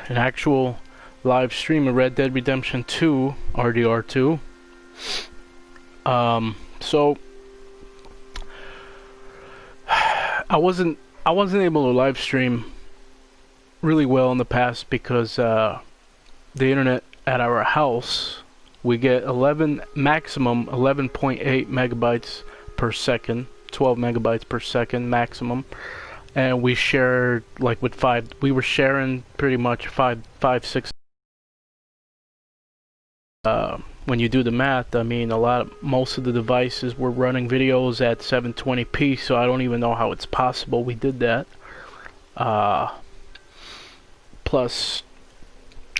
an actual live stream of Red Dead Redemption 2 RDR2. So I wasn't able to live stream really well in the past because the internet at our house, we get maximum 11.8 megabytes per second, 12 megabytes per second maximum, and we shared like with we were sharing pretty much five, six. When you do the math, I mean, most of the devices were running videos at 720p, so I don't even know how it's possible we did that. Plus,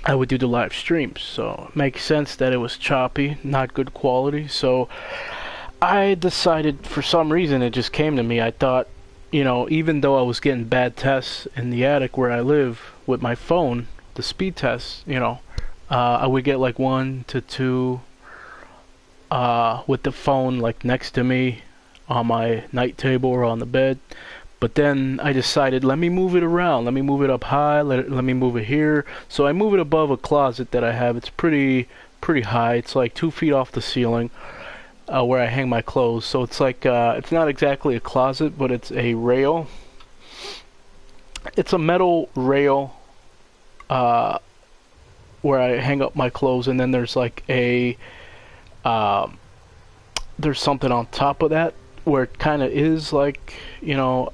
I would do the live streams, so it makes sense that it was choppy, not good quality. So I decided, for some reason, it just came to me. I thought, you know, even though I was getting bad tests in the attic where I live with my phone, the speed tests, you know, I would get like 1 to 2 with the phone like next to me on my night table or on the bed. But then I decided, let me move it around. Let me move it up high. Let me move it here. So I move it above a closet that I have. It's pretty high. It's like 2 feet off the ceiling where I hang my clothes. So it's like it's not exactly a closet, but it's a rail. It's a metal rail where I hang up my clothes, and then there's like a there's something on top of that where it kind of is like, you know,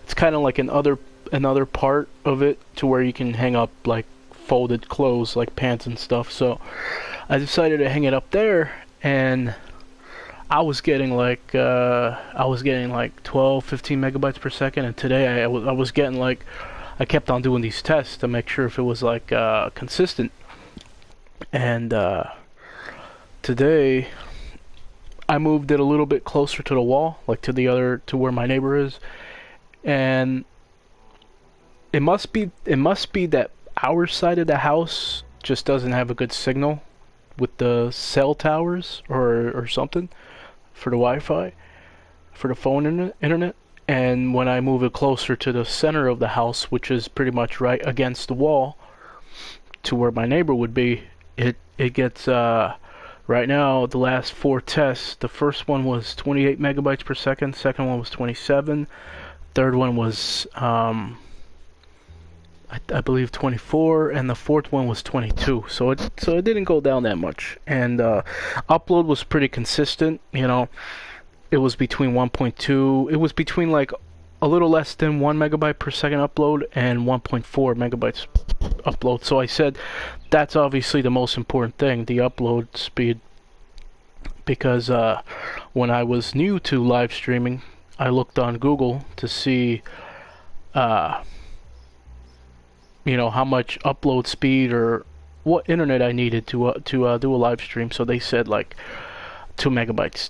it's kind of like another part of it to where you can hang up like folded clothes like pants and stuff. So I decided to hang it up there, and I was getting like 12, 15 megabytes per second, and today I was getting like, I kept on doing these tests to make sure if it was like consistent. And today I moved it a little bit closer to the wall, like to where my neighbor is, and it must be that our side of the house just doesn't have a good signal with the cell towers or something for the Wi-Fi, for the phone internet. And when I move it closer to the center of the house, which is pretty much right against the wall to where my neighbor would be, it gets right now, the last 4 tests, the first one was 28 megabytes per second, second one was 27, third one was I believe 24, and the fourth one was 22. So it didn't go down that much. And upload was pretty consistent, you know. It was between 1.2, it was between like a little less than 1 megabyte per second upload and 1.4 megabytes upload. So I said that's obviously the most important thing, the upload speed, because when I was new to live streaming, I looked on Google to see you know, how much upload speed or what internet I needed to do a live stream. So they said like 2 megabytes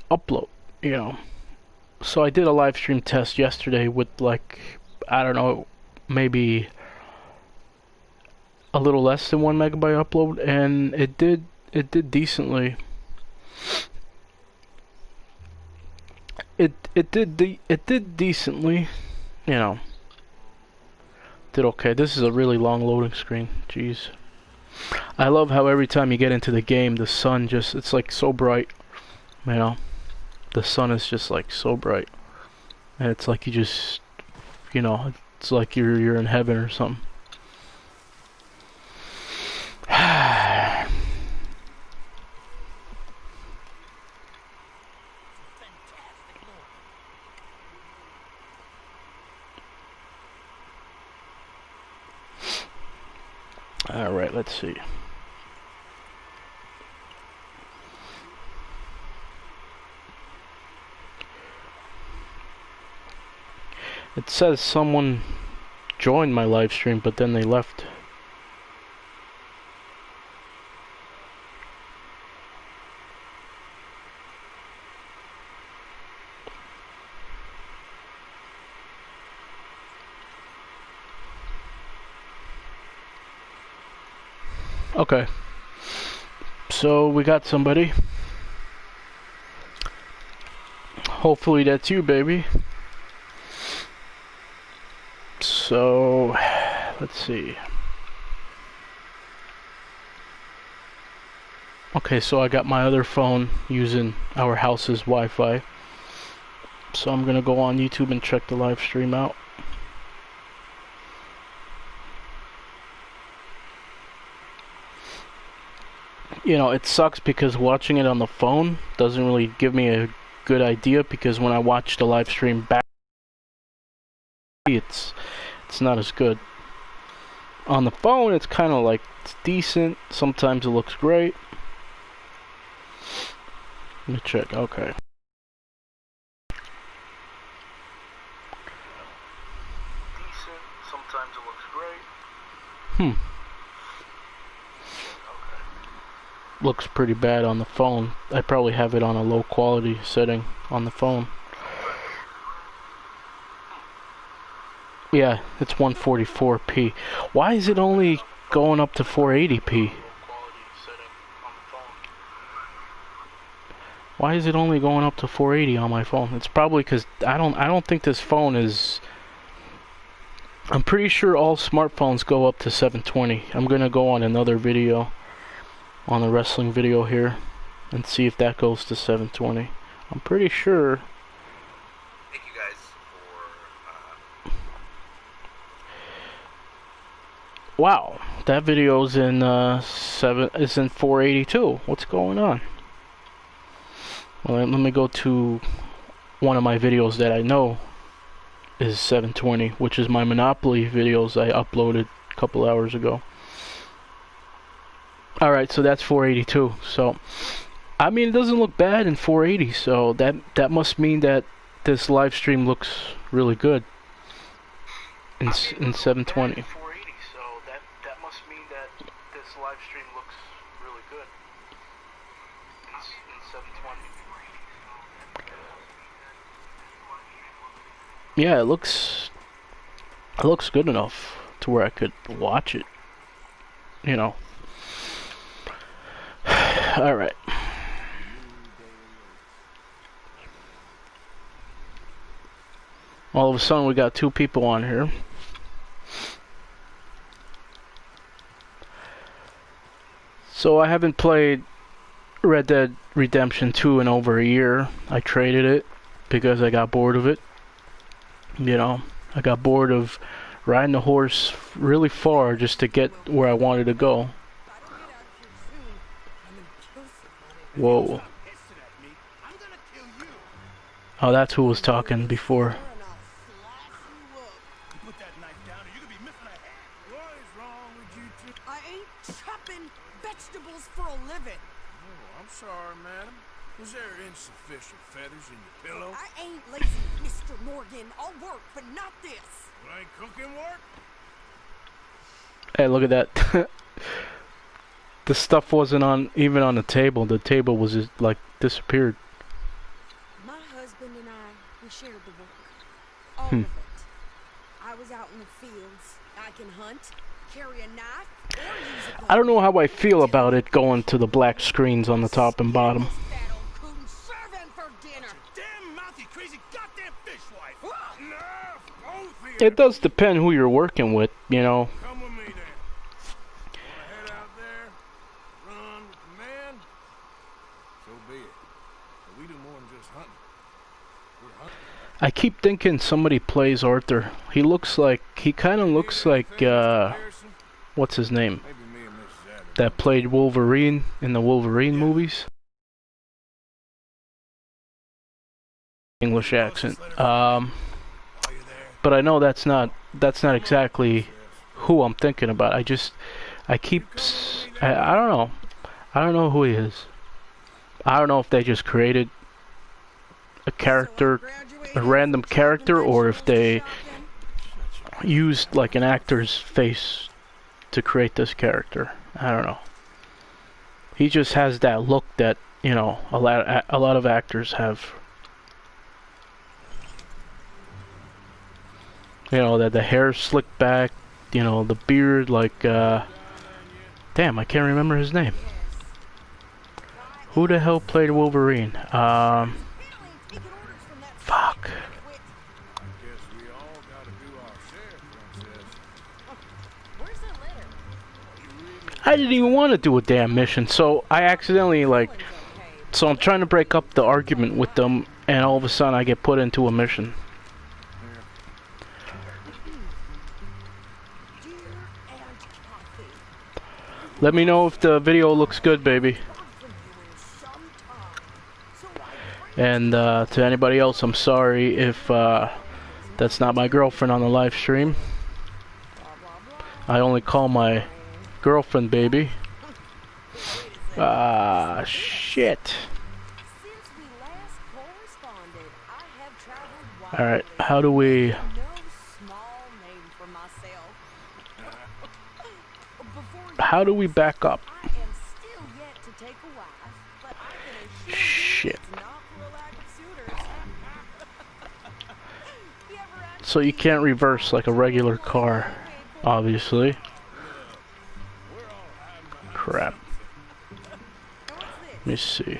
upload, you know. So I did a live stream test yesterday with like, I don't know, maybe a little less than 1 megabyte upload, and it did decently. It did decently, you know. Did okay. This is a really long loading screen. Jeez. I love how every time you get into the game, the sun just, it's like so bright, you know. The sun is just like so bright, and it's like you just, you know, it's like you're in heaven or something. All right, let's see. It says someone joined my live stream, but then they left. Okay. So we got somebody. Hopefully that's you, baby. So let's see. Okay, so I got my other phone using our house's Wi-Fi. So I'm gonna go on YouTube and check the live stream out. You know, it sucks because watching it on the phone doesn't really give me a good idea, because when I watch the live stream back, it's not as good. On the phone, it's kind of like, it's decent. Sometimes it looks great. Let me check. Okay. Decent. Sometimes it looks great. Okay. Looks pretty bad on the phone. I probably have it on a low quality setting on the phone. Yeah, it's 144p. Why is it only going up to 480p? Why is it only going up to 480 on my phone? It's probably because I don't think this phone is. I'm pretty sure all smartphones go up to 720. I'm gonna go on another video, on a wrestling video here, and see if that goes to 720. I'm pretty sure. Thank you guys for. Wow, that video's in is in 482. What's going on? Well, let me go to one of my videos that I know is 720, which is my Monopoly videos I uploaded a couple hours ago. Alright, so that's 482. So, I mean, it doesn't look bad in 480, so that must mean that this live stream looks really good in 720. Yeah, it looks good enough to where I could watch it, you know. Alright. All of a sudden we got 2 people on here. So I haven't played Red Dead Redemption 2 in over a year. I traded it because I got bored of it. You know, I got bored of riding the horse really far just to get where I wanted to go. Whoa. Oh, that's who was talking before. I ain't chopping vegetables for a living. Oh, I'm sorry, madam. Was there insufficient feathers in your pillow? I ain't lazy, Mr. Morgan. I'll work, but not this. Well, ain't cooking work? Hey, look at that. The stuff wasn't even on the table. The table was just, like, disappeared. My husband and I, we shared the work. All of it. I was out in the fields. I can hunt, carry a knife, or use a gun. I don't know how I feel about it going to the black screens on the top and bottom. It does depend who you're working with, you know. Come with me then. Wanna head out there, run with the man? So be it. But we do more than just hunting. We're hunting. I keep thinking somebody plays Arthur. He kind of looks like, what's his name? Maybe me and Mrs. Adams. That played Wolverine in the Wolverine movies. English accent. But I know that's not exactly who I'm thinking about. I don't know. I don't know who he is. I don't know if they just created a character, a random character, or if they used like an actor's face to create this character. I don't know. He just has that look that, you know, a lot of actors have. You know, that the hair slicked back, you know, the beard, like, damn, I can't remember his name. Who the hell played Wolverine? Fuck. I didn't even want to do a damn mission, so I accidentally, like... So I'm trying to break up the argument with them, and all of a sudden I get put into a mission. Let me know if the video looks good, baby. And to anybody else, I'm sorry if that's not my girlfriend on the live stream. I only call my girlfriend baby. Ah, shit. Alright, how do we... How do we back up? Shit. So you can't reverse like a regular car, obviously. Crap. Let me see.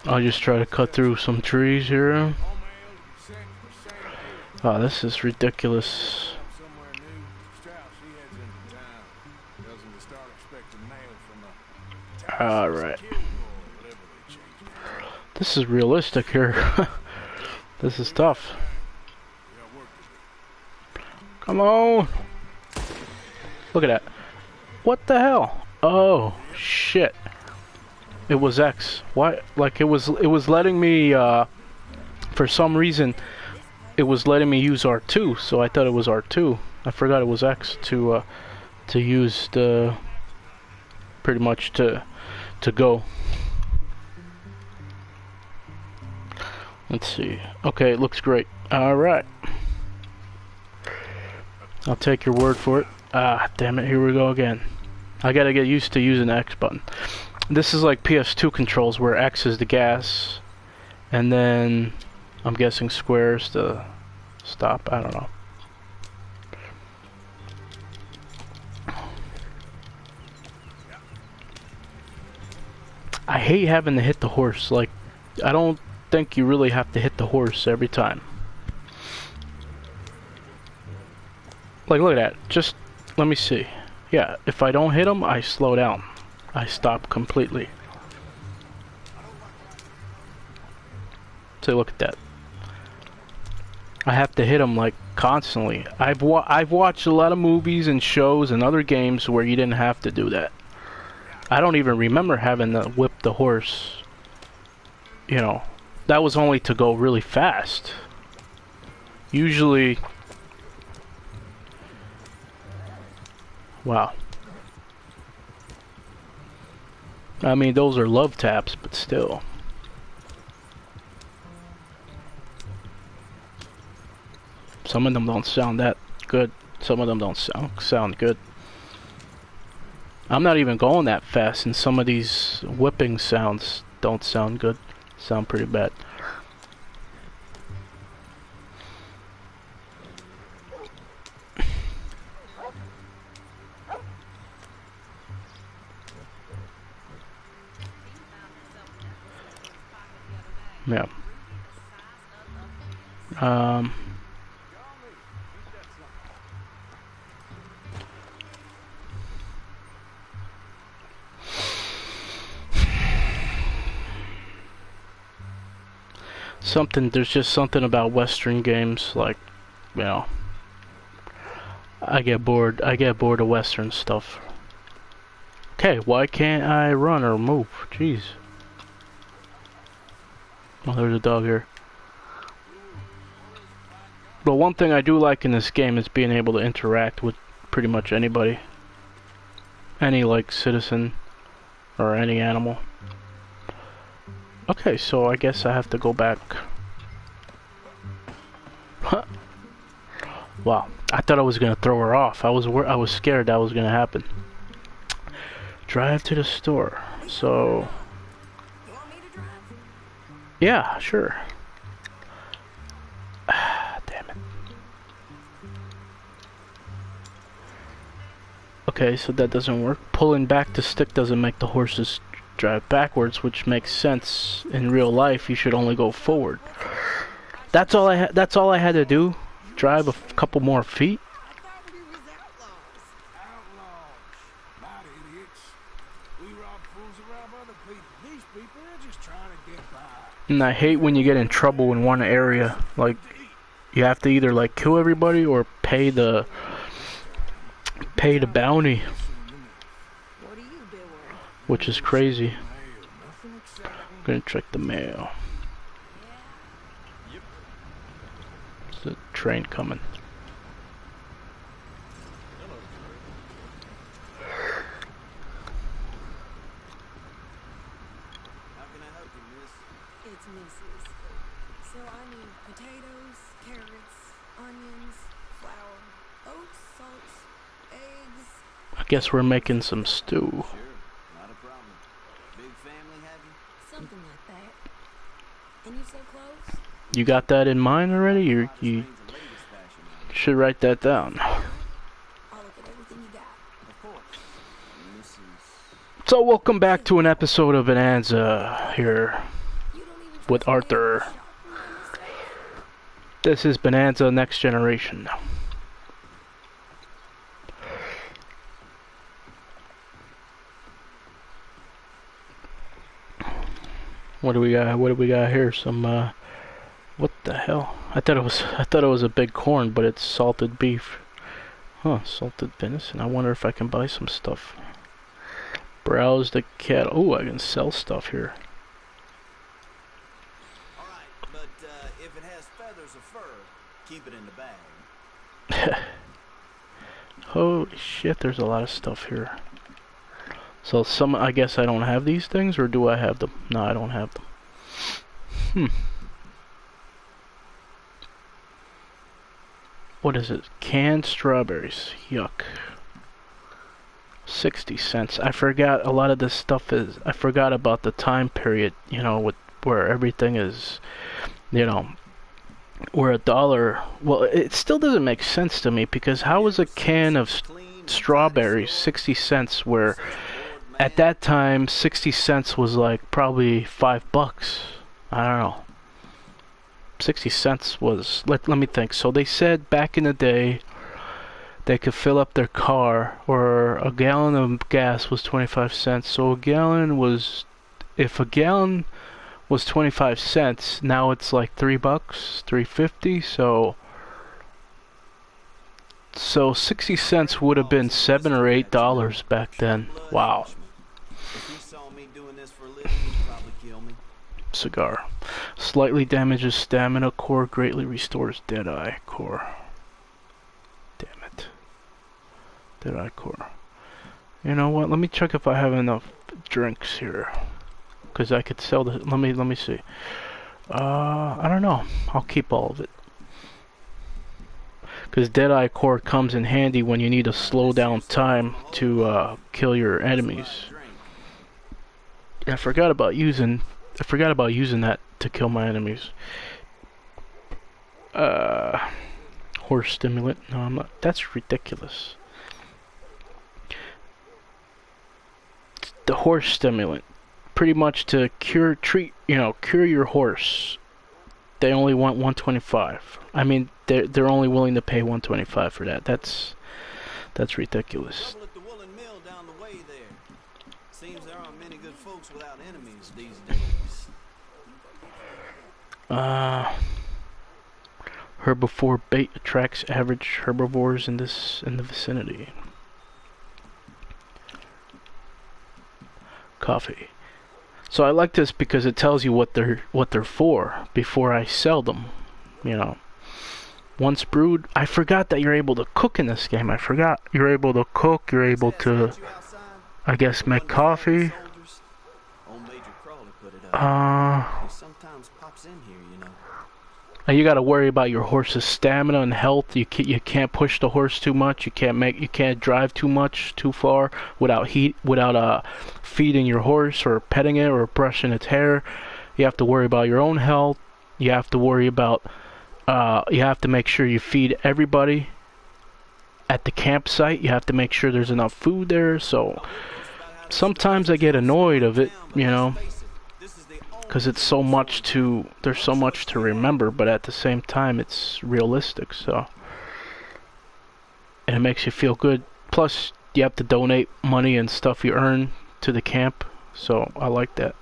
I'll just try to cut through some trees here. Oh, this is ridiculous. Alright. This is realistic here. This is tough. Come on. Look at that. What the hell? Oh, shit. It was X. Why? Like it was letting me, for some reason, it was letting me use R2, so I thought it was R2. I forgot it was X to use the, pretty much to go. Let's see. Okay, it looks great. Alright. I'll take your word for it. Ah, damn it, here we go again. I gotta get used to using the X button. This is like PS2 controls where X is the gas, and then I'm guessing square is the stop. I don't know. I hate having to hit the horse. Like, I don't think you really have to hit the horse every time. Like, look at that. Just, let me see. Yeah, if I don't hit him, I slow down. I stop completely. So look at that. I have to hit him like constantly. I've watched a lot of movies and shows and other games where you didn't have to do that. I don't even remember having to whip the horse. You know, that was only to go really fast. Usually... Wow. I mean, those are love taps, but still. Some of them don't sound that good. Some of them don't sound good. I'm not even going that fast, and some of these whipping sounds don't sound good. Sound pretty bad. Yeah. There's just something about Western games, like, you know, I get bored of Western stuff. Okay, why can't I run or move? Jeez. Oh, there's a dog here. But one thing I do like in this game is being able to interact with pretty much anybody. Any, like, citizen or any animal. Okay, so I guess I have to go back. Huh. Wow, I thought I was gonna throw her off. I was scared that was gonna happen. Drive to the store. So... Yeah, sure. Damn it. Okay, so that doesn't work. Pulling back the stick doesn't make the horses drive backwards, which makes sense. In real life, you should only go forward. That's all I had to do. Drive a couple more feet. And I hate when you get in trouble in one area. Like, you have to either like kill everybody or pay the bounty, What are you doing? which is crazy. Nothing exciting. I'm gonna check the mail. There's a train coming. How can I help you, miss? It's Mrs. So I need potatoes, carrots, onions, flour, oats, salt, eggs. I guess we're making some stew. Sure, not a problem. Big family, have you? Something like that. And you sell clothes? You got that in mind already? You Hottest thing's the latest fashion now. should write that down. I'll look at everything you got. Of course. Mrs. So welcome back to an episode of Bonanza here You don't even with trust me Arthur. shopping by myself? This is Bonanza Next Generation. What do we got? What do we got here? Some what the hell? I thought it was a big corn, but it's salted beef. Huh, salted venison. I wonder if I can buy some stuff. Browse the cattle. Oh, I can sell stuff here. All right, but if it has feathers or fur, keep it in the bag. Holy shit, there's a lot of stuff here. So I guess I don't have these things, or do I have them? No, I don't have them. What is it? Canned strawberries. Yuck. 60 cents. I forgot a lot of this stuff is... I forgot about the time period, you know, where everything is, you know, where $1... Well, it still doesn't make sense to me, because how is a can of strawberries 60 cents where... At that time, 60 cents was like probably $5. I don't know. 60 cents was... Let me think. So they said back in the day they could fill up their car, or a gallon of gas was 25 cents. So a gallon was... If a gallon was 25 cents, now it's like $3, $3.50. So 60 cents would have been $7 or $8 back then. Wow. If he saw me doing this for a living, he'd probably kill me. Cigar. Slightly damages stamina core, greatly restores Deadeye core. Damn it. Deadeye core. You know what? Let me check if I have enough drinks here. Because I could sell the... Let me see. I don't know. I'll keep all of it. Because Deadeye core comes in handy when you need to slow down time to kill your enemies. I forgot about using that to kill my enemies. Horse stimulant. No, I'm not. That's ridiculous. The horse stimulant, pretty much to cure your horse. They only want 125. I mean, they're only willing to pay 125 for that. That's ridiculous. Trouble at the woolen mill down the way there. Seems there aren't many good folks without enemies these days. Herbivore bait attracts average herbivores in the vicinity. Coffee. So I like this because it tells you what they're for before I sell them. You know. Once brewed, I forgot that you're able to cook in this game. I forgot you're able to cook. You're able to, I guess, make coffee. Sometimes pops in here, you know. You got to worry about your horse's stamina and health. You can't push the horse too much. You can't drive too much too far without feeding your horse or petting it or brushing its hair. You have to worry about your own health. You have to worry about you have to make sure you feed everybody at the campsite. You have to make sure there's enough food there. So sometimes I get annoyed of it, you know, because it's so much there's so much to remember, but at the same time it's realistic, so, and it makes you feel good. Plus you have to donate money and stuff you earn to the camp, so I like that.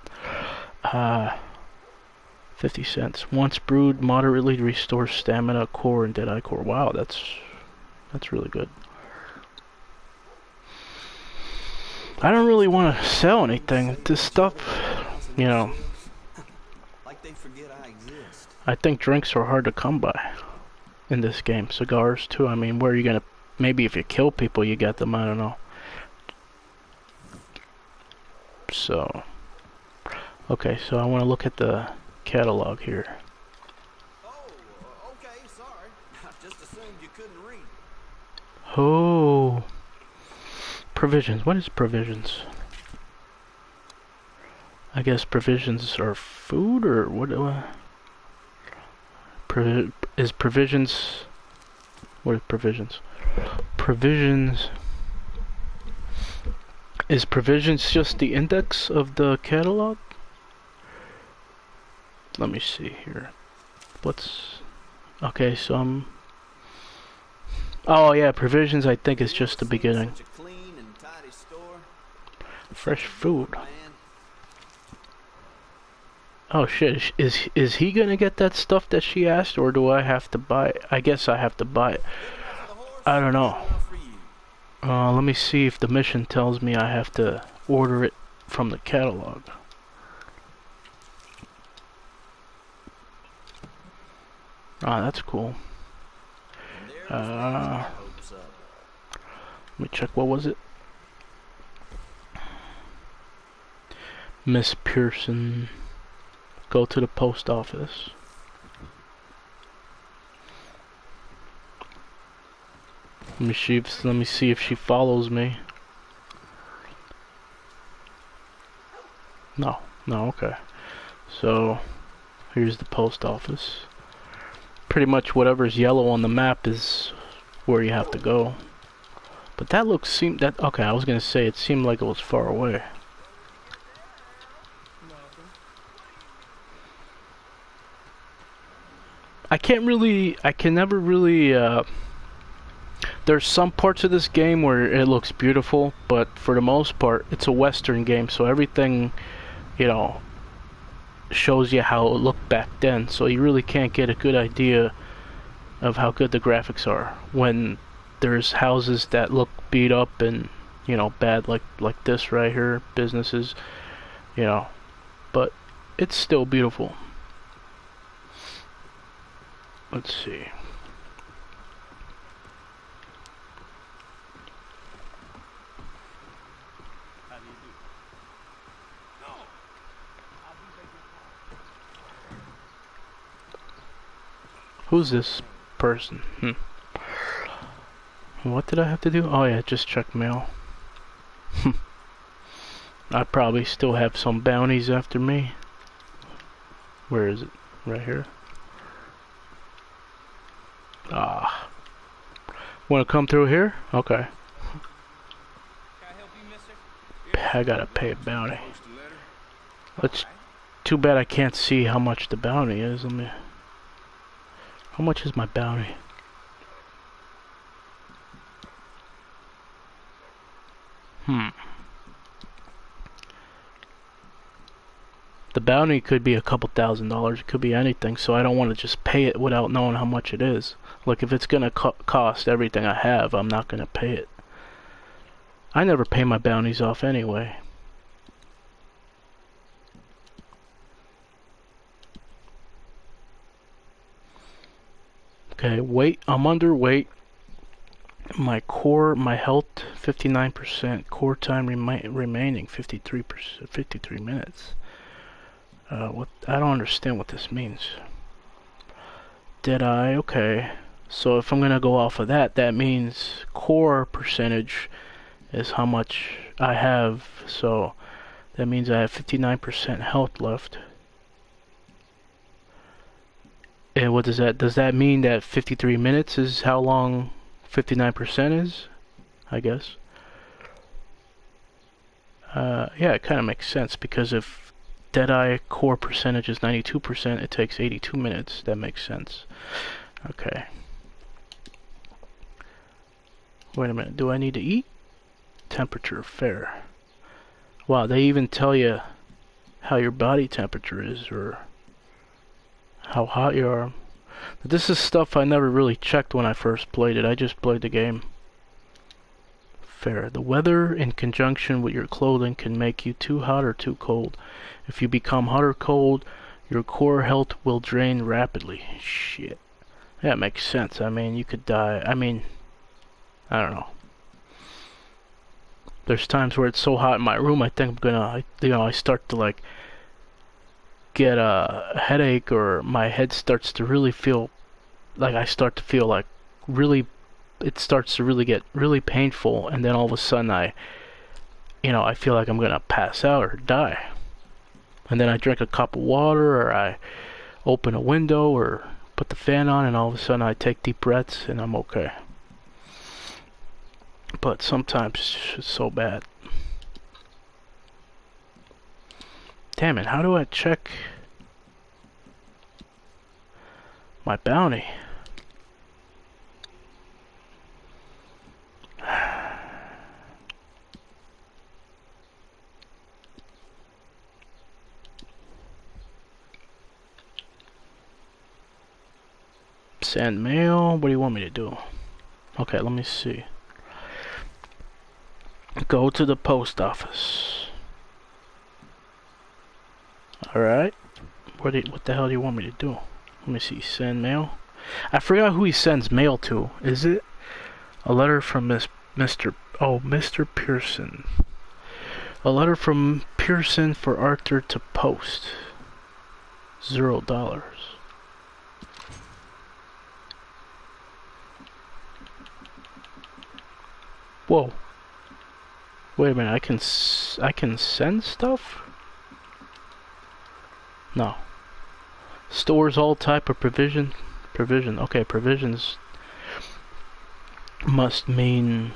50 cents. Once brewed, moderately restores stamina, core, and deadeye core. Wow, that's really good. I don't really want to sell anything. This stuff, you know, Like they forget I exist. I think drinks are hard to come by in this game. Cigars too. I mean, where are you gonna? Maybe if you kill people, you get them. I don't know. So, okay. So I want to look at the catalog here. Oh, okay, sorry. I just assumed you couldn't read. Oh, provisions. What is provisions? I guess provisions are food, or what? Is provisions? What are provisions? Provisions. Is provisions just the index of the catalog? Let me see here. What's... Okay, so oh yeah, provisions I think is just the beginning. Such a clean and tidy store. Fresh food. Man. Oh shit, is he gonna get that stuff that she asked, or do I have to buy it? I guess I have to buy it. For the horse, I don't know. enough for you. Let me see if the mission tells me I have to order it from the catalog. Ah, that's cool. And there was my hopes up. Let me check, what was it? Miss Pearson. Go to the post office. Let me see if she follows me. No, okay. So here's the post office. Pretty much whatever's yellow on the map is where you have to go. But that okay, I was gonna say it seemed like it was far away. I can never really, there's some parts of this game where it looks beautiful, but for the most part, it's a Western game, so everything, you know, shows you how it looked back then, so you really can't get a good idea of how good the graphics are when there's houses that look beat up and, you know, bad like this right here, businesses, you know, but it's still beautiful. Let's see. Who's this person? What did I have to do? Oh yeah, just check mail. I probably still have some bounties after me. Where is it? Right here. Ah. Want to come through here? Okay. I gotta pay a bounty. It's too bad I can't see how much the bounty is. How much is my bounty? The bounty could be a couple $1,000s. It could be anything, so I don't want to just pay it without knowing how much it is. Like, if it's gonna cost everything I have, I'm not gonna pay it. I never pay my bounties off anyway. Okay, weight. I'm underweight. My health 59%. Core time remaining 53%. 53 minutes. What? I don't understand what this means. Deadeye. Okay. So if I'm gonna go off of that, that means core percentage is how much I have. So that means I have 59% health left. And what does that? Does that mean that 53 minutes is how long 59% is? I guess. Yeah, it kind of makes sense, because if Deadeye core percentage is 92%, it takes 82 minutes. That makes sense. Okay. Wait a minute. Do I need to eat? Temperature, fair. Wow, they even tell you how your body temperature is, or how hot you are. This is stuff I never really checked when I first played it. I just played the game. Fair. The weather in conjunction with your clothing can make you too hot or too cold. If you become hot or cold, your core health will drain rapidly. Shit. That makes sense. I mean, you could die. I mean, I don't know. There's times where it's so hot in my room, I think I'm gonna, I start to like get a headache, or my head starts to really feel like I start to feel like really, it starts to really get really painful, and then all of a sudden I feel like I'm gonna pass out or die. And then I drink a cup of water, or I open a window, or put the fan on, and all of a sudden I take deep breaths and I'm okay. But sometimes it's so bad. Damn it, how do I check my bounty? Send mail. What do you want me to do? Okay, let me see. Go to the post office. Alright. What the hell do you want me to do? Let me see. Send mail. I forgot who he sends mail to. Is it a letter from Mr. Pearson? A letter from Pearson for Arthur to post. $0. Whoa. Wait a minute, I can send stuff? No. Stores all type of provision. Okay, provisions must mean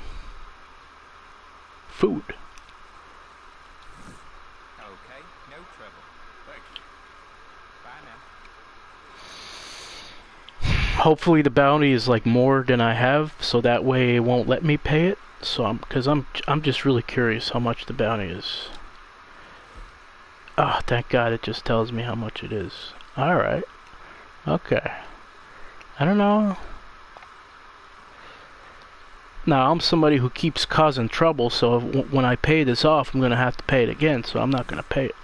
food. Okay, no trouble. Thank you. Bye now. Hopefully the bounty is like more than I have, so that way it won't let me pay it. So I'm just really curious how much the bounty is. Ah, thank God it just tells me how much it is. Alright. Okay. I don't know. Now, I'm somebody who keeps causing trouble, so when I pay this off, I'm gonna have to pay it again, so I'm not gonna pay it.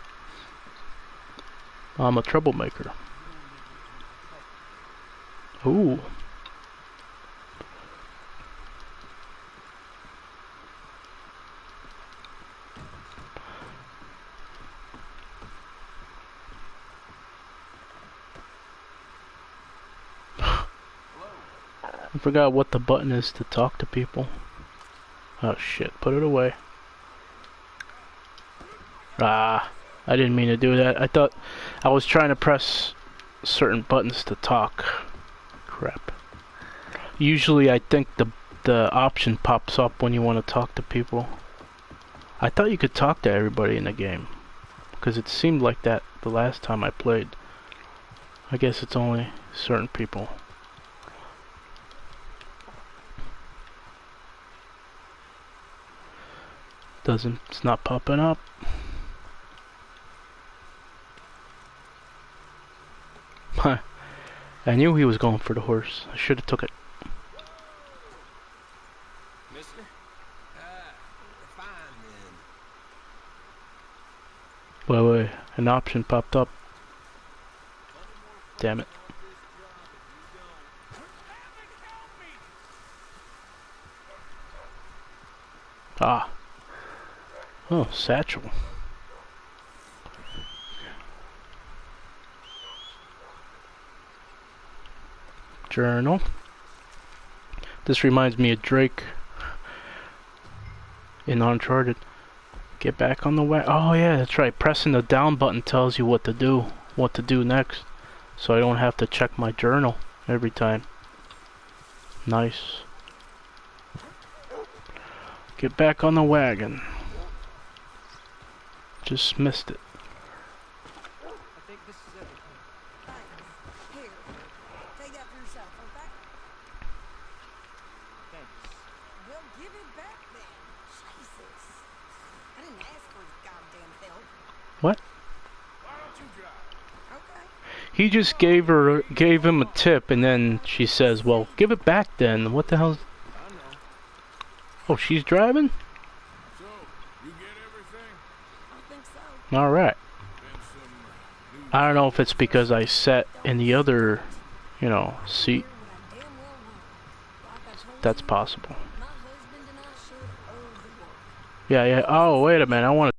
I'm a troublemaker. Ooh. I forgot what the button is to talk to people. Oh shit, put it away. Ah, I didn't mean to do that. I thought I was trying to press certain buttons to talk. Crap. Usually I think the option pops up when you want to talk to people. I thought you could talk to everybody in the game, because it seemed like that the last time I played. I guess it's only certain people. It's not popping up. Huh. I knew he was going for the horse. I should have took it. Mister? Fine then. Wait, an option popped up. Damn it. Ah. Oh, satchel. Journal. This reminds me of Drake in Uncharted. Get back on the way. Oh yeah, that's right. Pressing the down button tells you what to do next. So I don't have to check my journal every time. Nice. Get back on the wagon. Just missed it. I think this is everything. Thanks. Here, take that for yourself, okay? Thanks. Well, give it back then. Jesus. I didn't ask for his goddamn help. What? Why don't you drive? Okay. He just gave him a tip, and then she says, "Well, give it back then." What the hell? I know. Oh, she's driving? So, you get everything? I think so. All right. Been some new I don't know if it's because I sat in the other, you know, seat. Hear what I damn well want. Like I told That's you, possible. my husband and I shared all the work. Yeah, yeah. Oh, wait a minute. I want to.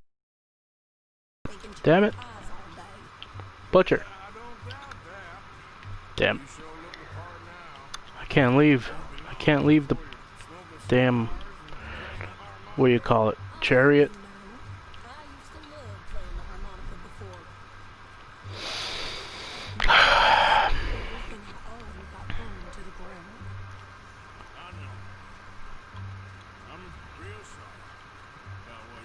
They can turn Damn it. eyes all day. Butcher. I don't doubt that. Damn. You sure look the part now. I can't leave. I can't leave the damn. What do you call it? Chariot. You know, I used to love playing the harmonica before. Everything I owned got burned to the ground. I know. I'm real sorry about what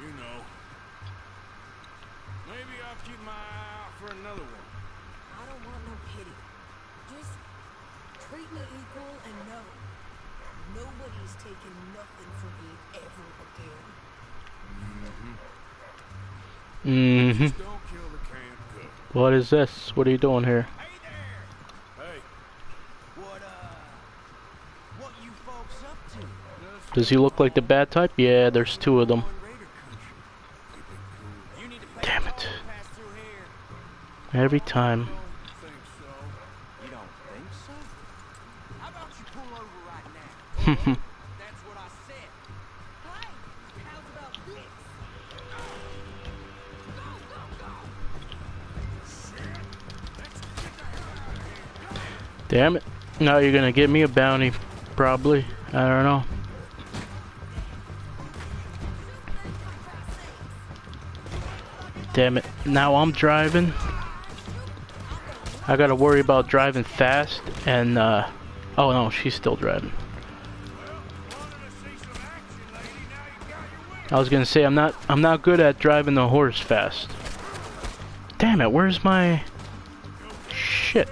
you know. Maybe I'll keep my eye out for another one. I don't want no pity. Just treat me equal and know nobody's taking nothing from me ever again. Mm-hmm. Just don't kill the canned cook. What is this? What are you doing here? Hey there! Hey, What you folks up to? just Does he look like the bad type? Yeah, there's two of them. On Raider country. keep it cool. You need to pay Damn a it. toll to pass through here. Every time. Don't think so. You don't think so? How about you pull over right now? That's what I said. Hey, how's about this? Damn it. Now you're gonna give me a bounty. Probably. I don't know. Damn it. Now I'm driving. I gotta worry about driving fast and oh no, she's still driving. I was gonna say I'm not good at driving the horse fast. Damn it, where's my shit?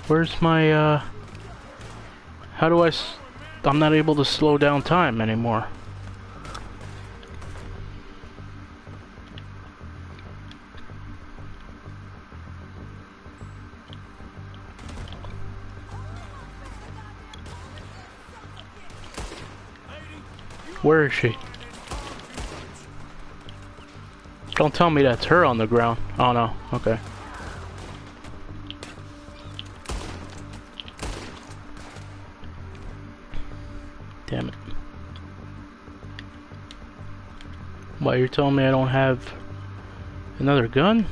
Where's my how do I'm not able to slow down time anymore. Where is she? Don't tell me that's her on the ground. Oh no, okay. Damn it. What, you're telling me I don't have another gun?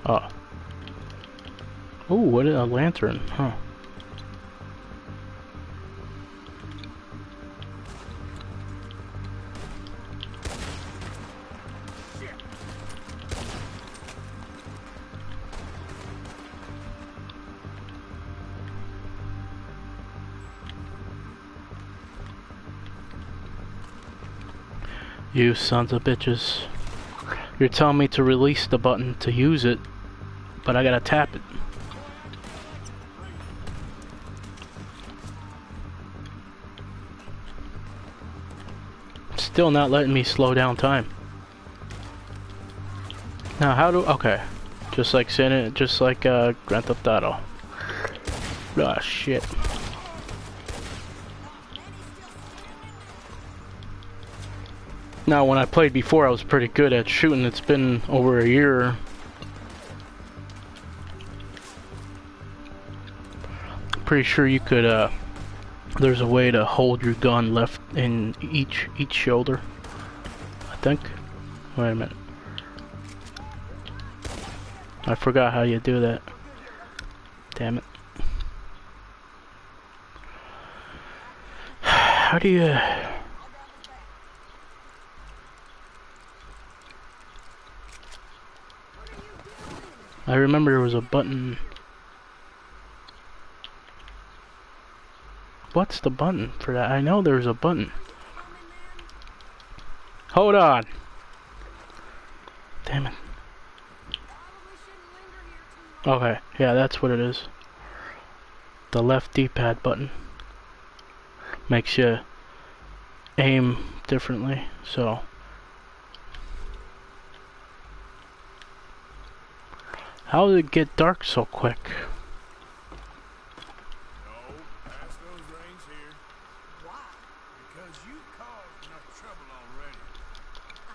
Oh. Ooh, what is a lantern, huh? You sons of bitches. You're telling me to release the button to use it, but I gotta tap it. Still not letting me slow down time. Now how do, okay. Just like saying it, just like Grand Theft Auto. Ah, shit. Now, when I played before, I was pretty good at shooting. It's been over a year. Pretty sure you could, there's a way to hold your gun left in each shoulder. I think. Wait a minute. I forgot how you do that. Damn it. How do you... I remember there was a button. What's the button for that? I know there's a button. Hold on. Damn it. Okay, yeah, that's what it is. The left D-pad button. Makes you aim differently, so. How did it get dark so quick? No, pass those reins here. Why? Because you caused enough trouble already.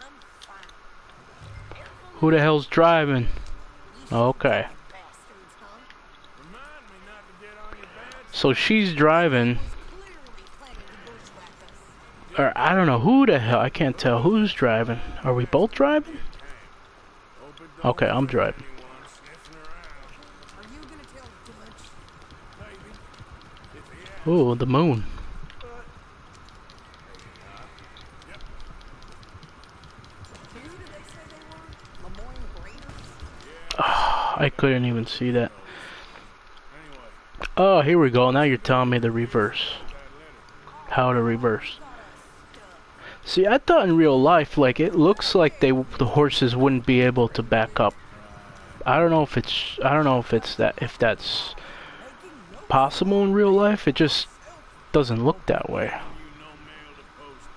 I'm fine. Who the hell's driving? You Okay. bastards, huh? Remind me not to get on your bad So she's driving, Was clearly planning to bushwhack us. or I don't know who the hell, I can't tell who's driving. Are we both driving? Hope it don't Okay, I'm find driving. anyone sniffing around. Are you gonna tell Dutch? Maybe. If he asks. Ooh, the moon. Yep. Who did they say they were? Lemoyne Raiders? I couldn't even see that. Anyway, Oh, here we go. Now you're telling me the reverse. that letter. How to reverse. See, I thought in real life, like, it looks like the horses wouldn't be able to back up. I don't know if if that's possible in real life. It just doesn't look that way. You know mail to post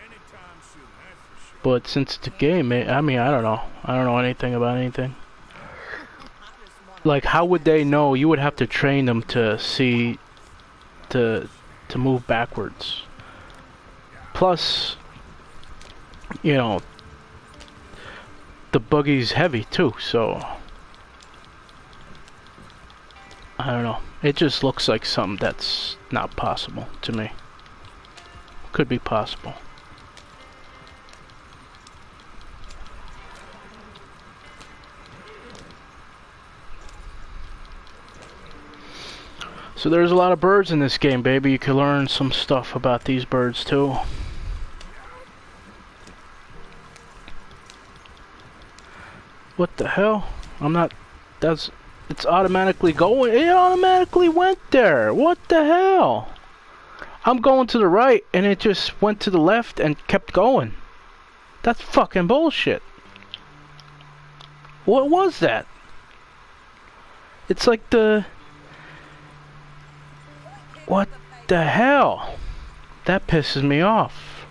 anytime soon, that's for sure. But since it's a game, I mean, I don't know. I don't know anything about anything. Like, how would they know? You would have to train them to see, to move backwards. Plus, you know, the buggy's heavy too, so I don't know. It just looks like something that's not possible to me. Could be possible. So there's a lot of birds in this game, baby. You can learn some stuff about these birds too. What the hell? I'm not... That's... It's automatically going... It automatically went there! What the hell? I'm going to the right, and it just went to the left and kept going. That's fucking bullshit. What was that? It's like the... What the hell? That pisses me off.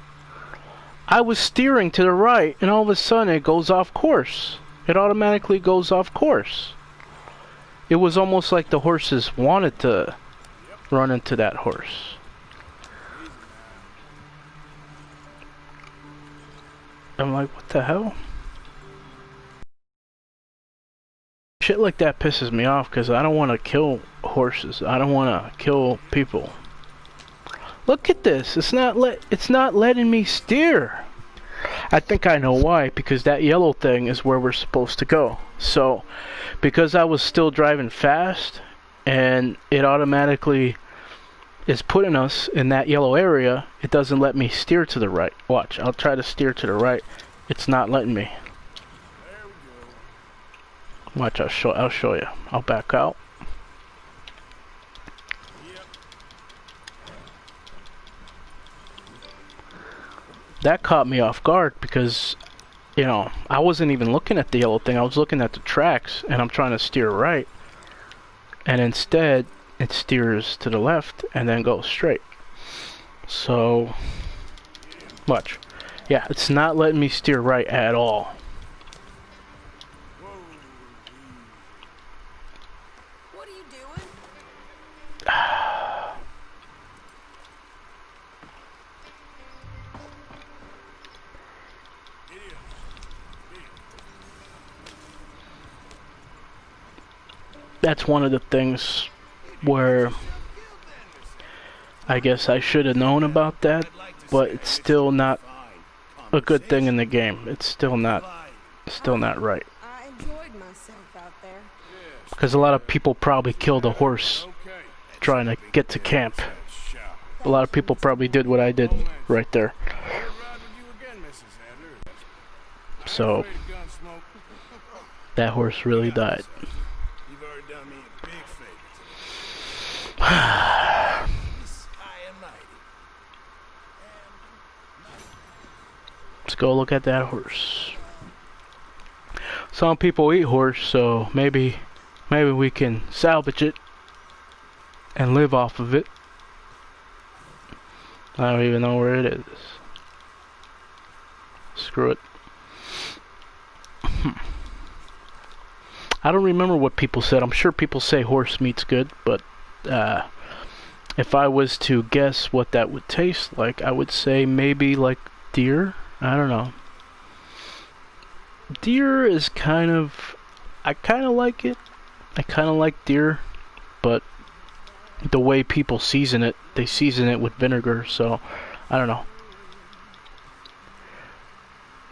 I was steering to the right, and all of a sudden it goes off course. It automatically goes off course. It was almost like the horses wanted to run into that horse. I'm like, what the hell? Shit like that pisses me off because I don't want to kill horses. I don't want to kill people. Look at this. It's not letting me steer. I think I know why, because that yellow thing is where we're supposed to go. So, because I was still driving fast and it automatically is putting us in that yellow area, it doesn't let me steer to the right. Watch, I'll try to steer to the right. It's not letting me. There we go. Watch, I'll show you. I'll back out. Yep. That caught me off guard because, you know, I wasn't even looking at the yellow thing. I was looking at the tracks and I'm trying to steer right. And instead, it steers to the left and then goes straight. So, watch. Yeah, it's not letting me steer right at all. What are you doing? That's one of the things where I guess I should have known about that, but it's still not a good thing in the game. It's still not right. I enjoyed myself out there. Because a lot of people probably killed a horse Okay. trying to get to camp. Shop. A lot of people probably did what I did right there. Here ride with you again, Mrs. Adler. So, Afraid of gun smoke. that horse really died. You've already done me a big favor today. This high and mighty. Let's go look at that horse. Some people eat horse, so maybe we can salvage it and live off of it. I don't even know where it is. Screw it. I don't remember what people said. I'm sure people say horse meat's good, but if I was to guess what that would taste like, I would say maybe like deer. I don't know. Deer is kind of... I kind of like it. I kind of like deer, but the way people season it, they season it with vinegar, so I don't know.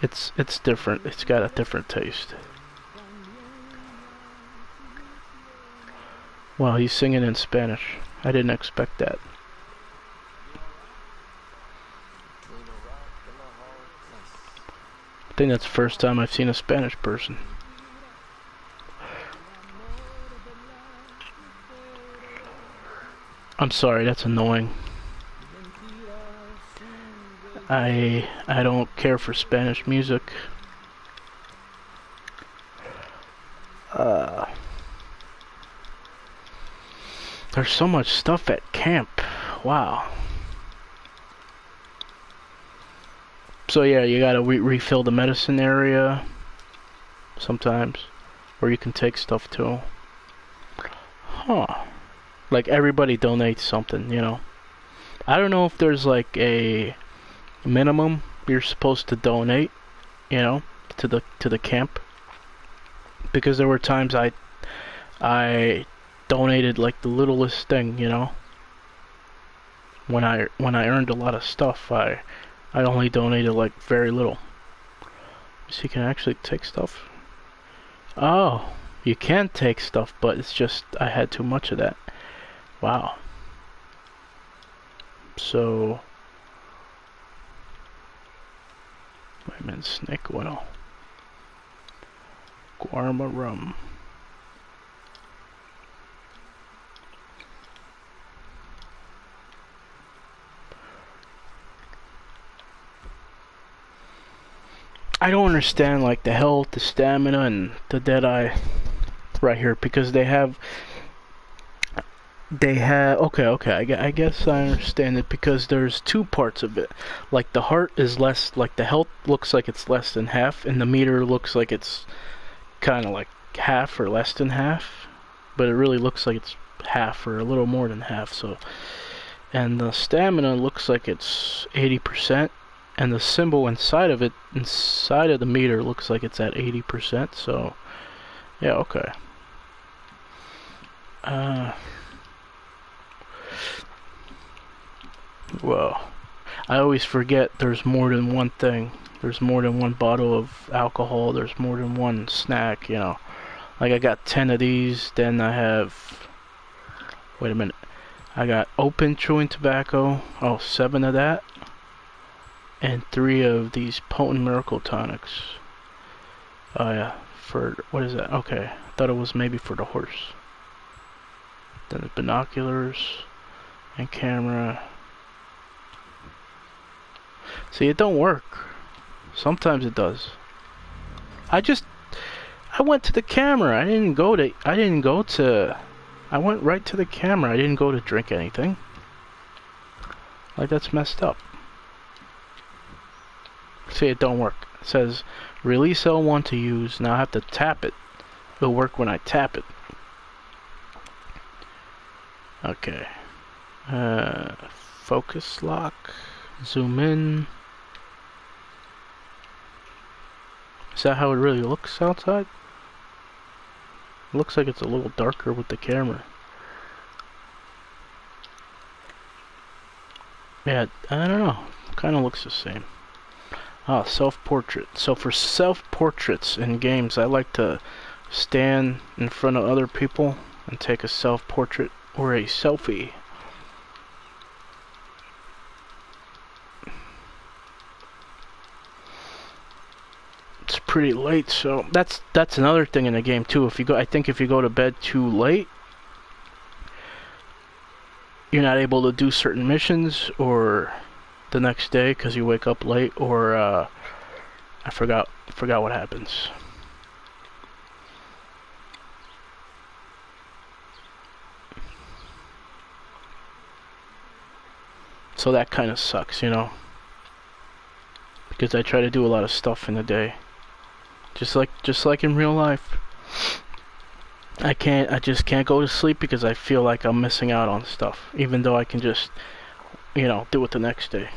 It's different. It's got a different taste. Wow, he's singing in Spanish. I didn't expect that. I think that's the first time I've seen a Spanish person. I'm sorry, that's annoying. I don't care for Spanish music. There's so much stuff at camp. Wow. So yeah, you gotta refill the medicine area sometimes, or you can take stuff too. Huh. Like everybody donates something, you know. I don't know if there's like a minimum you're supposed to donate, you know, to the camp. Because there were times I donated like the littlest thing, you know. When I earned a lot of stuff, I only donated like very little. So you can actually take stuff. Oh, you can take stuff, but it's just I had too much of that. Wow. So wait a minute, snake oil. Guarma rum. I don't understand like the health, the stamina, and the Deadeye right here because they have okay, I guess I understand it because there's two parts of it. Like the heart is less, like the health looks like it's less than half, and the meter looks like it's kind of like half or less than half, but it really looks like it's half or a little more than half. So, and the stamina looks like it's 80%. And the symbol inside of it, inside of the meter, looks like it's at 80%, so, yeah, okay. Well, I always forget there's more than one thing. There's more than one bottle of alcohol, there's more than one snack, you know. Like, I got 10 of these, then I have... Wait a minute. I got open chewing tobacco, 7 of that. And 3 of these potent miracle tonics. Oh yeah, for, what is that? Okay, I thought it was maybe for the horse. Then the binoculars and camera. See, it don't work. Sometimes it does. I went to the camera. I went right to the camera. I didn't go to drink anything. Like, that's messed up. See, it don't work. It says release L1 to use. Now I have to tap it. It'll work when I tap it. Okay. Focus lock. Zoom in. Is that how it really looks outside? It looks like it's a little darker with the camera. Yeah, I don't know. Kind of looks the same. Self-portrait. So for self-portraits in games, I like to stand in front of other people and take a self-portrait or a selfie. It's pretty late, so that's another thing in the game too. I think if you go to bed too late, you're not able to do certain missions or the next day because you wake up late, or I forgot what happens. So that kind of sucks, you know, because I try to do a lot of stuff in the day. Just like in real life. I just can't go to sleep because I feel like I'm missing out on stuff, even though I can just, you know, do it the next day.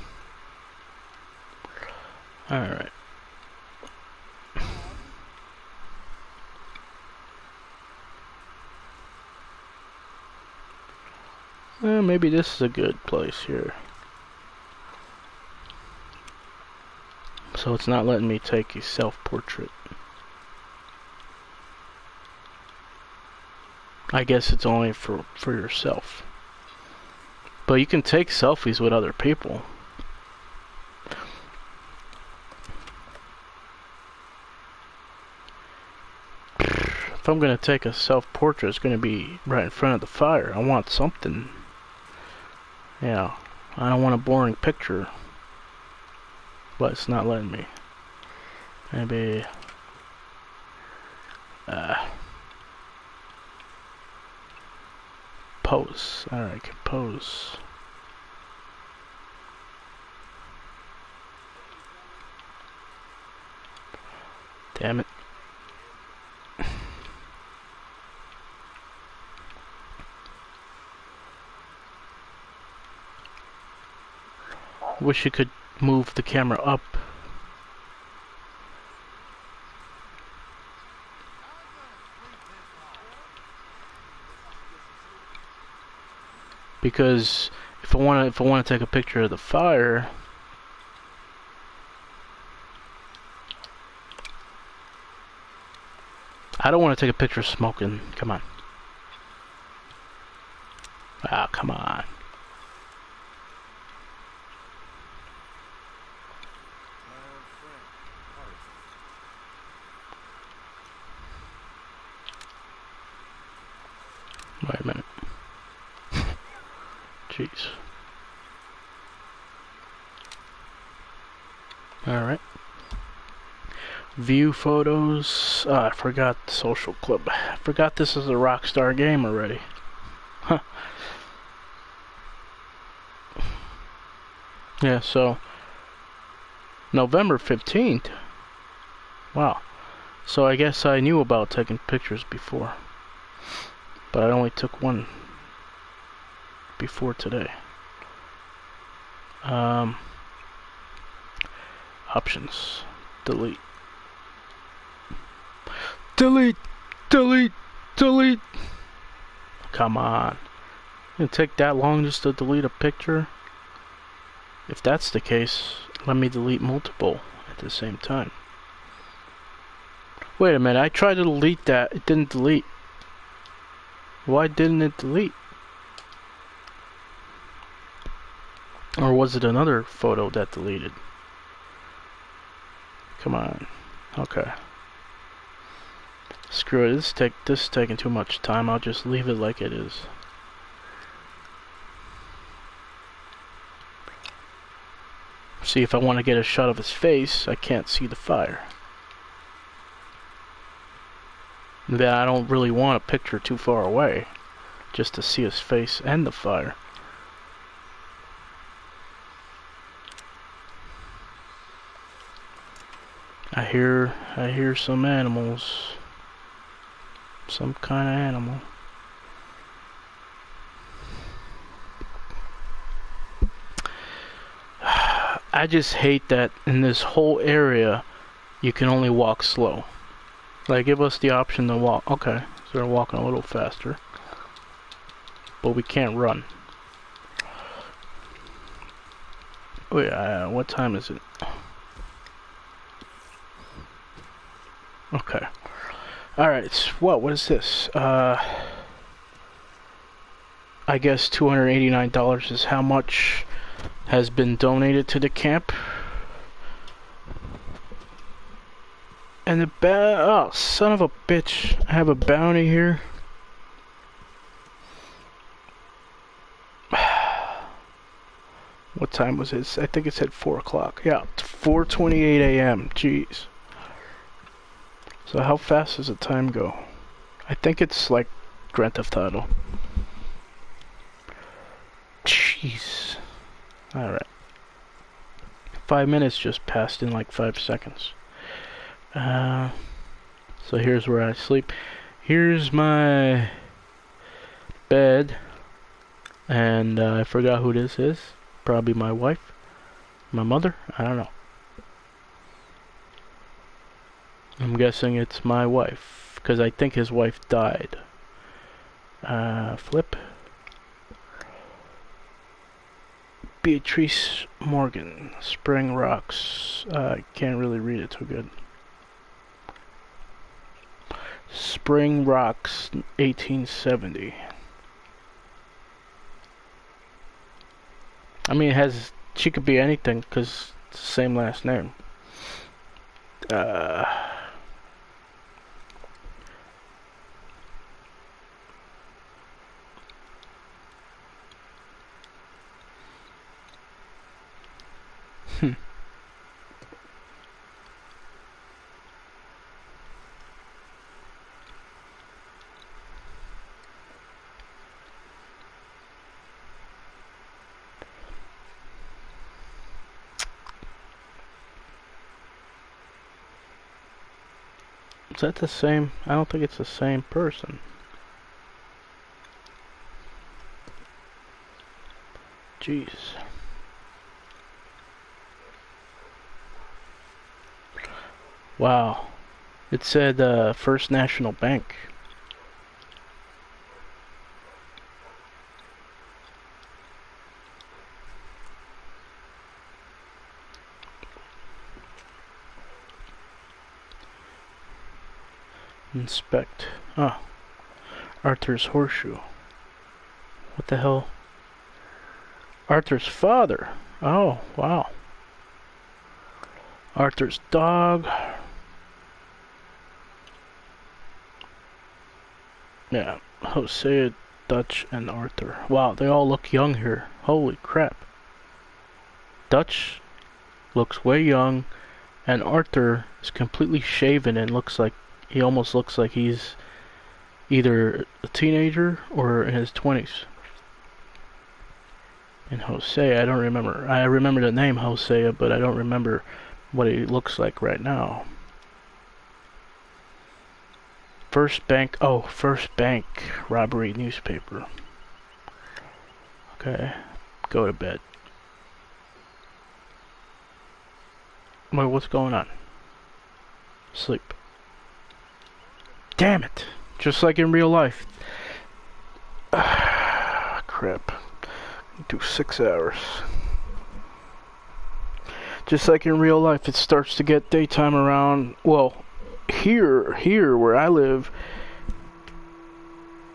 Alright. Maybe this is a good place here. So it's not letting me take a self-portrait. I guess it's only for yourself. But you can take selfies with other people. If I'm gonna take a self-portrait, it's gonna be right in front of the fire. I want something. Yeah, I don't want a boring picture. But it's not letting me. Maybe... pose. Alright, compose. Damn it. Wish you could move the camera up. Because if I want to take a picture of the fire, I don't want to take a picture of smoking. Come on. Ah, come on. Wait a minute. Jeez. Alright. View photos. I forgot the social club. I forgot this is a Rockstar game already. Huh. Yeah, so November 15th. Wow. So I guess I knew about taking pictures before. But I only took one before today. Options. Delete. Delete! Delete! Delete! Come on. It'll take that long just to delete a picture? If that's the case, let me delete multiple at the same time. Wait a minute, I tried to delete that. It didn't delete. Why didn't it delete? Or was it another photo that deleted? Come on. Okay. Screw it. This is taking too much time. I'll just leave it like it is. See, if I want to get a shot of his face, I can't see the fire. Then I don't really want a picture too far away, just to see his face and the fire. I hear some animals. Some kind of animal. I just hate that in this whole area you can only walk slow. Like, give us the option to walk. Okay, so we're walking a little faster. But we can't run. Wait, what time is it? Okay. Alright, what is this? I guess $289 is how much has been donated to the camp. And the oh, son of a bitch. I have a bounty here. What time was it? I think it said 4 o'clock. Yeah, 4:28 a.m. Jeez. So how fast does the time go? I think it's like Grand Theft Auto. Jeez. Alright. 5 minutes just passed in like 5 seconds. So here's where I sleep. Here's my bed. And I forgot who this is. Probably my wife. My mother? I don't know. I'm guessing it's my wife. Because I think his wife died. Flip. Beatrice Morgan. Spring Rocks. I can't really read it too good. Spring Rocks 1870. I mean, she could be anything because it's the same last name. Is that the same? I don't think it's the same person. Jeez. Wow. It said First National Bank. Inspect. Oh. Arthur's horseshoe. What the hell? Arthur's father. Oh, wow. Arthur's dog. Yeah. Hosea, Dutch, and Arthur. Wow, they all look young here. Holy crap. Dutch looks way young, and Arthur is completely shaven and looks like he almost looks like he's either a teenager or in his 20s. And Hosea, I don't remember. I remember the name Hosea, but I don't remember what he looks like right now. First Bank. Oh, First Bank robbery newspaper. Okay, go to bed. Wait, what's going on? Sleep. Damn it! Just like in real life. Crap. Do 6 hours. Just like in real life, it starts to get daytime around, well, here where I live,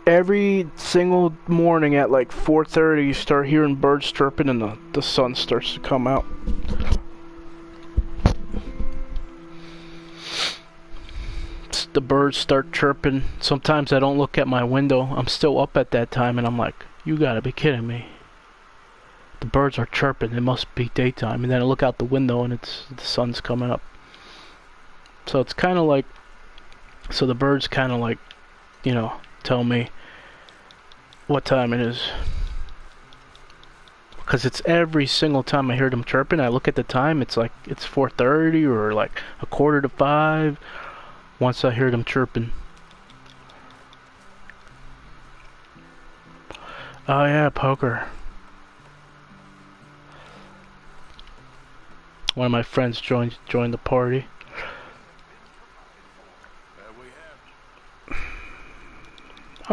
every single morning at like 4:30 you start hearing birds chirping and the sun starts to come out. The birds start chirping. Sometimes I don't look at my window. I'm still up at that time and I'm like, you gotta be kidding me. The birds are chirping. It must be daytime. And then I look out the window and the sun's coming up. So it's kind of like, so the birds kind of like, you know, tell me what time it is. Because it's every single time I hear them chirping, I look at the time, it's like, it's 4:30 or like 4:45. Once I hear them chirping. Oh yeah, poker. One of my friends joined the party. I'm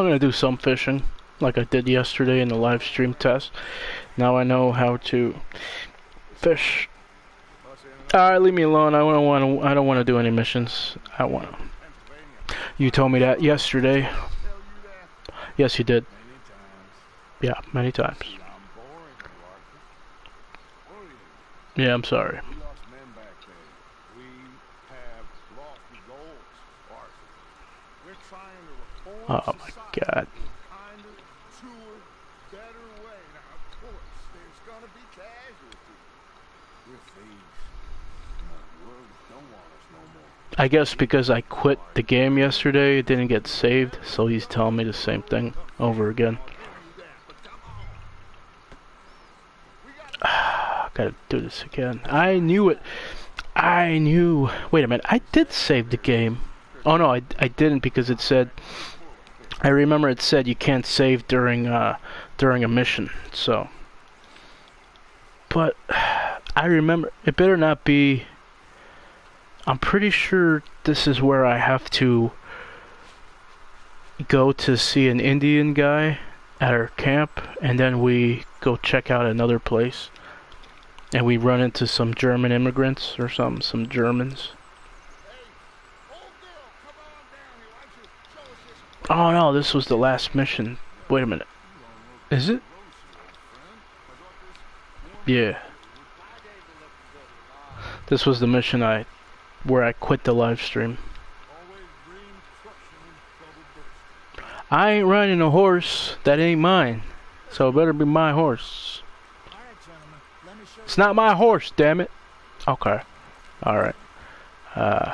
gonna do some fishing, like I did yesterday in the live stream test. Now I know how to fish. Alright, leave me alone. I don't want to do any missions. I want to. You told me that yesterday. Yes, you did. Yeah, many times. Yeah, I'm sorry. Oh my God. I guess because I quit the game yesterday, it didn't get saved, so he's telling me the same thing over again. gotta do this again. I knew it. I knew. Wait a minute. I did save the game. Oh no, I didn't because it said. I remember it said you can't save during a mission. So. But I remember it better not be. I'm pretty sure this is where I have to go to see an Indian guy at our camp, and then we go check out another place. And we run into some German immigrants or something, some Germans. Oh no, this was the last mission. Wait a minute. Is it? Yeah. This was the mission where I quit the live stream. I ain't riding a horse. That ain't mine. So it better be my horse. It's not my horse, damn it. Okay. Alright. I'm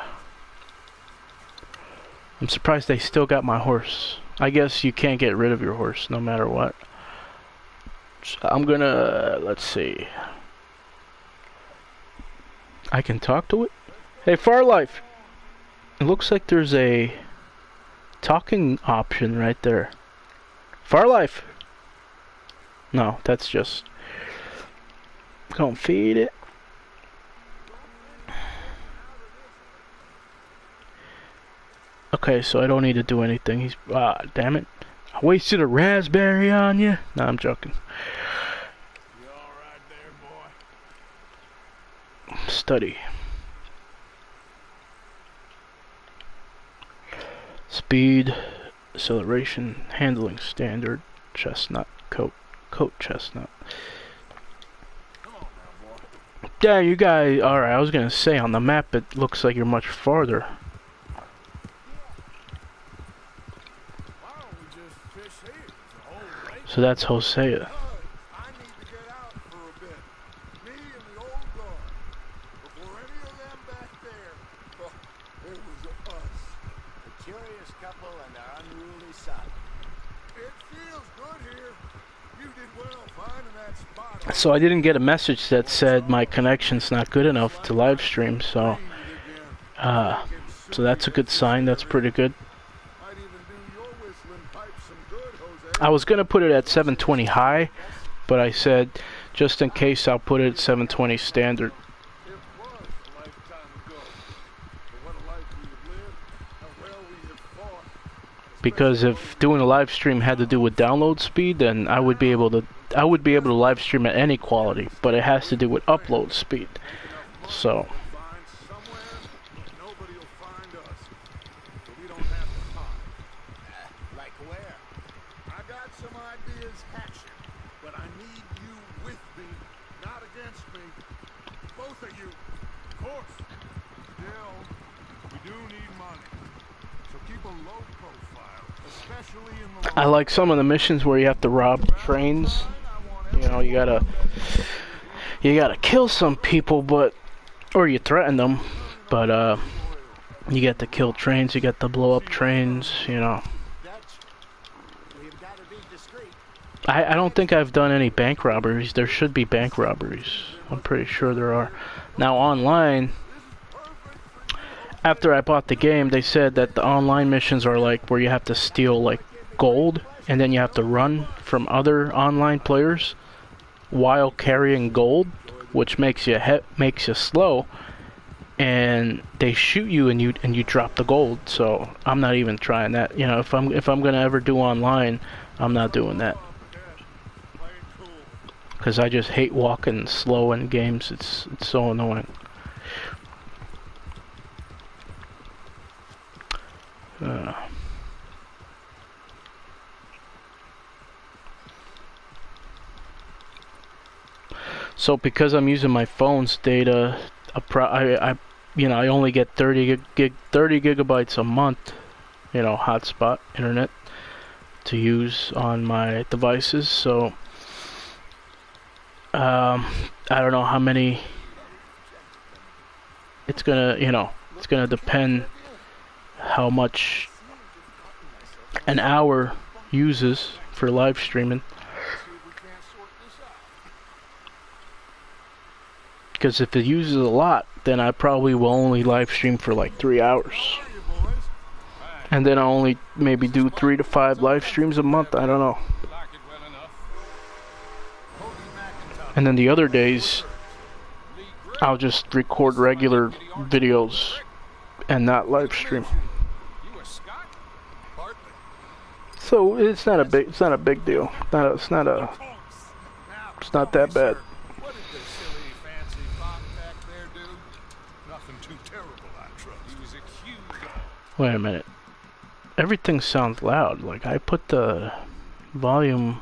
surprised they still got my horse. I guess you can't get rid of your horse no matter what. So I'm gonna... let's see. I can talk to it? Hey, Far Life! It looks like there's a talking option right there. Far Life! No, that's just... Gonna feed it. Okay, so I don't need to do anything. He's... damn it. I wasted a raspberry on you? No, I'm joking. You alright there, boy? Study. Speed, acceleration, handling standard, chestnut, coat chestnut. Yeah, you guys, alright, I was gonna say, on the map it looks like you're much farther. So that's Hosea. I need to get out for a bit. Me and the old guard. Before any of them back there, it was us. A curious couple and their unruly son. It feels good here. You did well finding that spot. So I didn't get a message that said my connection's not good enough to live stream, so so that's a good sign. That's pretty good. Might even do your whistling pipe some good, Jose. I was gonna put it at 720 high, but I said just in case I'll put it at 720 standard. It was a lifetime ago. But what a life we have lived, how well we have fought. Because if doing a live stream had to do with download speed, then I would be able to live stream at any quality, but it has to do with upload speed. So Find somewhere, nobody will find us. So we don't have to hide. Like where? I got some ideas hatching, but I need you with me, not against me. Both of you, of course. Still, we do need money. So keep a low profile, especially in the I like some of the missions where you have to rob trains. You know, you gotta kill some people, or you threaten them, but you get to kill trains, you get to blow up trains, you know. We've got to be discreet. I don't think I've done any bank robberies. There should be bank robberies. I'm pretty sure there are. Now online, after I bought the game, they said that the online missions are like where you have to steal like gold, and then you have to run from other online players while carrying gold, which makes you slow, and they shoot you and you drop the gold. So I'm not even trying that. You know, if I'm gonna ever do online, I'm not doing that, because I just hate walking slow in games. It's so annoying. So because I'm using my phone's data, I only get 30 gigabytes a month, you know, hotspot internet to use on my devices. So I don't know how many. It's gonna depend how much an hour uses for live streaming. Because if it uses a lot, then I probably will only live stream for like 3 hours. And then I'll only maybe do 3 to 5 live streams a month, I don't know. And then the other days, I'll just record regular videos and not live stream. So it's not a big deal. It's not that bad. What did this silly fancy fox back there do? Nothing too terrible, I trust. He was accused of... Wait a minute. Everything sounds loud. Like I put the volume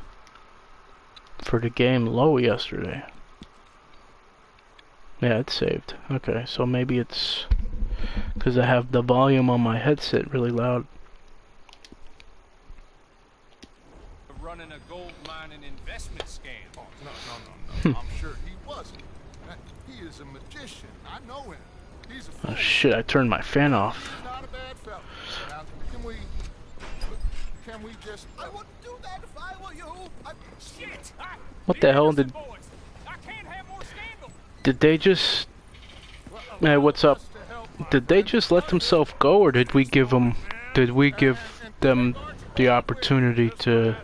for the game low yesterday. Yeah, it's saved. Okay, so maybe it's because I have the volume on my headset really loud. Running a gold mining investment scam. Oh, no. I'm sure he wasn't. He is a magician. I know him. He's a fool. Oh shit, I turned my fan off. He's not a bad fellow. Now, can we just... I wouldn't do that if I were you. Shit! What the hell did... I can't have more scandal. Did they just... Hey, what's up? Did they just let themselves go, or did we give them... Did we give them the opportunity to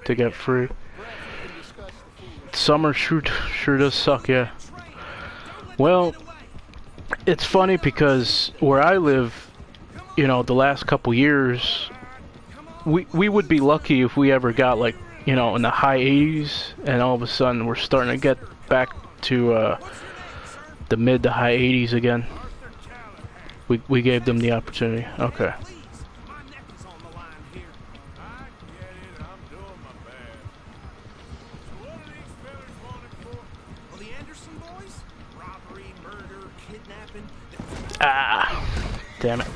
get free? Summer sure does suck, yeah. Well, it's funny because where I live, you know, the last couple years, we would be lucky if we ever got like, you know, in the high 80s, and all of a sudden we're starting to get back to the mid to high 80s again. We gave them the opportunity. Okay. Ah, damn it.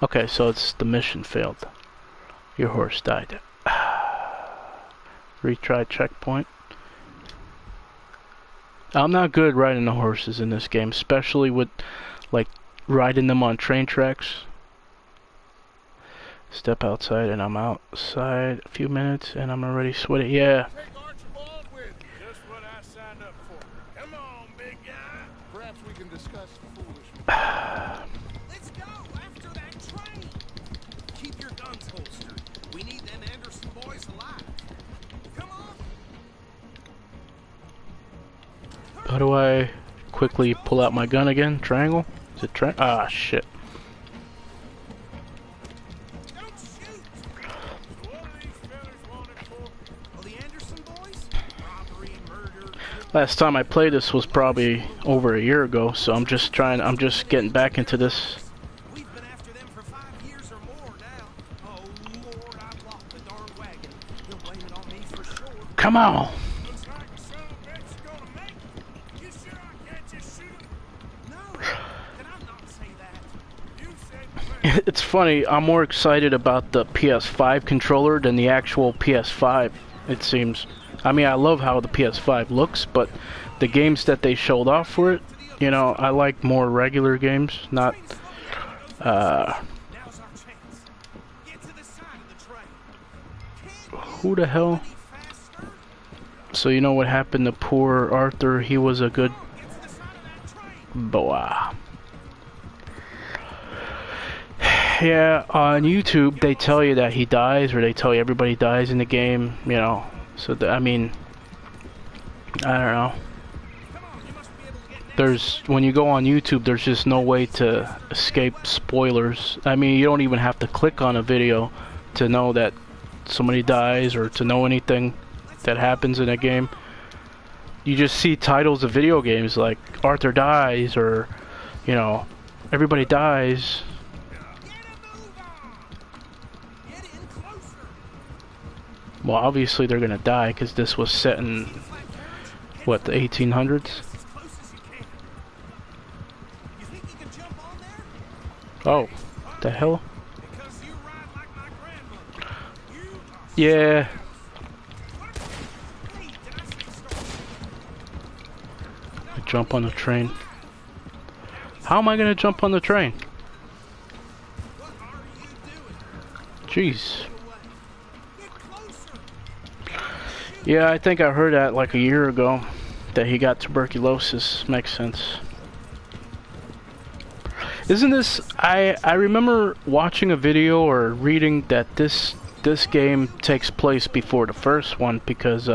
Okay, so it's the mission failed. Your horse died. Retry checkpoint. I'm not good riding the horses in this game, especially with like riding them on train tracks. Step outside and I'm outside a few minutes and I'm already sweaty. Yeah. We can discuss the foolish. Let's go after that train. Keep your guns holstered. We need them Anderson boys alive. Come on. How do I quickly pull out my gun again? Triangle? Is it ah, shit. Don't shoot. What are these fellas wanted for? Well, the Anderson boys? Robbery, murder. Last time I played this was probably over a year ago, so I'm just getting back into this. We've been after them for 5 years or more now. Oh Lord, I've lost the darn wagon. You'll blame it on me for sure. Come on! Looks like the son of a bitch is gonna make it. You sure I can't just shoot him? No, can I not say that? You said It's funny, I'm more excited about the PS5 controller than the actual PS5, it seems. I mean, I love how the PS5 looks, but the games that they showed off for it, you know, I like more regular games, not, now's our chance. Get to the side of the train. who the hell? Any faster? So you know what happened to poor Arthur? He was a good Get to the side of that train. boy. Yeah, on YouTube they tell you that he dies, or they tell you everybody dies in the game, you know. So I mean, I don't know. There's when you go on YouTube, there's just no way to escape spoilers. I mean, you don't even have to click on a video to know that somebody dies or to know anything that happens in a game. You just see titles of video games like Arthur dies, or you know, everybody dies. Well, obviously they're gonna die because this was set in what, the 1800s? Oh, the hell? Yeah. I jump on the train. How am I gonna jump on the train? Jeez. Yeah, I think I heard that like a year ago, that he got tuberculosis. Makes sense. Isn't this... I remember watching a video or reading that this game takes place before the first one because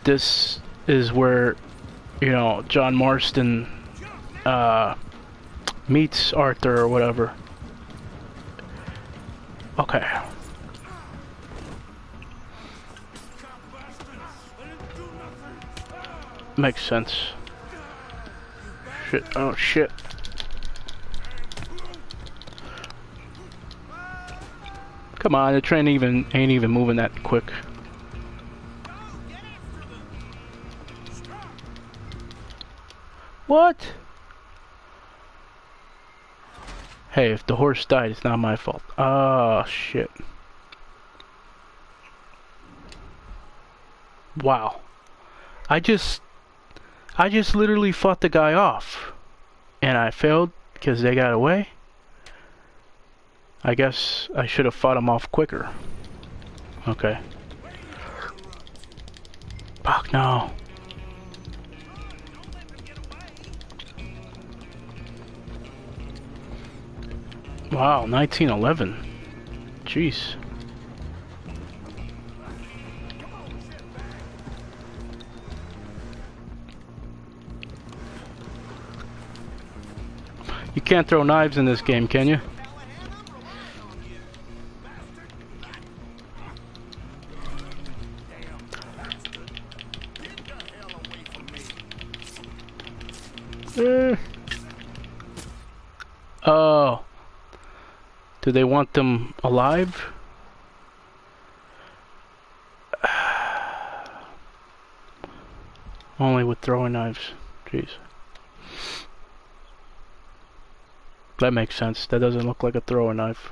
this is where, you know, John Marston meets Arthur or whatever. Okay. Makes sense. Shit. Oh shit. Come on, the train ain't even moving that quick. What? Hey, if the horse died, it's not my fault. Oh shit. Wow. I just literally fought the guy off. And I failed because they got away. I guess I should have fought him off quicker. Okay. Fuck no. Wow, 1911. Jeez. You can't throw knives in this game, can you? Oh. Do they want them alive? Only with throwing knives. Jeez. That makes sense. That doesn't look like a throwing knife.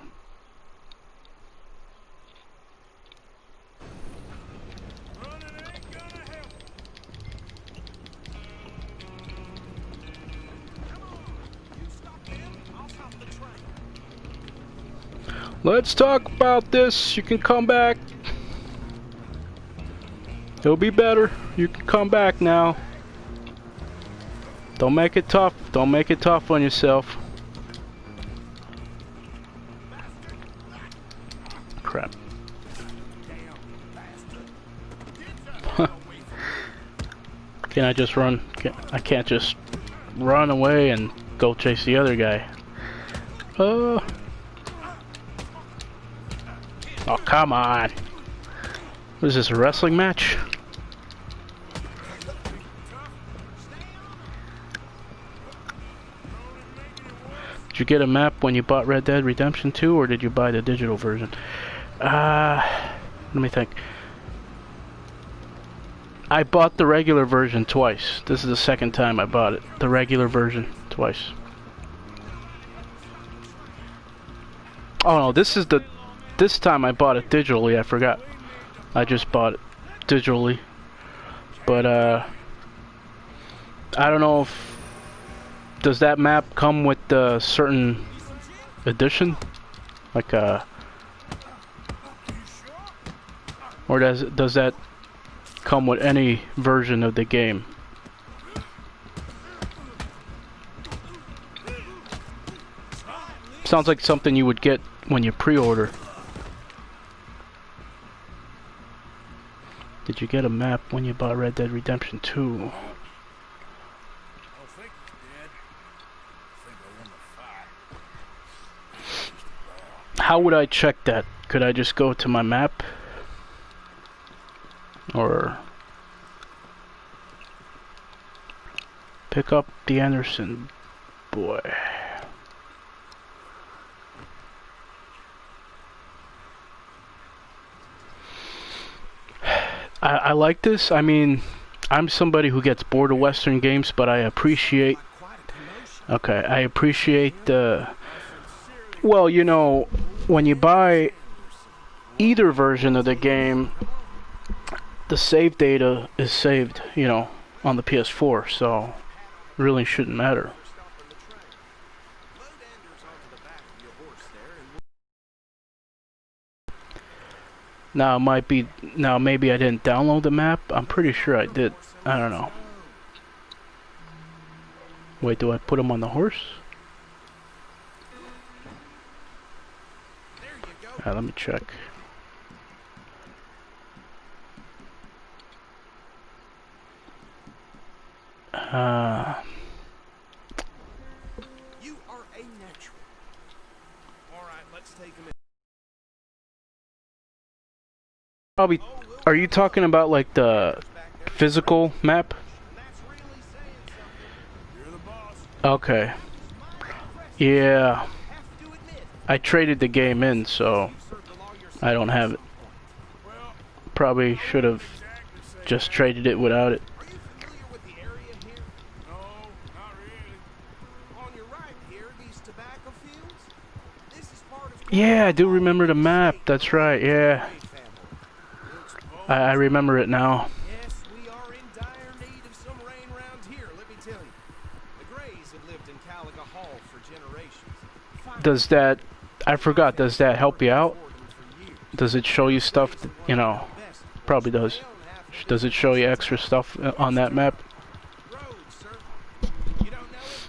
Let's talk about this. You can come back. It'll be better. You can come back now. Don't make it tough. Don't make it tough on yourself. Crap. Can I just run? I can't just run away and go chase the other guy. Oh, come on. What is this, a wrestling match? Did you get a map when you bought Red Dead Redemption 2, or did you buy the digital version? Let me think. I bought the regular version twice. This is the second time I bought it. The regular version twice. Oh no, this time I bought it digitally. I forgot. I just bought it digitally. But I don't know if does that map come with a certain edition, like or does that come with any version of the game? Sounds like something you would get when you pre-order. Did you get a map when you bought Red Dead Redemption 2? How would I check that? Could I just go to my map? Or pick up the Anderson boy? I like this. I mean, I'm somebody who gets bored of Western games, but I appreciate... Okay, I appreciate the... Well, you know, when you buy either version of the game, the save data is saved, you know, on the PS4, so it really shouldn't matter. Now it might be. Now maybe I didn't download the map. I'm pretty sure I did. I don't know. Wait, do I put him on the horse? There you go. Let me check. You are a natural. All right, let's take him in. Probably. Are you talking about like the physical map? That's really saying something. You're the boss. Okay. Yeah. Have to admit, I traded the game in, so you served the law yourself. I don't have it. Well, Probably should have exactly say just that. traded it without it. Are you familiar with the area here? No, not really. On your right here, these tobacco fields. This is part of. Yeah, I do remember the map. That's right. Yeah, I remember it now. Yes, we are in dire need of some rain around here, let me tell you. The Greys have lived in Caliga Hall for generations. Does that? I forgot. Does that help you out? Does it show you stuff? That, you know, probably does. Does it show you extra stuff on that map? Road, sir. You don't know it?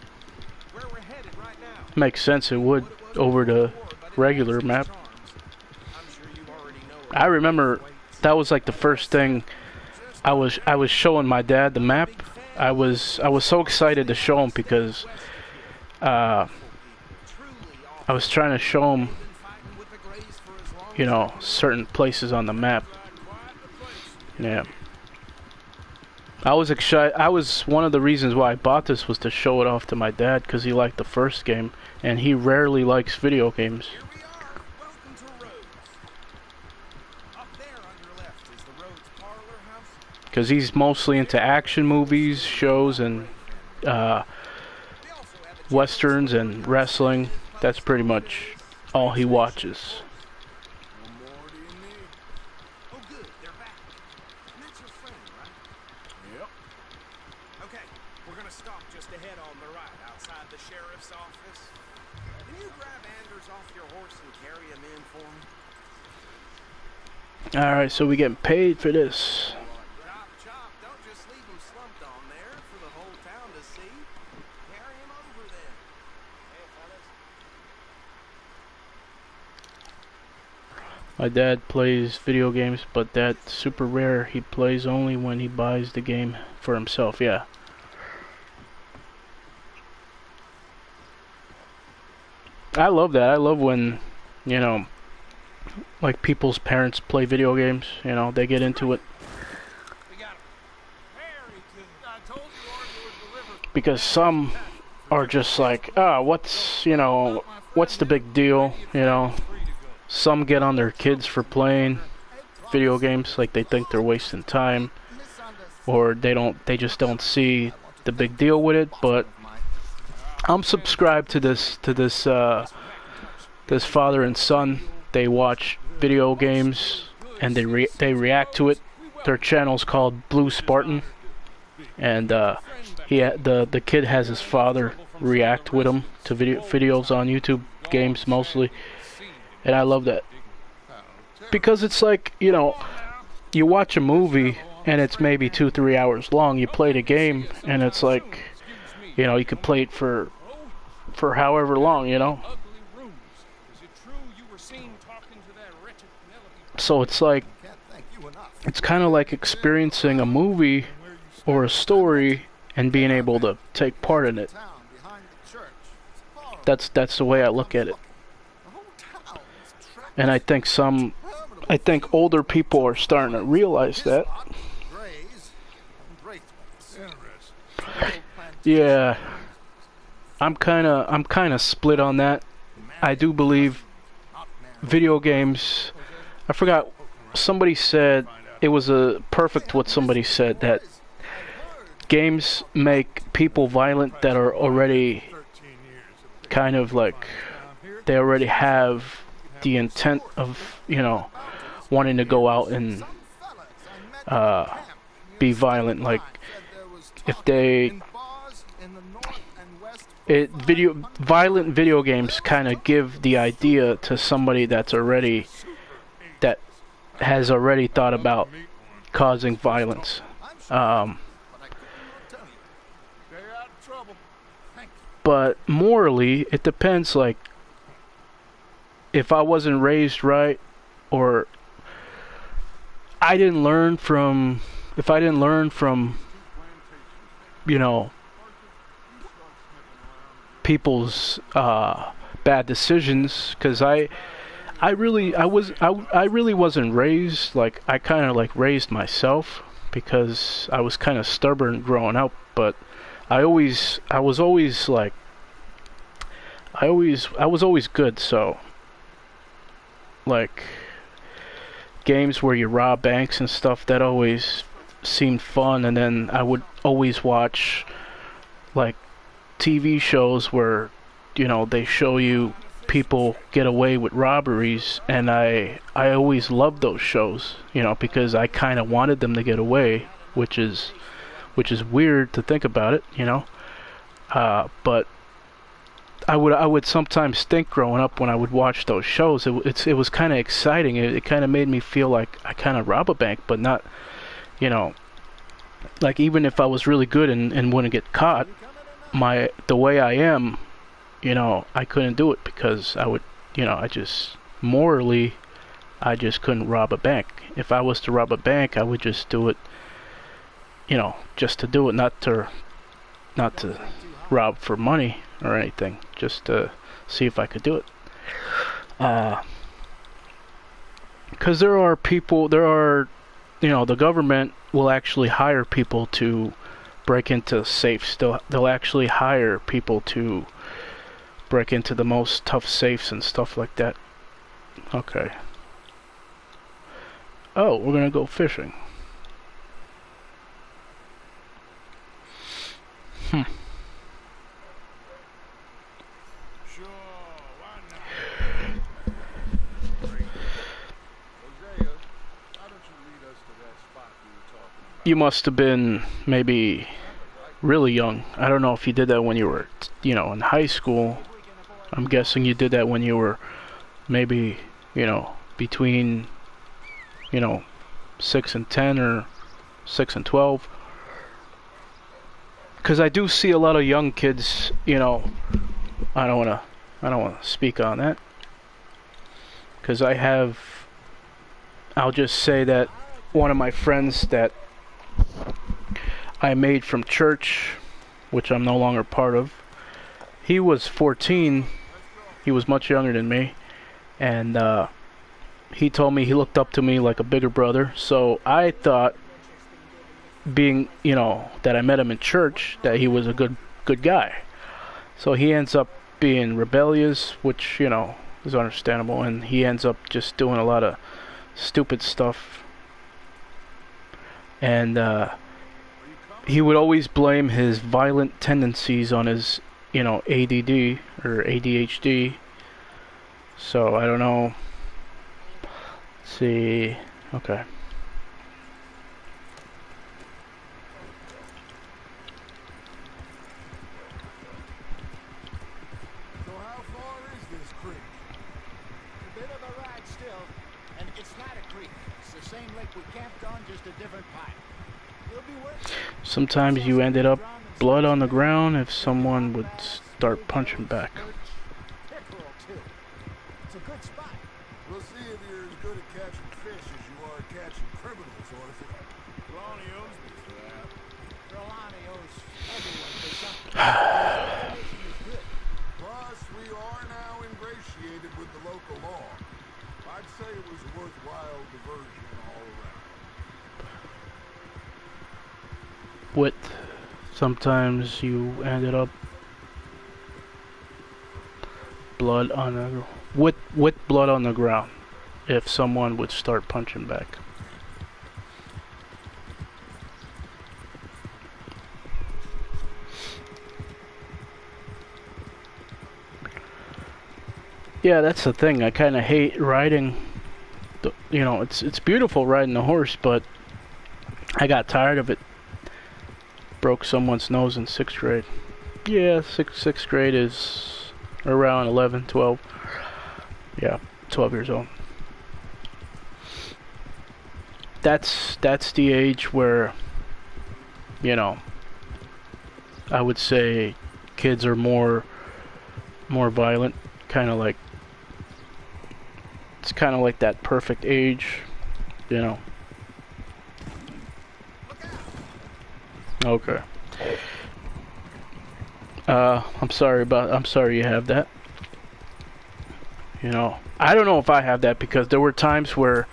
Where we're headed right now. Makes sense. It would over the regular map. I'm sure you already know it. I remember that was like the first thing I was showing my dad the map. I was so excited to show him because I was trying to show him, you know, certain places on the map. Yeah. I was excited. I was one of the reasons why I bought this was to show it off to my dad because he liked the first game and he rarely likes video games. Here we are. Welcome to Rhodes. Up there on your left is the Rhodes Parlor House. Because he's mostly into action movies, shows, and We also have a westerns and wrestling. That's pretty much all he watches. What more do you need? Oh, good. They're back. And that's your friend, right? Yep. Okay. We're going to stop just ahead on the right outside the sheriff's office. Can you grab Anders off your horse and carry him in for me? Alright, so we getting paid for this. Chop, chop. Don't just leave him slumped on there for the whole town to see. Carry him over then. Hey, fellas. My dad plays video games, but that's super rare. He plays only when he buys the game for himself, yeah. I love that. I love when, you know, like people's parents play video games, you know, they get into it. We got him. Very good. I told you Arthur would deliver. Because some are just like, what's, you know, what's the big deal, you know. Some get on their kids for playing video games, like they think they're wasting time, or they just don't see the big deal with it. But I'm subscribed to this this father and son. They watch video games and they react to it. Their channel's called Blue Spartan, and the kid has his father react with him to videos on YouTube, games mostly. And I love that. Because it's like, you know, you watch a movie and it's maybe 2-3 hours long. You play the game and it's like, you know, you could play it for however long, you know. So it's like, it's kind of like experiencing a movie or a story and being able to take part in it. That's the way I look at it. And I think older people are starting to realize that. Yeah, I'm kind of split on that. I do believe video games. I forgot. Somebody said it was a perfect. What somebody said that games make people violent that are already kind of like they already have the intent of, you know, wanting to go out and be violent. Like if violent video games kind of give the idea to somebody that's already has already thought about causing violence. But morally, it depends, like, if I wasn't raised right, or I didn't learn from, if I didn't learn from, you know, people's bad decisions, because I really wasn't raised, like, I kind of like raised myself, because I was kind of stubborn growing up, but I was always like, I was always good, so, like, games where you rob banks and stuff, that always seemed fun. And then I would always watch, like, TV shows where, you know, they show you people get away with robberies, and I always loved those shows, you know, because I kind of wanted them to get away, which is weird to think about it, you know. But I would sometimes think growing up when I would watch those shows, it was kind of exciting. It kind of made me feel like I kind of rob a bank, but not, you know, like, even if I was really good and wouldn't get caught, the way I am, you know, I couldn't do it, because I would, you know, morally, I just couldn't rob a bank. If I was to rob a bank, I would just do it, you know, just to do it, not to rob for money or anything, just to see if I could do it. Because there are, you know, the government will actually hire people to break into safes. They'll actually hire people to break into the most tough safes and stuff like that. Okay. Oh, we're gonna go fishing. Sure, why not? Hosea, why don't you lead us to that spot you were talking about? You must have been maybe really young. I don't know if you did that when you were, you know, in high school. I'm guessing you did that when you were maybe, you know, between, you know, 6 and 10 or 6 and 12. Because I do see a lot of young kids, you know, I don't want to speak on that. Because I'll just say that one of my friends that I made from church, which I'm no longer part of, he was 14. He was much younger than me, and he told me he looked up to me like a bigger brother. So I thought, being, you know, that I met him in church, that he was a good guy. So he ends up being rebellious, which, you know, is understandable, and he ends up just doing a lot of stupid stuff. And he would always blame his violent tendencies on his, you know, ADD or ADHD. So I don't know. Let's see. Okay. So how far is this creek? A bit of a ride still, and it's not a creek. It's the same lake we camped on, just a different pipe. We'll be working. Sometimes you ended up blood on the ground if someone would start punching back. Pickerel, too. It's a good spot. We'll see if you're as good at catching fish as you are at catching criminals, Arthur. Lonnie owes me for that. Rolani owes everyone for something. Information is good. Plus, we are now ingratiated with the local law. I'd say it was a worthwhile diversion all around. With sometimes you ended up blood on the with blood on the ground if someone would start punching back. Yeah, that's the thing. I kind of hate riding. You know, it's beautiful riding the horse, but I got tired of it. Broke someone's nose in 6th grade. Yeah, sixth grade is around 11, 12. Yeah, 12 years old. that's the age where, you know, I would say kids are more violent, kind of like, it's kind of like that perfect age, you know. Okay. I'm sorry you have that. You know, I don't know if I have that, because there were times where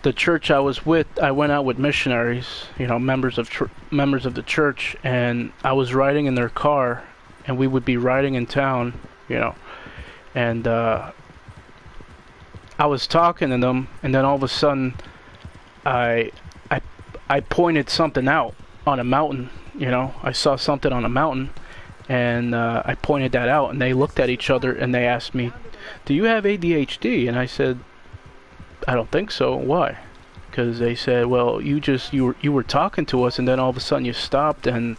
the church I was with, I went out with missionaries, you know, members of the church, and I was riding in their car, and we would be riding in town, you know, and I was talking to them, and then all of a sudden, I pointed something out on a mountain, you know, I saw something on a mountain, and I pointed that out, and they looked at each other, and they asked me, "Do you have ADHD?" And I said, "I don't think so." Why? Because they said, "Well, you were talking to us, and then all of a sudden you stopped and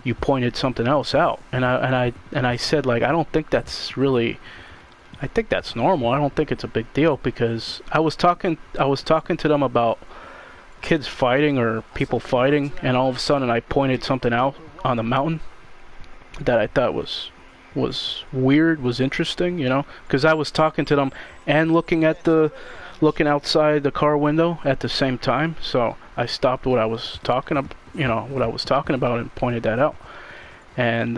you pointed something else out." And I said, like, I don't think that's really. I think that's normal. I don't think it's a big deal, because I was talking to them about kids fighting or people fighting, and all of a sudden I pointed something out on the mountain that I thought was weird, was interesting, you know, because I was talking to them and looking outside the car window at the same time. So I stopped what I was talking about and pointed that out. And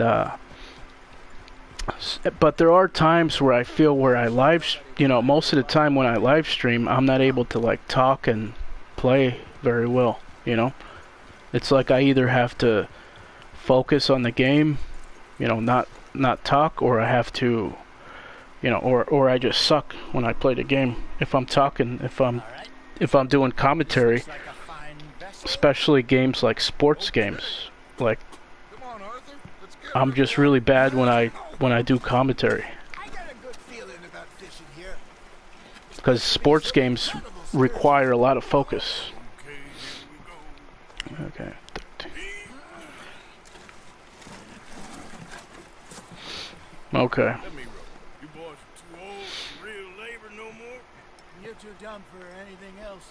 but there are times where I feel where most of the time when I live stream, I'm not able to like talk and play very well, you know. It's like I either have to focus on the game, you know, not talk, or I have to, you know, or I just suck when I play the game. If I'm talking, if I'm doing commentary, especially games like sports games, like I'm just really bad when I do commentary, because sports games require a lot of focus. Okay. Okay. You boys are too old for real labor no more. You're too dumb for anything else.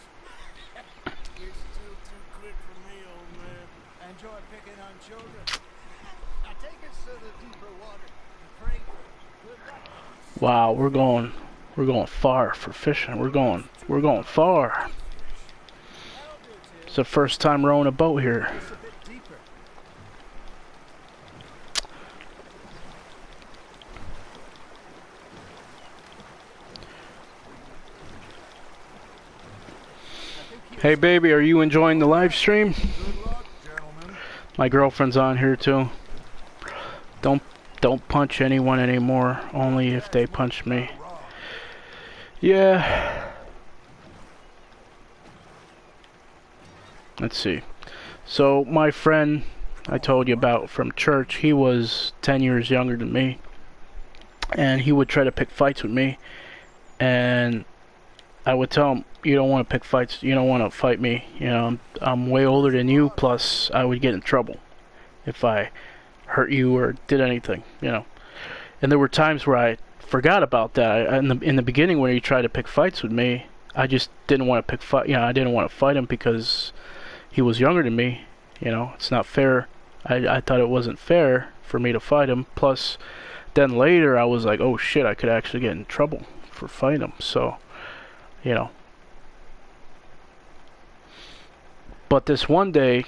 You're still too quick for me, old man. Enjoy picking on children. Now take us to the deeper water and pray for good luck. Wow, we're going far for fishing. We're going far. It's the first time rowing a boat here. It's a bit deeper. Hey baby, are you enjoying the live stream? Good luck, gentlemen. My girlfriend's on here too. Don't punch anyone anymore, only if they punch me. Yeah. Let's see. So my friend I told you about from church, he was 10 years younger than me, and he would try to pick fights with me, and I would tell him, "You don't want to pick fights. You don't want to fight me. You know, I'm way older than you. Plus, I would get in trouble if I hurt you or did anything. You know." And there were times where I forgot about that. In the beginning, when he tried to pick fights with me, I just didn't want to pick fight. You know, I didn't want to fight him because he was younger than me. You know, it's not fair. I thought it wasn't fair for me to fight him. Plus, then later I was like, oh shit, I could actually get in trouble for fighting him. So, you know. But this one day,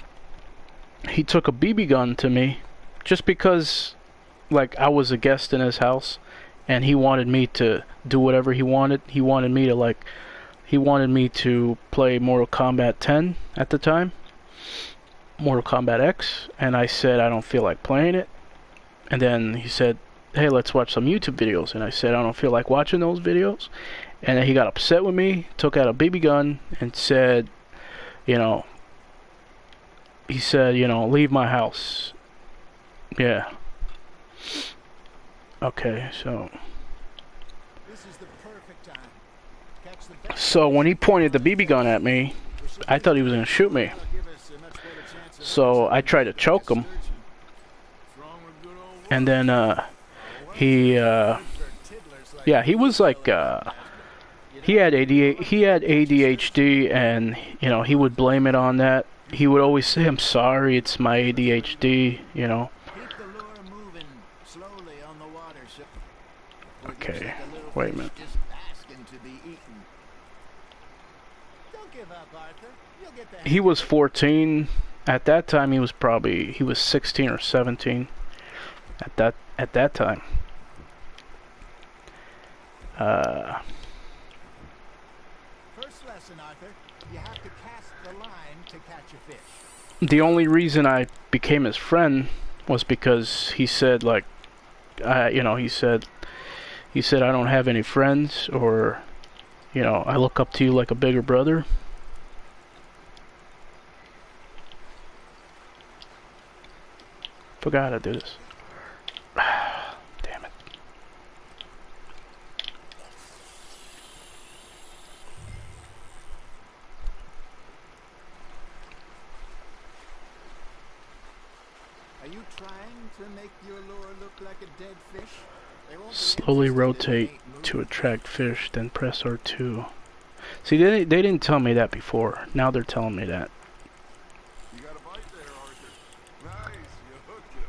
he took a BB gun to me, just because, like, I was a guest in his house, and he wanted me to do whatever he wanted. He wanted me to play Mortal Kombat 10 at the time, Mortal Kombat X, and I said I don't feel like playing it. And then he said, hey, let's watch some YouTube videos, and I said I don't feel like watching those videos. And then he got upset with me, took out a BB gun, and said, you know, leave my house. Yeah. Okay, so when he pointed the BB gun at me, I thought he was going to shoot me. So I tried to choke him. And then he was like He had ADHD, and you know he would blame it on that. He would always say, "I'm sorry, it's my ADHD." You know. Keep the lure moving slowly on the water, so it looks Okay, like a little wait a fish minute. just asking to be eaten. Don't give up, Arthur. You'll get the hang He of was it. 14 at that time. He was 16 or 17 at that time. First lesson, Arthur. You have to cast the line to catch a fish. The only reason I became his friend was because he said, like, you know, he said I don't have any friends, or you know, I look up to you like a bigger brother. Forgot how to do this. Damn it. Are you trying to make your lure look like a dead fish? They won't be Slowly interested if it rotate ain't to moving. attract fish, then press R2. See, they didn't tell me that before. Now they're telling me that. You got a bite there, Arthur. Nice, you hooked it.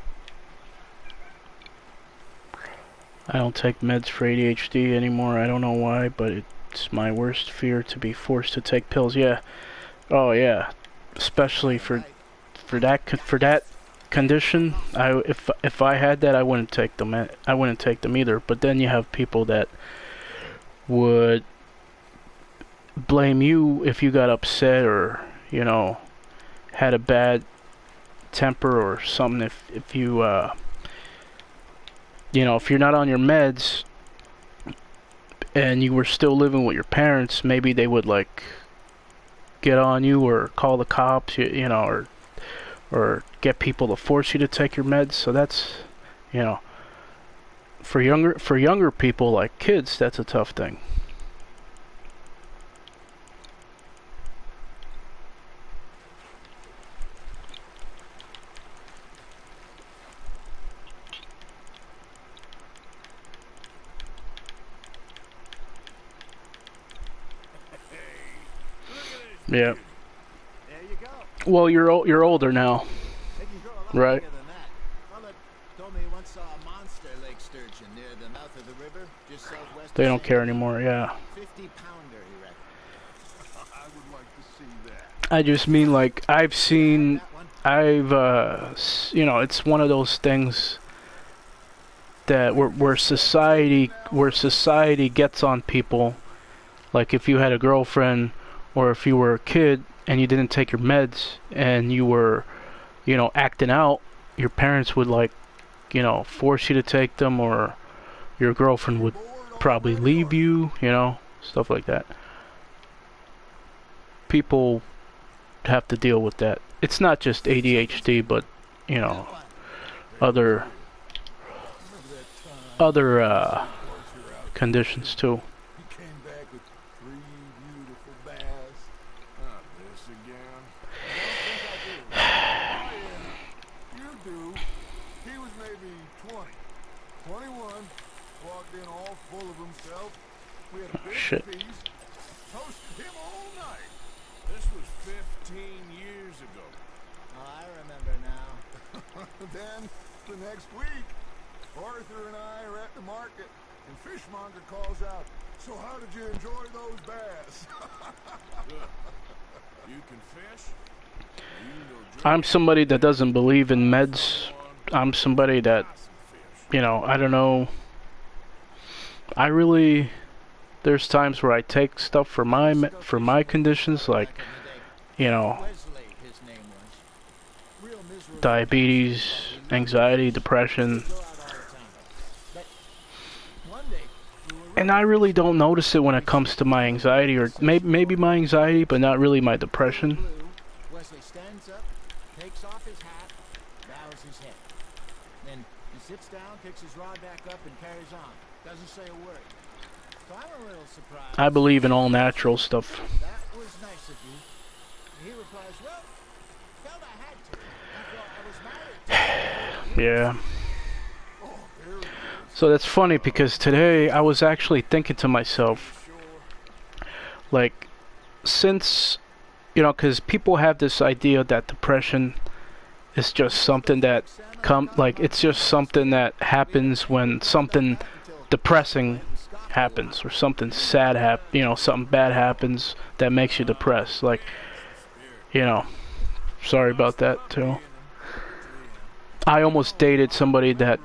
I don't take meds for ADHD anymore. I don't know why, but it's my worst fear to be forced to take pills. Yeah. Oh yeah. Especially for that condition. If I had that, I wouldn't take them. I wouldn't take them either. But then you have people that would blame you if you got upset, or you know, had a bad temper or something. If you you know, if you're not on your meds and you were still living with your parents, maybe they would like get on you or call the cops, you know, or get people to force you to take your meds. So that's, you know, for younger people like kids, that's a tough thing. Yeah. There you go. Well, you're older now, They can grow a lot right? bigger than that. Fella told me he once saw a monster lake sturgeon near the mouth of the river, just southwest They of don't St. care Louis. anymore. Yeah. 50-pounder, he reckoned. I would like to see that. I just mean, like, I've seen, That one. you know, it's one of those things that where society gets on people. Like if you had a girlfriend, or if you were a kid and you didn't take your meds and you were, you know, acting out, your parents would, like, you know, force you to take them, or your girlfriend would probably leave you, you know, stuff like that. People have to deal with that. It's not just ADHD, but you know, other conditions too. He came back with 3 beautiful bass. Not this again. Oh, yeah. You do. He was maybe 20. 21. Walked in all full of himself. We had a big Shit. piece. Toasted him all night. This was 15 years ago. Oh, I remember now. Then, the next week, Arthur and I are at the market, and Fishmonger calls out, "So how did you enjoy those bass?" You can fish? I'm somebody that doesn't believe in meds. I'm somebody that, you know, I don't know. There's times where I take stuff for my conditions, like, Back in the day. you know, Wesley, his name was. Real miserable. diabetes, anxiety, depression. Go out all the time. But one day, we were And I really don't notice it when it comes to my anxiety, or maybe my anxiety, but not really my depression. blue. Wesley stands up, takes off his hat, bows his head. Then he sits down, picks his rod back up, and carries on. Doesn't say a word. So I'm a little surprised. I believe in all natural stuff. That was nice of you. He replies, well, felt I had to. After all, I was married to you. Yeah. So that's funny, because today I was actually thinking to myself, Like, since, because people have this idea that depression is just something that it's just something that happens when something depressing happens or something sad something bad happens that makes you depressed. Like, sorry about that too. I almost dated somebody that,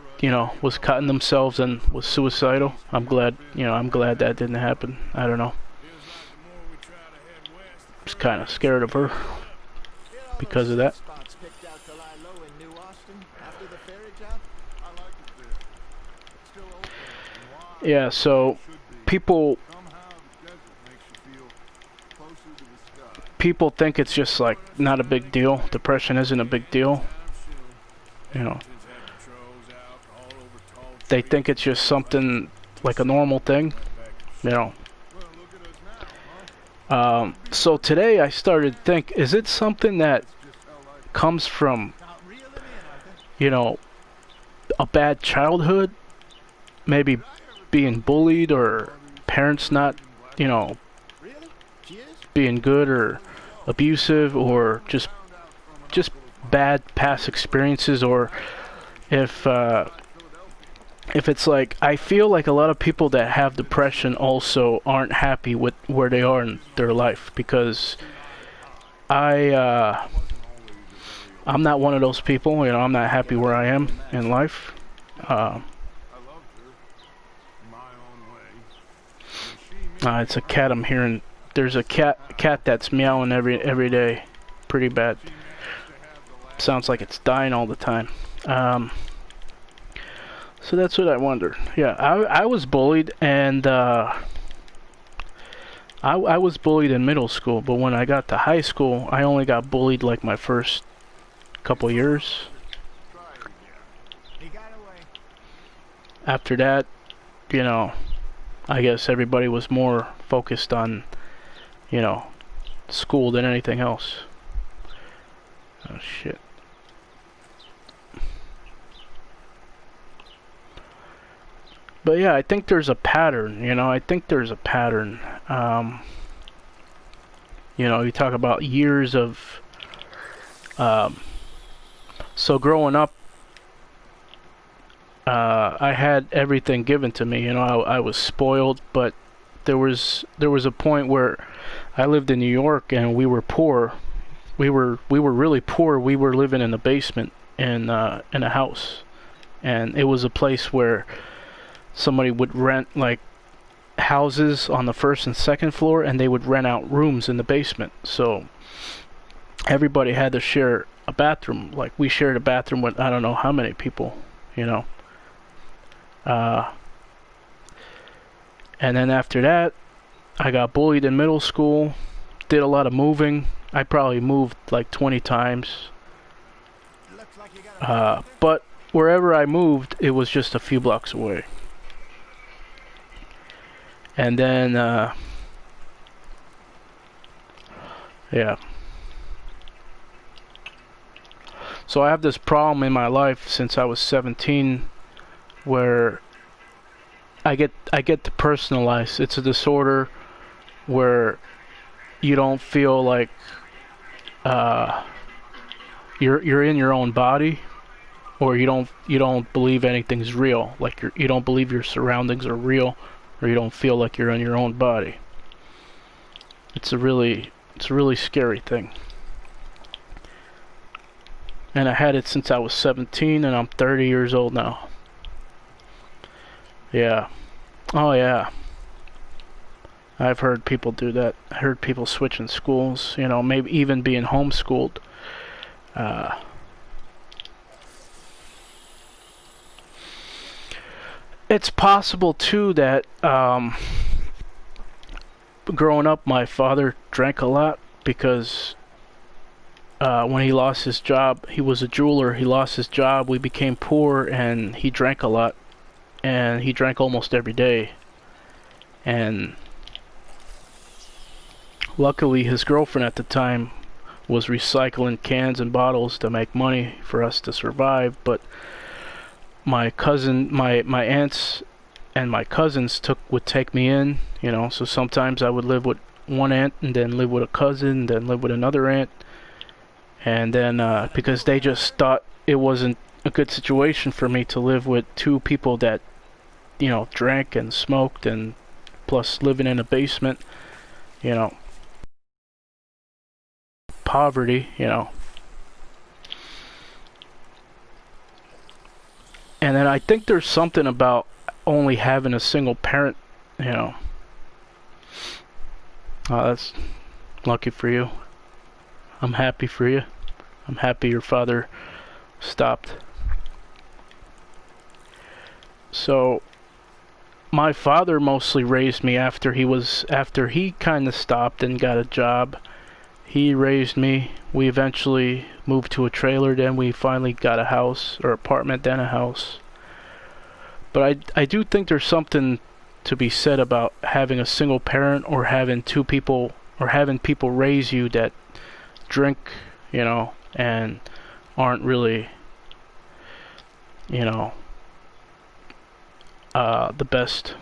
was cutting themselves and was suicidal. I'm glad that didn't happen. I don't know. Just kind of scared of her because of that. Yeah, so people think it's just like not a big deal. Depression isn't a big deal. They think it's just something like a normal thing. So today I started to think, is it something that comes from, a bad childhood? Maybe being bullied or parents not, being good or abusive, or just bad past experiences, or if it's like, I feel like a lot of people that have depression also aren't happy with where they are in their life, because I'm not one of those people. I'm not happy where I am in life. It's a cat I'm hearing. There's a cat that's meowing every day, pretty bad. Sounds like it's dying all the time. So that's what I wonder. Yeah, I was bullied, and I was bullied in middle school, but when I got to high school, I only got bullied like my first couple years. After that, I guess everybody was more focused on, school than anything else. Oh shit. But yeah, I think there's a pattern, I think there's a pattern. You talk about years of, so growing up, I had everything given to me, I was spoiled, but there was a point where I lived in New York and we were poor. We were really poor. We were living in a basement in a house, and it was a place where somebody would rent like houses on the first and second floor, and they would rent out rooms in the basement. So everybody had to share a bathroom. Like, we shared a bathroom with I don't know how many people, and then after that, I got bullied in middle school, did a lot of moving. I probably moved like 20 times. But wherever I moved, it was just a few blocks away. And then, yeah. So I have this problem in my life since I was 17, where I get depersonalized. It's a disorder where you don't feel like you're in your own body, or you don't believe anything's real. Like, you don't believe your surroundings are real, or you don't feel like you're in your own body. It's a really scary thing. And I had it since I was 17, and I'm 30 years old now. Yeah. Oh yeah. I've heard people do that. I heard people switching schools, maybe even being homeschooled. It's possible too that growing up, my father drank a lot, because when he lost his job, he was a jeweler. He lost his job. We became poor, and he drank a lot, and he drank almost every day. And luckily, his girlfriend at the time was recycling cans and bottles to make money for us to survive. But my cousin, my aunts and my cousins would take me in, so sometimes I would live with one aunt and then live with a cousin, then live with another aunt. And then because they just thought it wasn't a good situation for me to live with two people that, you know, drank and smoked and plus living in a basement, you know, poverty, you know. And then I think there's something about only having a single parent, you know. That's lucky for you. I'm happy for you. I'm happy your father stopped. So my father mostly raised me after he kind of stopped and got a job. He raised me. We eventually moved to a trailer, then we finally got a house or apartment, then a house. But I do think there's something to be said about having a single parent or having two people or having people raise you that drink, you know, and aren't really, you know, the best.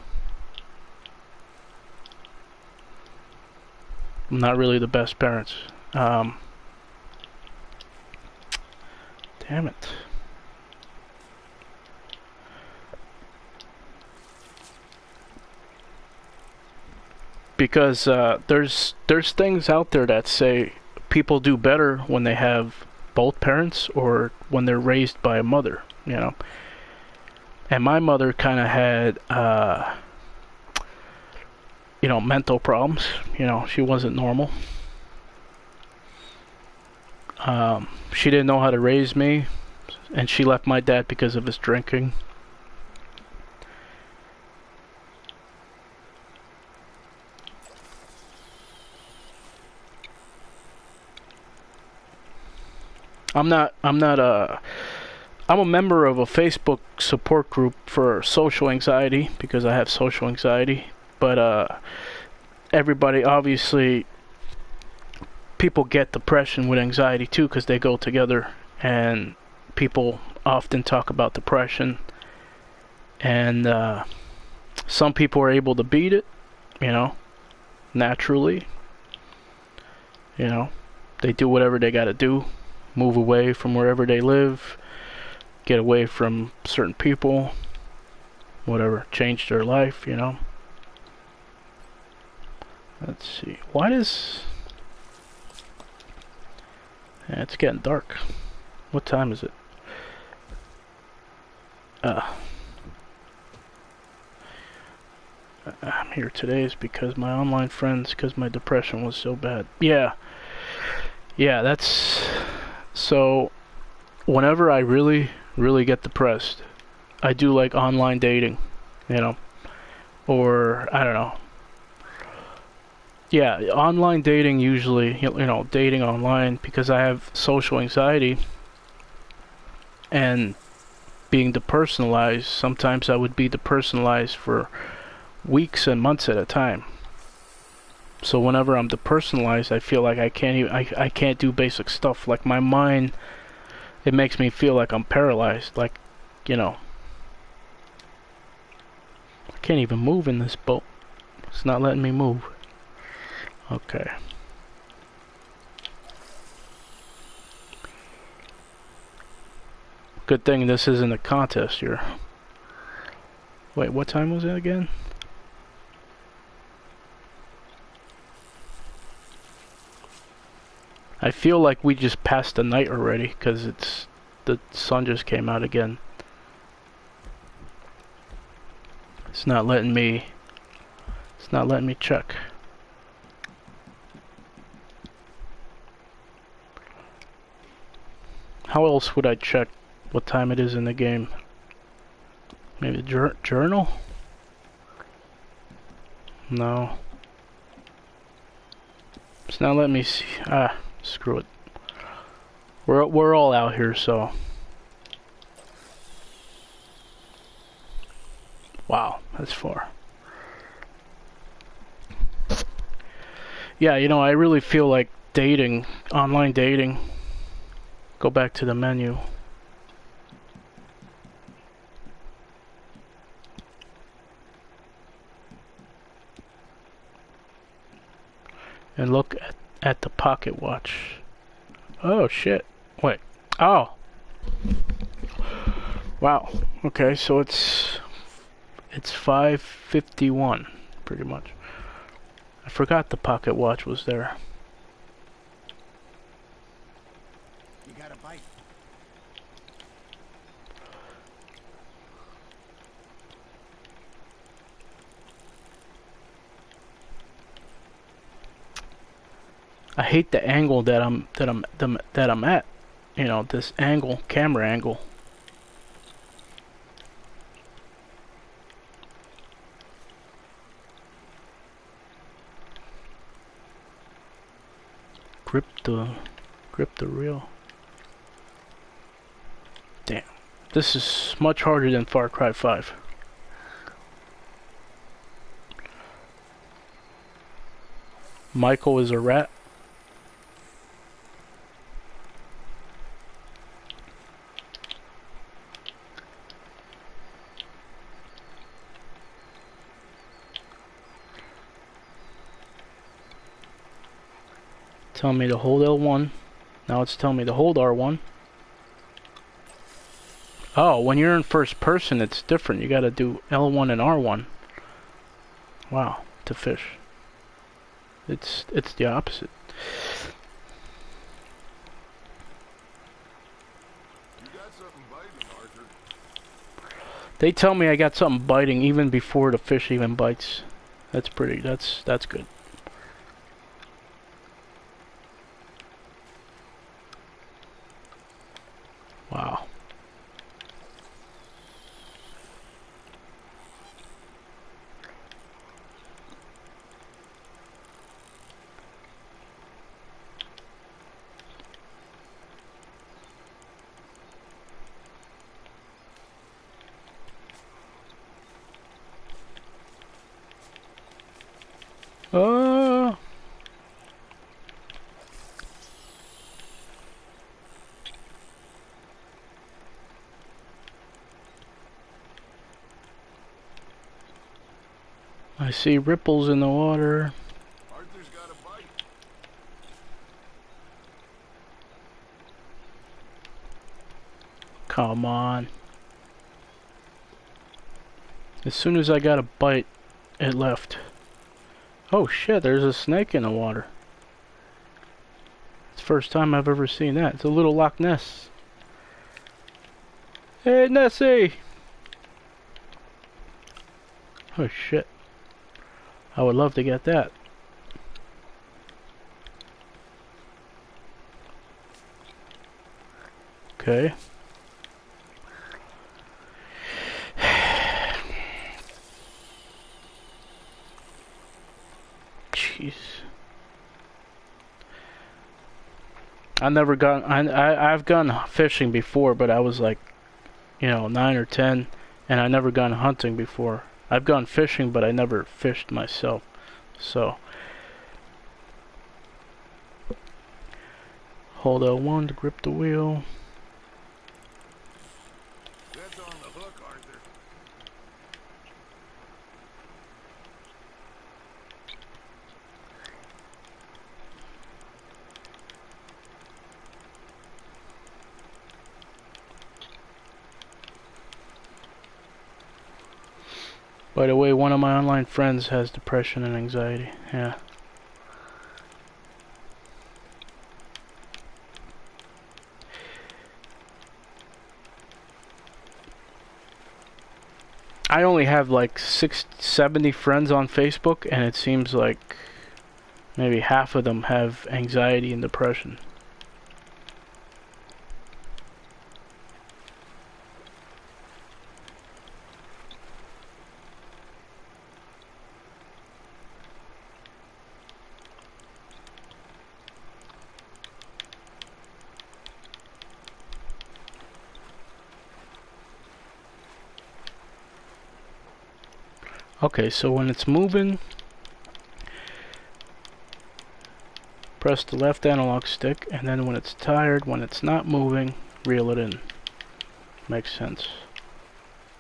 Not really the best parents. Damn it. Because there's things out there that say people do better when they have both parents or when they're raised by a mother, you know. And my mother kind of had, you know, mental problems. You know, she wasn't normal. She didn't know how to raise me, and she left my dad because of his drinking. I'm a member of a Facebook support group for social anxiety because I have social anxiety. But everybody, obviously, people get depression with anxiety too because they go together. And people often talk about depression. And some people are able to beat it, you know, naturally. You know, they do whatever they gotta do. Move away from wherever they live. Get away from certain people, whatever, change their life, you know. Let's see, why does... Yeah, it's getting dark. What time is it? I'm here today is because my online friends, because my depression was so bad. Yeah, that's... So, whenever I really get depressed, I do like online dating, you know, or I don't know. Yeah, online dating usually, you know, dating online because I have social anxiety and being depersonalized. Sometimes I would be depersonalized for weeks and months at a time. So whenever I'm depersonalized, I feel like I can't do basic stuff. Like my mind, it makes me feel like I'm paralyzed. Like, you know, I can't even move in this boat. It's not letting me move. Okay. Good thing this isn't a contest here. Wait, what time was it again? I feel like we just passed the night already because the sun just came out again. It's not letting me check. How else would I check what time it is in the game? Maybe journal? No. It's not letting me see. Screw it. We're all out here, so. Wow, that's far. Yeah, you know, I really feel like dating, online dating. Go back to the menu. and look at the pocket watch. Oh shit. Wait. Oh. Wow. Okay, so it's 5:51 pretty much. I forgot the pocket watch was there. You got a bite? I hate the angle that I'm at. You know, this angle, camera angle. Grip the reel. Damn. This is much harder than Far Cry 5. Michael is a rat. Telling me to hold L1. Now it's telling me to hold R1. Oh, when you're in first person, it's different. You gotta do L1 and R1. Wow, to fish. It's the opposite. You got something biting, Arthur. They tell me I got something biting even before the fish even bites. That's pretty. That's good. Wow. Oh. I see ripples in the water. Arthur's got a bite. Come on. As soon as I got a bite, it left. Oh shit, there's a snake in the water. It's the first time I've ever seen that. It's a little Loch Ness. Hey, Nessie! Oh shit. I would love to get that. Okay. Jeez. I've gone fishing before, but I was like, you know, 9 or 10, and I never gone hunting before. I've gone fishing, but I never fished myself. So hold L1 to grip the wheel. That's on the hook, Arthur. By the way, one of my online friends has depression and anxiety. Yeah. I only have like 70 friends on Facebook, and it seems like maybe half of them have anxiety and depression. Okay, so when it's moving, press the left analog stick, and then when it's tired, when it's not moving, reel it in. Makes sense.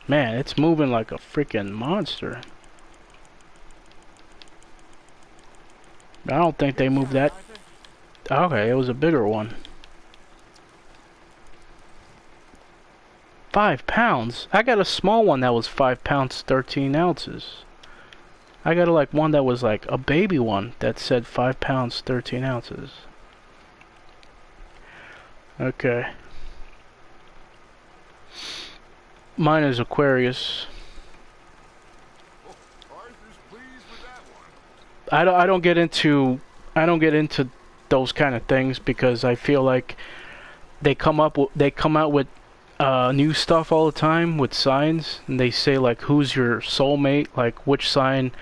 Man, it's moving like a freaking monster. I don't think they moved that. Okay, it was a bigger one. 5 pounds? I got a small one that was 5 pounds, 13 ounces. I got like one that was like a baby one that said 5 pounds, 13 ounces. Okay. Mine is Aquarius. Arthur's pleased with that one. I don't get into those kind of things because I feel like they come out with new stuff all the time with signs, and they say like who's your soulmate, like which sign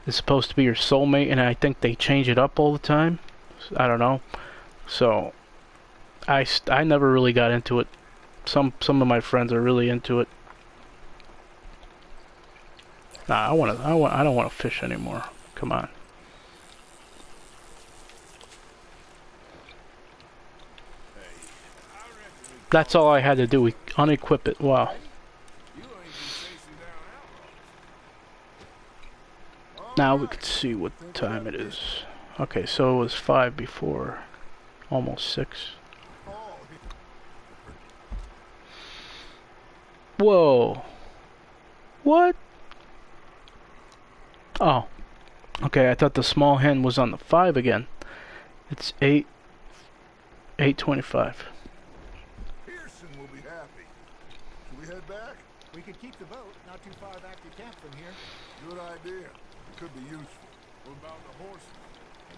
is supposed to be your soulmate, and I think they change it up all the time. I don't know. So I never really got into it. Some of my friends are really into it. Nah, I don't want to fish anymore. Come on. That's all I had to do. We unequip it. Wow. You ain't been chasing down outlaws. Now we can see what time it is. Okay, so it was 5 before. Almost 6. Oh, Whoa. What? Oh. Okay, I thought the small hen was on the 5 again. It's 8:25. Pearson will be happy. Should we head back? We could keep the boat not too far back to camp from here. Good idea. It could be useful. What about the horses?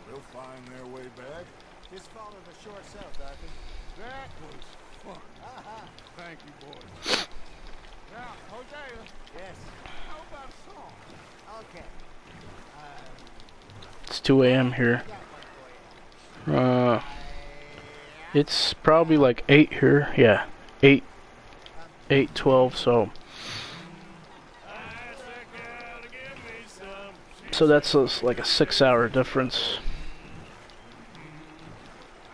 They'll find their way back. Just follow the shore south, Arthur. That was fun. Aha. Thank you, boys. Now, Hosea, Yes. how about a song? Okay. It's 2 a.m. here. Got one for you. It's probably like 8 here. Yeah, 8:12. So that's like a 6-hour difference.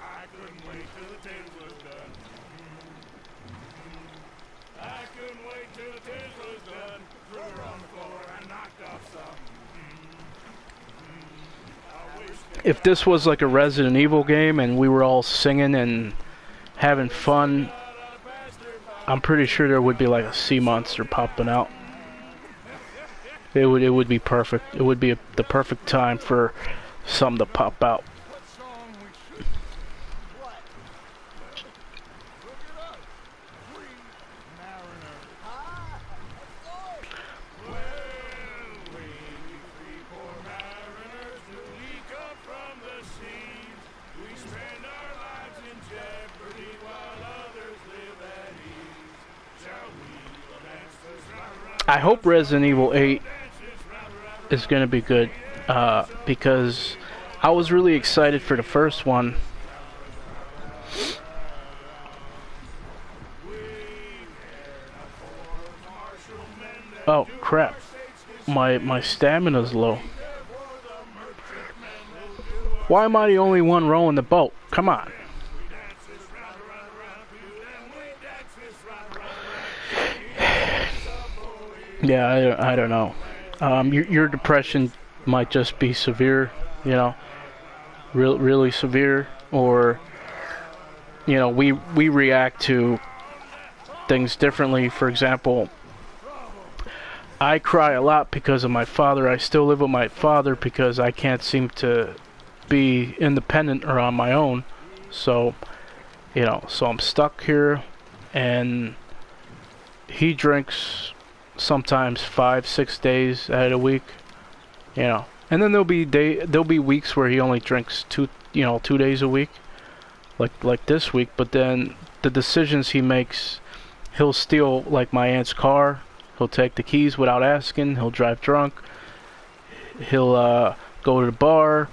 I couldn't wait till the tins was done. I couldn't wait till the tins was done. Threw her on the floor and knocked off some. I wish that If this was like a Resident Evil game and we were all singing and having fun, I'm pretty sure there would be like a sea monster popping out. It would be perfect. It would be the perfect time for something to pop out. what song we should What? look at us. Three mariners. Ah, of course. Well, we three poor mariners who leak up from the seas. We spend our lives in jeopardy while others live at ease. Shall we dance this round, I hope Resident Evil 8 is going to be good because I was really excited for the first one. Oh crap, my stamina's low. Why am I the only one rowing the boat? Come on. Yeah, I don't know. Your depression might just be severe, you know, really severe, or you know, we react to things differently. For example, I cry a lot because of my father. I still live with my father because I can't seem to be independent or on my own. So, you know, so I'm stuck here, and he drinks sometimes 5-6 days out of the week, you know, and then there'll be weeks where he only drinks 2 days a week, like this week. But then the decisions he makes, he'll steal like my aunt's car, he'll take the keys without asking, he'll drive drunk, he'll go to the bar,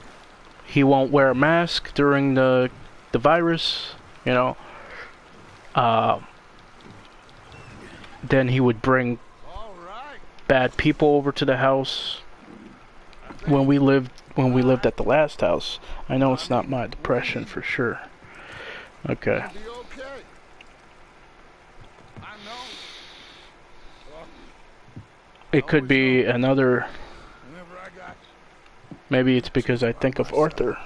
he won't wear a mask during the virus, you know. Then he would bring bad people over to the house when we lived at the last house. I know it's not my depression for sure. Okay. be okay. I know. It could be another Whenever I got Maybe it's because I think of Arthur.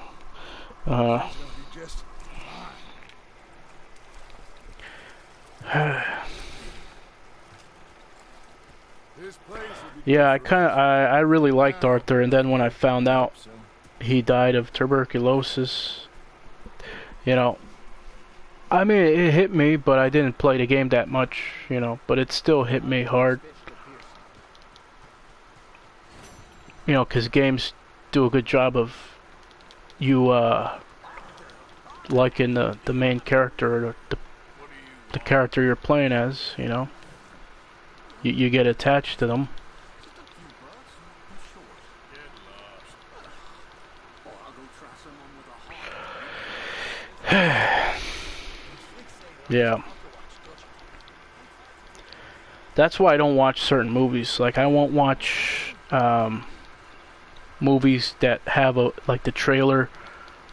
Gonna be just fine. This place will be Yeah, good for us. I really liked Arthur, and then when I found out So, he died of tuberculosis, you know, I mean, it hit me, but I didn't play the game that much, you know, but it still hit me hard, you know, because games do a good job of you, liking the main character, or the character you're playing as, you know. You get attached to them. Yeah. That's why I don't watch certain movies. Like, I won't watch movies that have like the trailer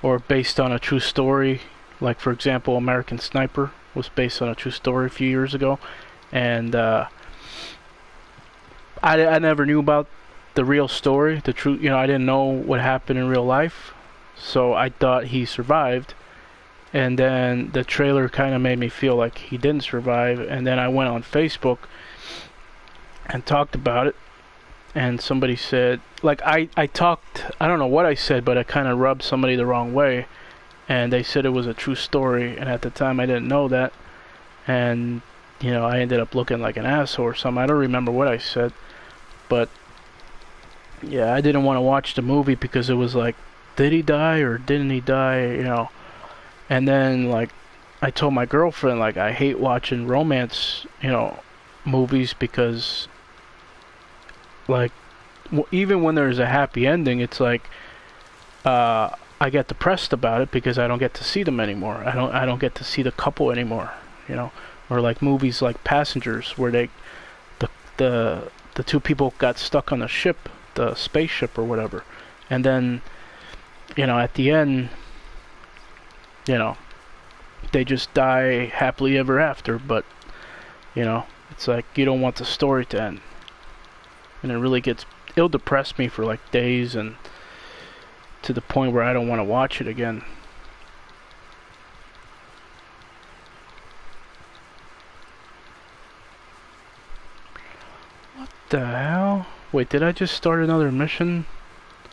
or based on a true story. Like, for example, American Sniper was based on a true story a few years ago, and I never knew about the real story, the true. You know, I didn't know what happened in real life, so I thought he survived. And then the trailer kind of made me feel like he didn't survive. And then I went on Facebook and talked about it, and somebody said, like, I talked, I don't know what I said, but I kind of rubbed somebody the wrong way, and they said it was a true story, and at the time I didn't know that, and, you know, I ended up looking like an asshole or something. I don't remember what I said, but, yeah, I didn't want to watch the movie because it was like, did he die or didn't he die, you know, and then, like, I told my girlfriend, like, I hate watching romance, you know, movies because, like, even when there's a happy ending, it's like I get depressed about it because I don't get to see them anymore. I don't get to see the couple anymore, you know. Or like movies like Passengers, where the two people got stuck on the ship, the spaceship or whatever, and then, you know, at the end, you know, they just die happily ever after. But, you know, it's like you don't want the story to end, and it'll depress me for like days, and to the point where I don't want to watch it again. What the hell? Wait, did I just start another mission?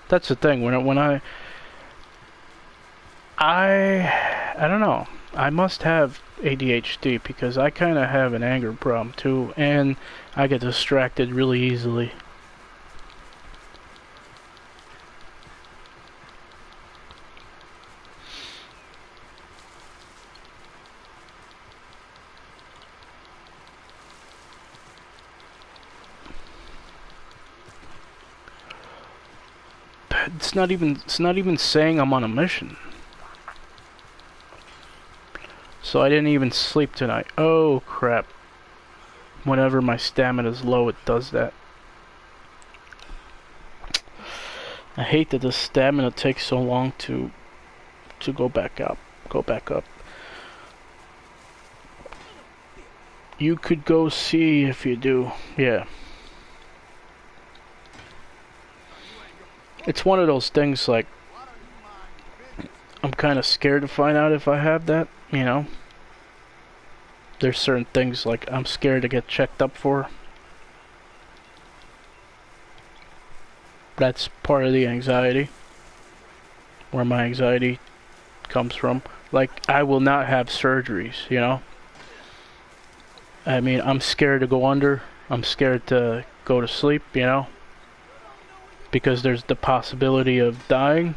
That's the thing. I don't know. I must have ADHD because I kind of have an anger problem too, and I get distracted really easily. It's not even saying I'm on a mission. So I didn't even sleep tonight. Oh crap. Whenever my stamina is low, it does that. I hate that the stamina takes so long to go back up. You could go see if you do. Yeah. It's one of those things, like, I'm kind of scared to find out if I have that, you know. There's certain things, like, I'm scared to get checked up for. That's part of the anxiety. Where my anxiety comes from. Like, I will not have surgeries, you know. I mean, I'm scared to go under. I'm scared to go to sleep, you know. Because there's the possibility of dying.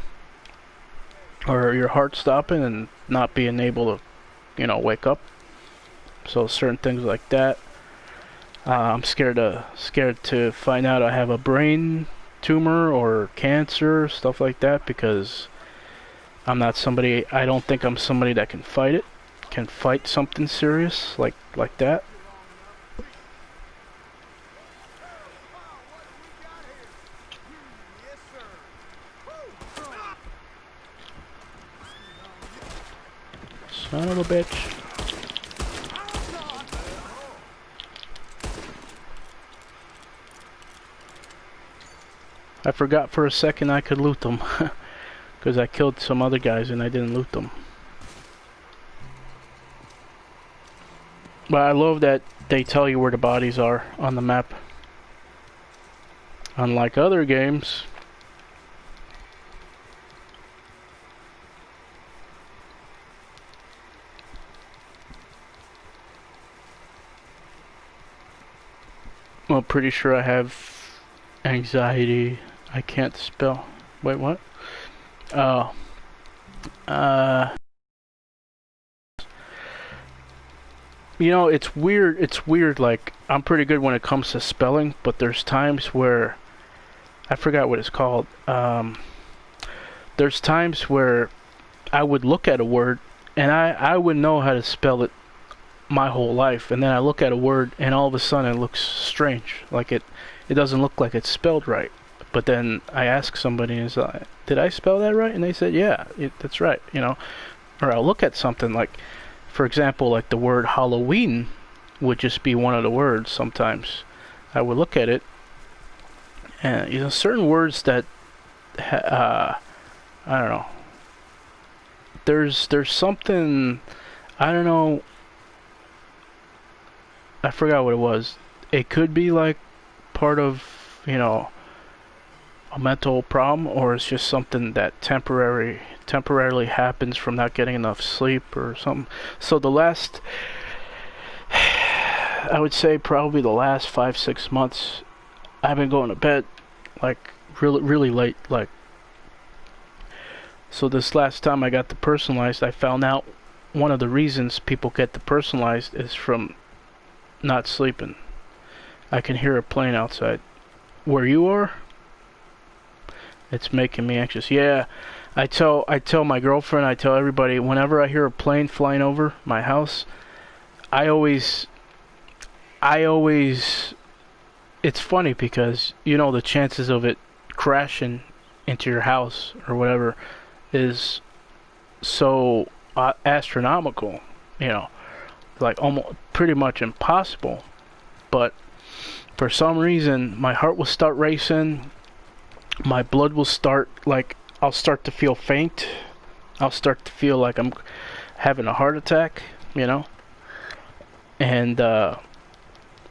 Or your heart stopping and not being able to, you know, wake up. So certain things like that. I'm scared to find out I have a brain tumor or cancer, stuff like that, because I don't think I'm somebody that can fight it. Can fight something serious like that. Son of a bitch. I forgot for a second I could loot them. Because I killed some other guys and I didn't loot them. But I love that they tell you where the bodies are on the map. Unlike other games. Well, pretty sure I have anxiety. I can't spell. Wait, what? Oh. You know, it's weird, like, I'm pretty good when it comes to spelling, but there's times where, I forgot what it's called, there's times where I would look at a word, and I would know how to spell it my whole life, and then I look at a word, and all of a sudden it looks strange, like it doesn't look like it's spelled right. But then I ask somebody, and it's like, did I spell that right? And they said, yeah, that's right, you know. Or I'll look at something like, for example, like the word Halloween would just be one of the words sometimes. I would look at it, and you know, certain words that, I don't know. There's something, I don't know, I forgot what it was. It could be like part of, you know, a mental problem, or it's just something that temporarily happens from not getting enough sleep or something. So the last, I would say probably the last 5-6 months, I've been going to bed like really late, like. So this last time I got the personalized, I found out one of the reasons people get the personalized is from not sleeping. I can hear a plane outside. Where you are? It's making me anxious. Yeah, I tell my girlfriend, I tell everybody, whenever I hear a plane flying over my house, I always, it's funny because, you know, the chances of it crashing into your house or whatever is so astronomical, you know, like almost pretty much impossible. But for some reason, my heart will start racing. My blood will start, like, I'll start to feel faint. I'll start to feel like I'm having a heart attack, you know. And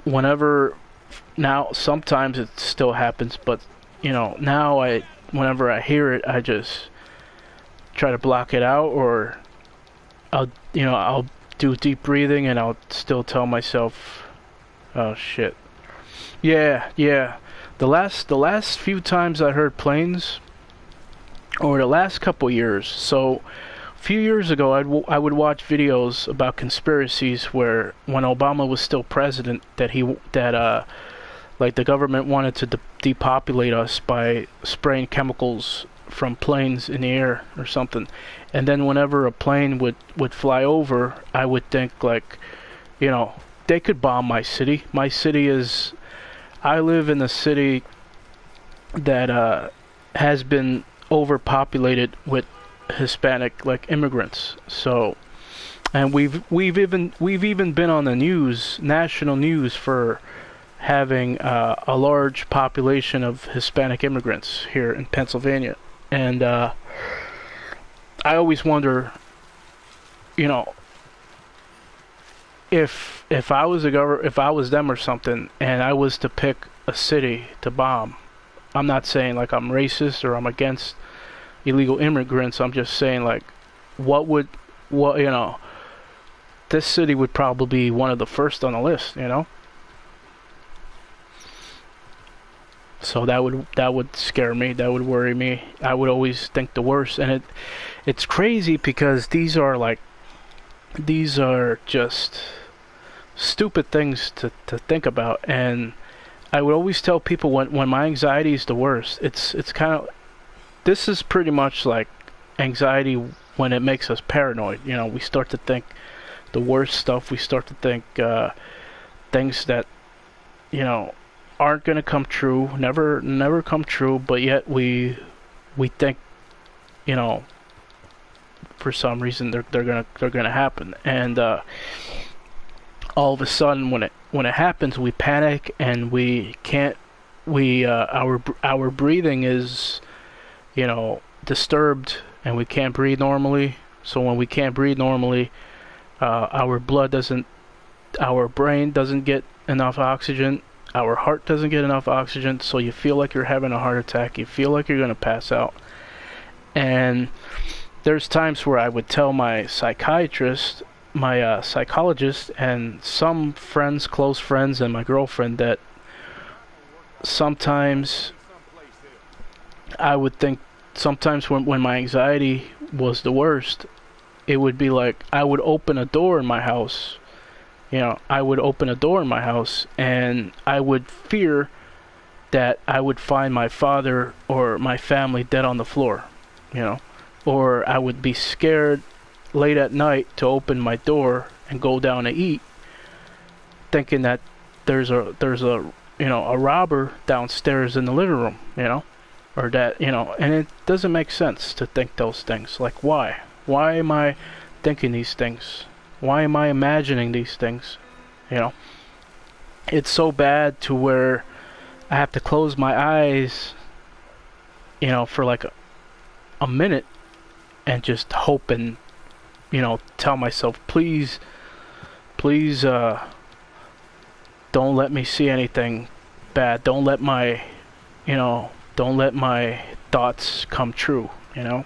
whenever, now sometimes it still happens, but you know, now whenever I hear it, I just try to block it out, or I'll do deep breathing, and I'll still tell myself, oh shit. Yeah. The last few times I heard planes, or the last couple years, so a few years ago I would watch videos about conspiracies where when Obama was still president, like the government wanted to depopulate us by spraying chemicals from planes in the air or something. And then whenever a plane would fly over, I would think, like, you know, they could bomb my city. My city is, I live in a city that has been overpopulated with Hispanic, like, immigrants. So, and we've even been on the news, national news, for having a large population of Hispanic immigrants here in Pennsylvania. And I always wonder, you know, if I was if I was them or something, and I was to pick a city to bomb, I'm not saying like I'm racist or I'm against illegal immigrants. I'm just saying, like, what you know, this city would probably be one of the first on the list, you know. So that would scare me. That would worry me. I would always think the worst, and it's crazy because these are just stupid things to think about. And I would always tell people when my anxiety is the worst, it's kind of, this is pretty much like anxiety when it makes us paranoid. You know, we start to think the worst stuff. We start to think things that, you know, aren't gonna come true, never come true, but yet we think, you know, for some reason they're gonna happen. And all of a sudden when it happens, we panic, and we can't our breathing is, you know, disturbed, and we can't breathe normally. So when we can't breathe normally, our brain doesn't get enough oxygen, our heart doesn't get enough oxygen, so you feel like you're having a heart attack, you feel like you're gonna pass out. And there's times where I would tell my psychiatrist, my psychologist, and some friends, close friends, and my girlfriend that sometimes I would think, sometimes when my anxiety was the worst, it would be like I would open a door in my house. You know, I would open a door in my house and I would fear that I would find my father or my family dead on the floor, you know, or I would be scared late at night to open my door and go down to eat, thinking that there's a you know, a robber downstairs in the living room, you know, or that, you know, and it doesn't make sense to think those things. Like, why? Why am I thinking these things? Why am I imagining these things? You know, it's so bad to where I have to close my eyes, you know, for like a minute and just hope and, you know, tell myself, please, please, don't let me see anything bad. Don't let my, you know, don't let my thoughts come true, you know?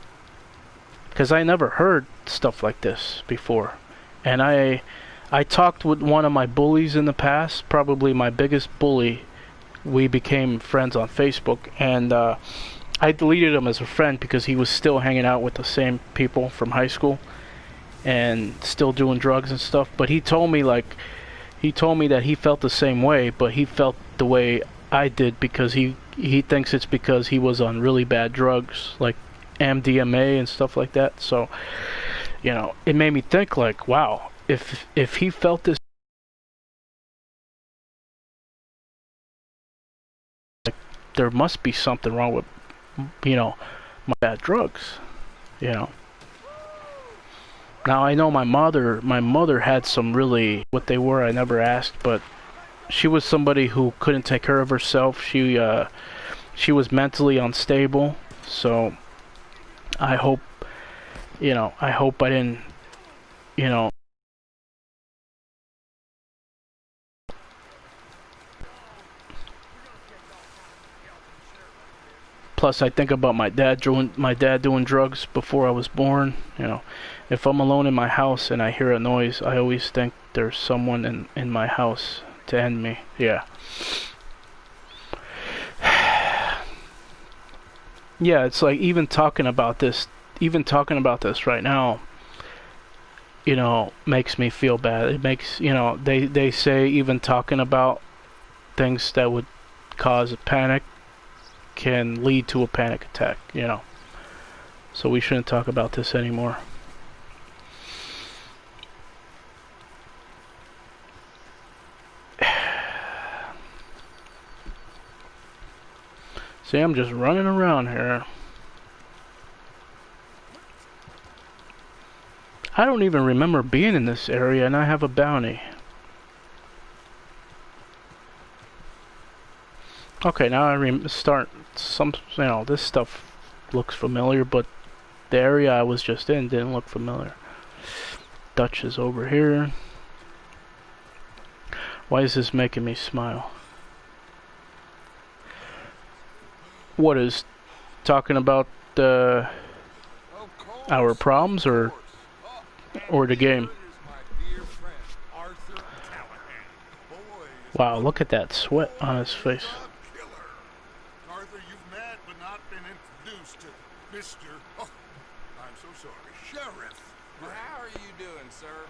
Because I never heard stuff like this before. And I talked with one of my bullies in the past, probably my biggest bully. We became friends on Facebook, and I deleted him as a friend because he was still hanging out with the same people from high school and still doing drugs and stuff. But he told me, like, that he felt the same way, but he felt the way I did because he thinks it's because he was on really bad drugs, like MDMA and stuff like that. So, you know, it made me think, like, wow, if he felt this, like, there must be something wrong with, you know, my bad drugs, you know. Now I know my mother had some really, what they were I never asked, but she was somebody who couldn't take care of herself. She was mentally unstable, so I hope, you know, I didn't, you know. Plus, I think about my dad doing drugs before I was born. You know, if I'm alone in my house and I hear a noise, I always think there's someone in my house to end me. Yeah. Yeah, it's like even talking about this right now, you know, makes me feel bad. It makes, you know, they say even talking about things that would cause a panic can lead to a panic attack, you know. So we shouldn't talk about this anymore. See, I'm just running around here. I don't even remember being in this area, and I have a bounty. Okay, now I start some, you know, this stuff looks familiar, but the area I was just in didn't look familiar. Dutch is over here. Why is this making me smile? What is talking about our problems or the game? Wow, look at that sweat on his face. Arthur, you've met but not been introduced to Mr. Oh, I'm so sorry, Sheriff. Well, how are you doing, sir?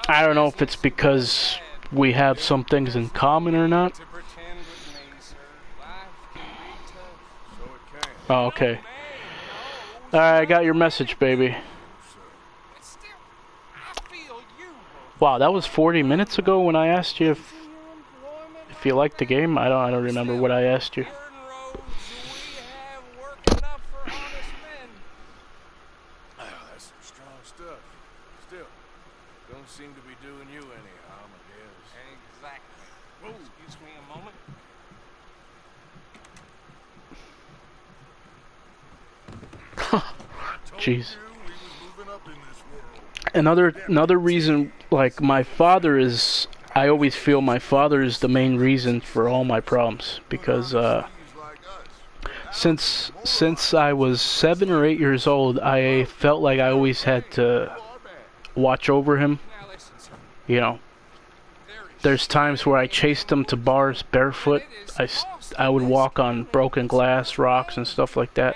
I don't know if it's because we have some things in common or not. To pretend with me, sir. Life can be tough. So it can. Oh, okay. Alright, I got your message, baby. But still, I feel you were Wow, that was 40 minutes ago when I asked you if you liked the game. I don't remember what I asked you. certain roads we have work enough for honest men. Oh, that's some strong stuff. Still, don't seem to be doing you any harm, I guess. Exactly. Whoa. Excuse me a moment. Jeez. We was moving up in this world. Another reason, like my father is, I always feel my father is the main reason for all my problems because Cities like us. since I was 7 or 8 years old, I felt like I always had to watch over him. Now listen, son. You know, There is there's times where I chased him to bars barefoot. I would walk on broken glass, rocks, and stuff like that.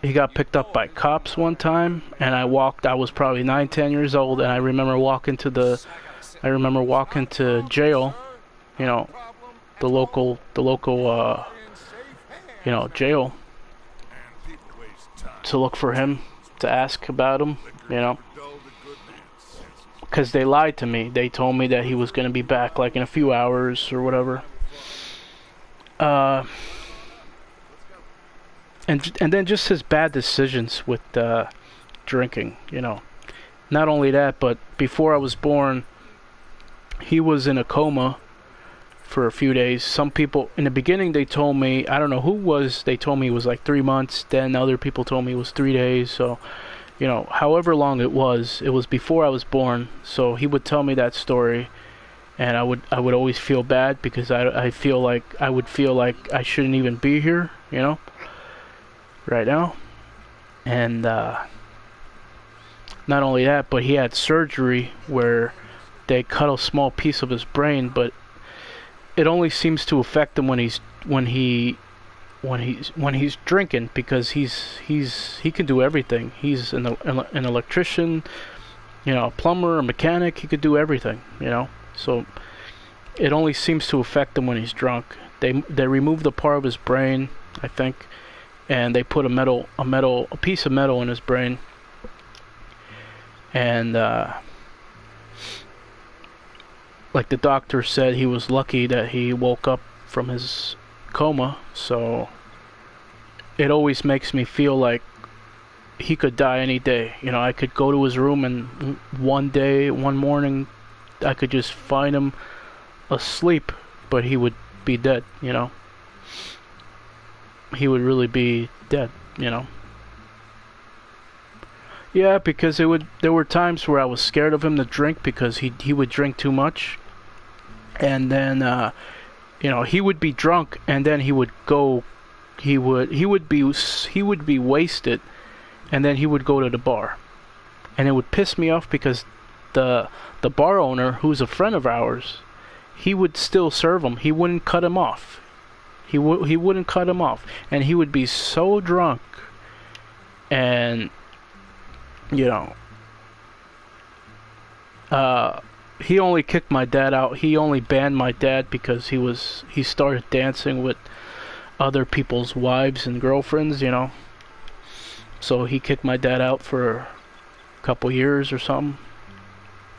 He got picked up by cops one time, and I was probably 9, 10 years old, and I remember walking to jail, you know, the local, jail, to look for him, to ask about him, you know, because they lied to me. They told me that he was going to be back, like, in a few hours or whatever. And then just his bad decisions with drinking, you know. Not only that, but before I was born, he was in a coma for a few days. Some people, in the beginning, they told me, I don't know who was, they told me it was like 3 months. Then other people told me it was 3 days. So, you know, however long it was before I was born. So he would tell me that story, and I would always feel bad because I would feel like I shouldn't even be here, you know, right now. And not only that, but he had surgery where they cut a small piece of his brain, but it only seems to affect him when he's drinking, because he can do everything. He's an electrician, you know, a plumber, a mechanic. He could do everything, you know. So it only seems to affect him when he's drunk. They removed a part of his brain, I think, and they put a piece of metal in his brain. And like the doctor said, he was lucky that he woke up from his coma. So it always makes me feel like he could die any day. You know, I could go to his room and one morning, I could just find him asleep, but he would be dead, you know. He would really be dead, you know. Yeah, because there were times where I was scared of him to drink, because he would drink too much. And then you know, he would be drunk, and then he would be wasted, and then he would go to the bar. And it would piss me off because the bar owner, who's a friend of ours, he would still serve him. He wouldn't cut him off. He wouldn't cut him off, and he would be so drunk, and you know, he only kicked my dad out. He only banned my dad because he started dancing with other people's wives and girlfriends, you know. So he kicked my dad out for a couple years or something.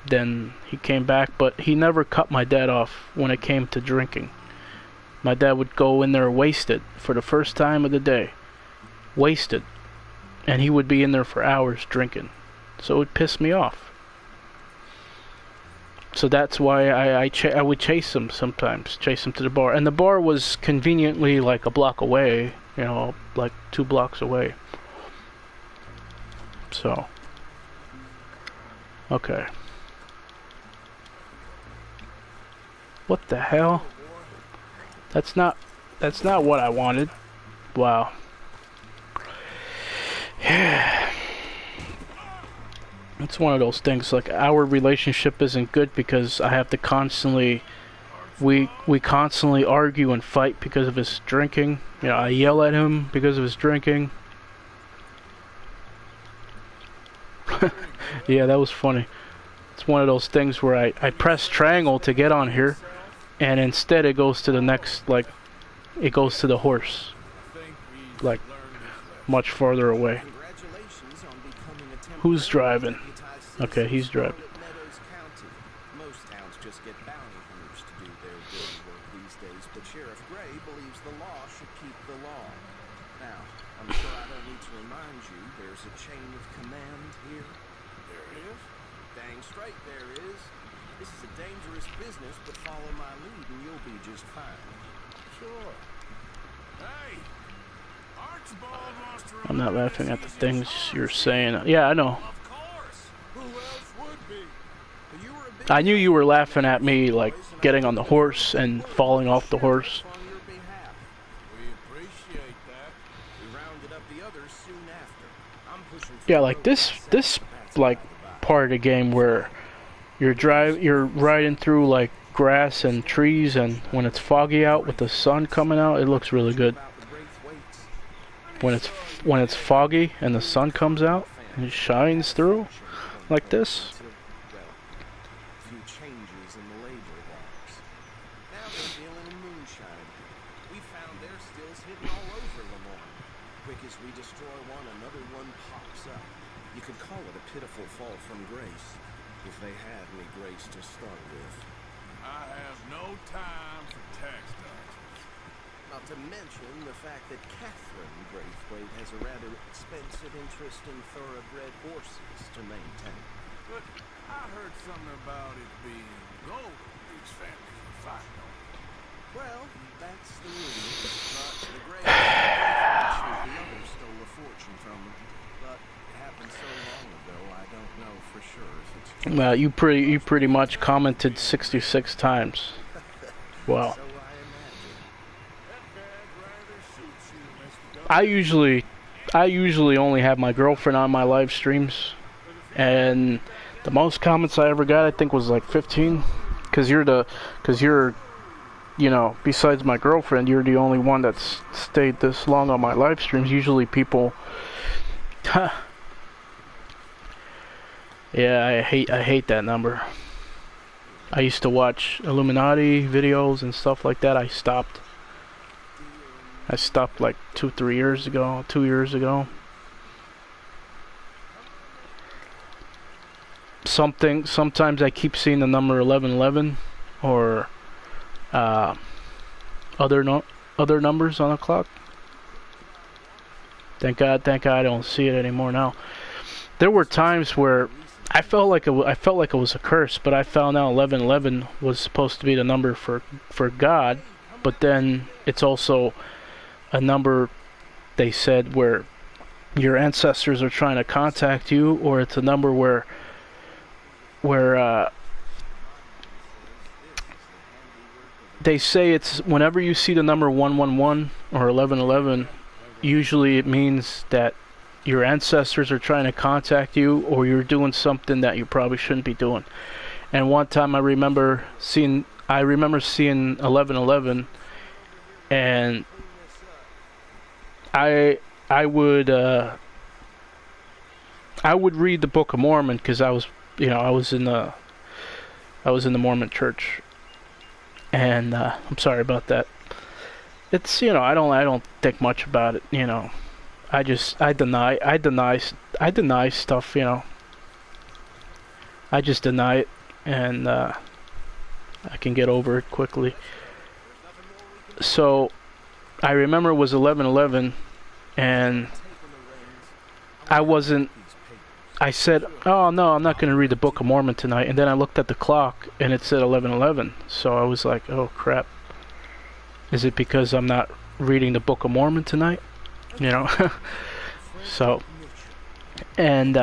Then he came back, but he never cut my dad off when it came to drinking. My dad would go in there wasted for the first time of the day. Wasted. And he would be in there for hours drinking. So it pissed me off. So that's why I would chase him sometimes. Chase him to the bar. And the bar was conveniently like a block away. You know, like 2 blocks away. So. Okay. What the hell? That's not what I wanted. Wow. Yeah. It's one of those things, like, our relationship isn't good because I have to constantly, we constantly argue and fight because of his drinking. You know, I yell at him because of his drinking. Yeah, that was funny. It's one of those things where I press triangle to get on here, and instead it goes to the next, like, it goes to the horse, like, much farther away. Who's driving? Okay, he's driving. Most towns just get bounty hunters to do their dirty work these days, but Sheriff Gray believes the law should keep the law. Now, I'm sure I don't need to remind you there's a chain of command here. There is? Dang straight there is. This is a dangerous business, but follow my lead and you'll be just fine. Sure. Hey! Archibald wants to I'm not remind laughing at the us he's things his you're father. saying. Yeah, I know. Of course. Who else would be? You were a big I knew you were help to laughing the at me, like, boys, and I getting on the couldn't have horse heard a and word falling from off the horse. sheriff on your behalf. We appreciate that. We rounded up the others soon after. I'm pushing for Yeah, the like road this, myself, this, but that's like, by the by. part of the game where you're riding through, like, grass and trees, and when it's foggy out with the sun coming out, it looks really good. About the Braithwaites. When it's foggy and the sun comes out and it shines through like this. Well, few changes in the labor laws. Now they're dealing in moonshine. We found their stills hidden all over Lemoyne. Quick as we destroy one, another one pops up. You could call it a pitiful fall from grace, if they had any grace to start with. I have no time for tax dodgers. Not to mention the fact that Catherine Braithwaite has a rather expensive interest in thoroughbred horses to maintain. But I heard something about it being gold these families were fighting over. Well, that's the rumor. But the Grays said the others stole a fortune from them. But it happened so long ago, I don't know for sure if it's true. Well, you pretty much commented 66 times. Wow. So I imagine. That bag rather suits you, Mr. W. I usually only have my girlfriend on my live streams, and the most comments I ever got, I think, was like 15. Cause you're, you know, besides my girlfriend, you're the only one that's stayed this long on my live streams. Usually people, yeah, I hate that number. I used to watch Illuminati videos and stuff like that. I stopped like 2 years ago. Sometimes I keep seeing the number 1111 or other numbers on the clock. Thank God I don't see it anymore now. There were times where I felt like it was a curse, but I found out 1111 was supposed to be the number for God, but then it's also a number, they said, where your ancestors are trying to contact you, or it's a number where they say it's whenever you see the number 111 or 1111, usually it means that your ancestors are trying to contact you, or you're doing something that you probably shouldn't be doing. And one time I remember seeing 1111, and I would read the Book of Mormon, because I was in the Mormon church, and I'm sorry about that. It's, I don't think much about it, I deny stuff, I just deny it, and I can get over it quickly. So I remember it was 11:11, and I said, oh no, I'm not going to read the Book of Mormon tonight, and then I looked at the clock and it said 11:11, so I was like, oh crap, is it because I'm not reading the Book of Mormon tonight? So, and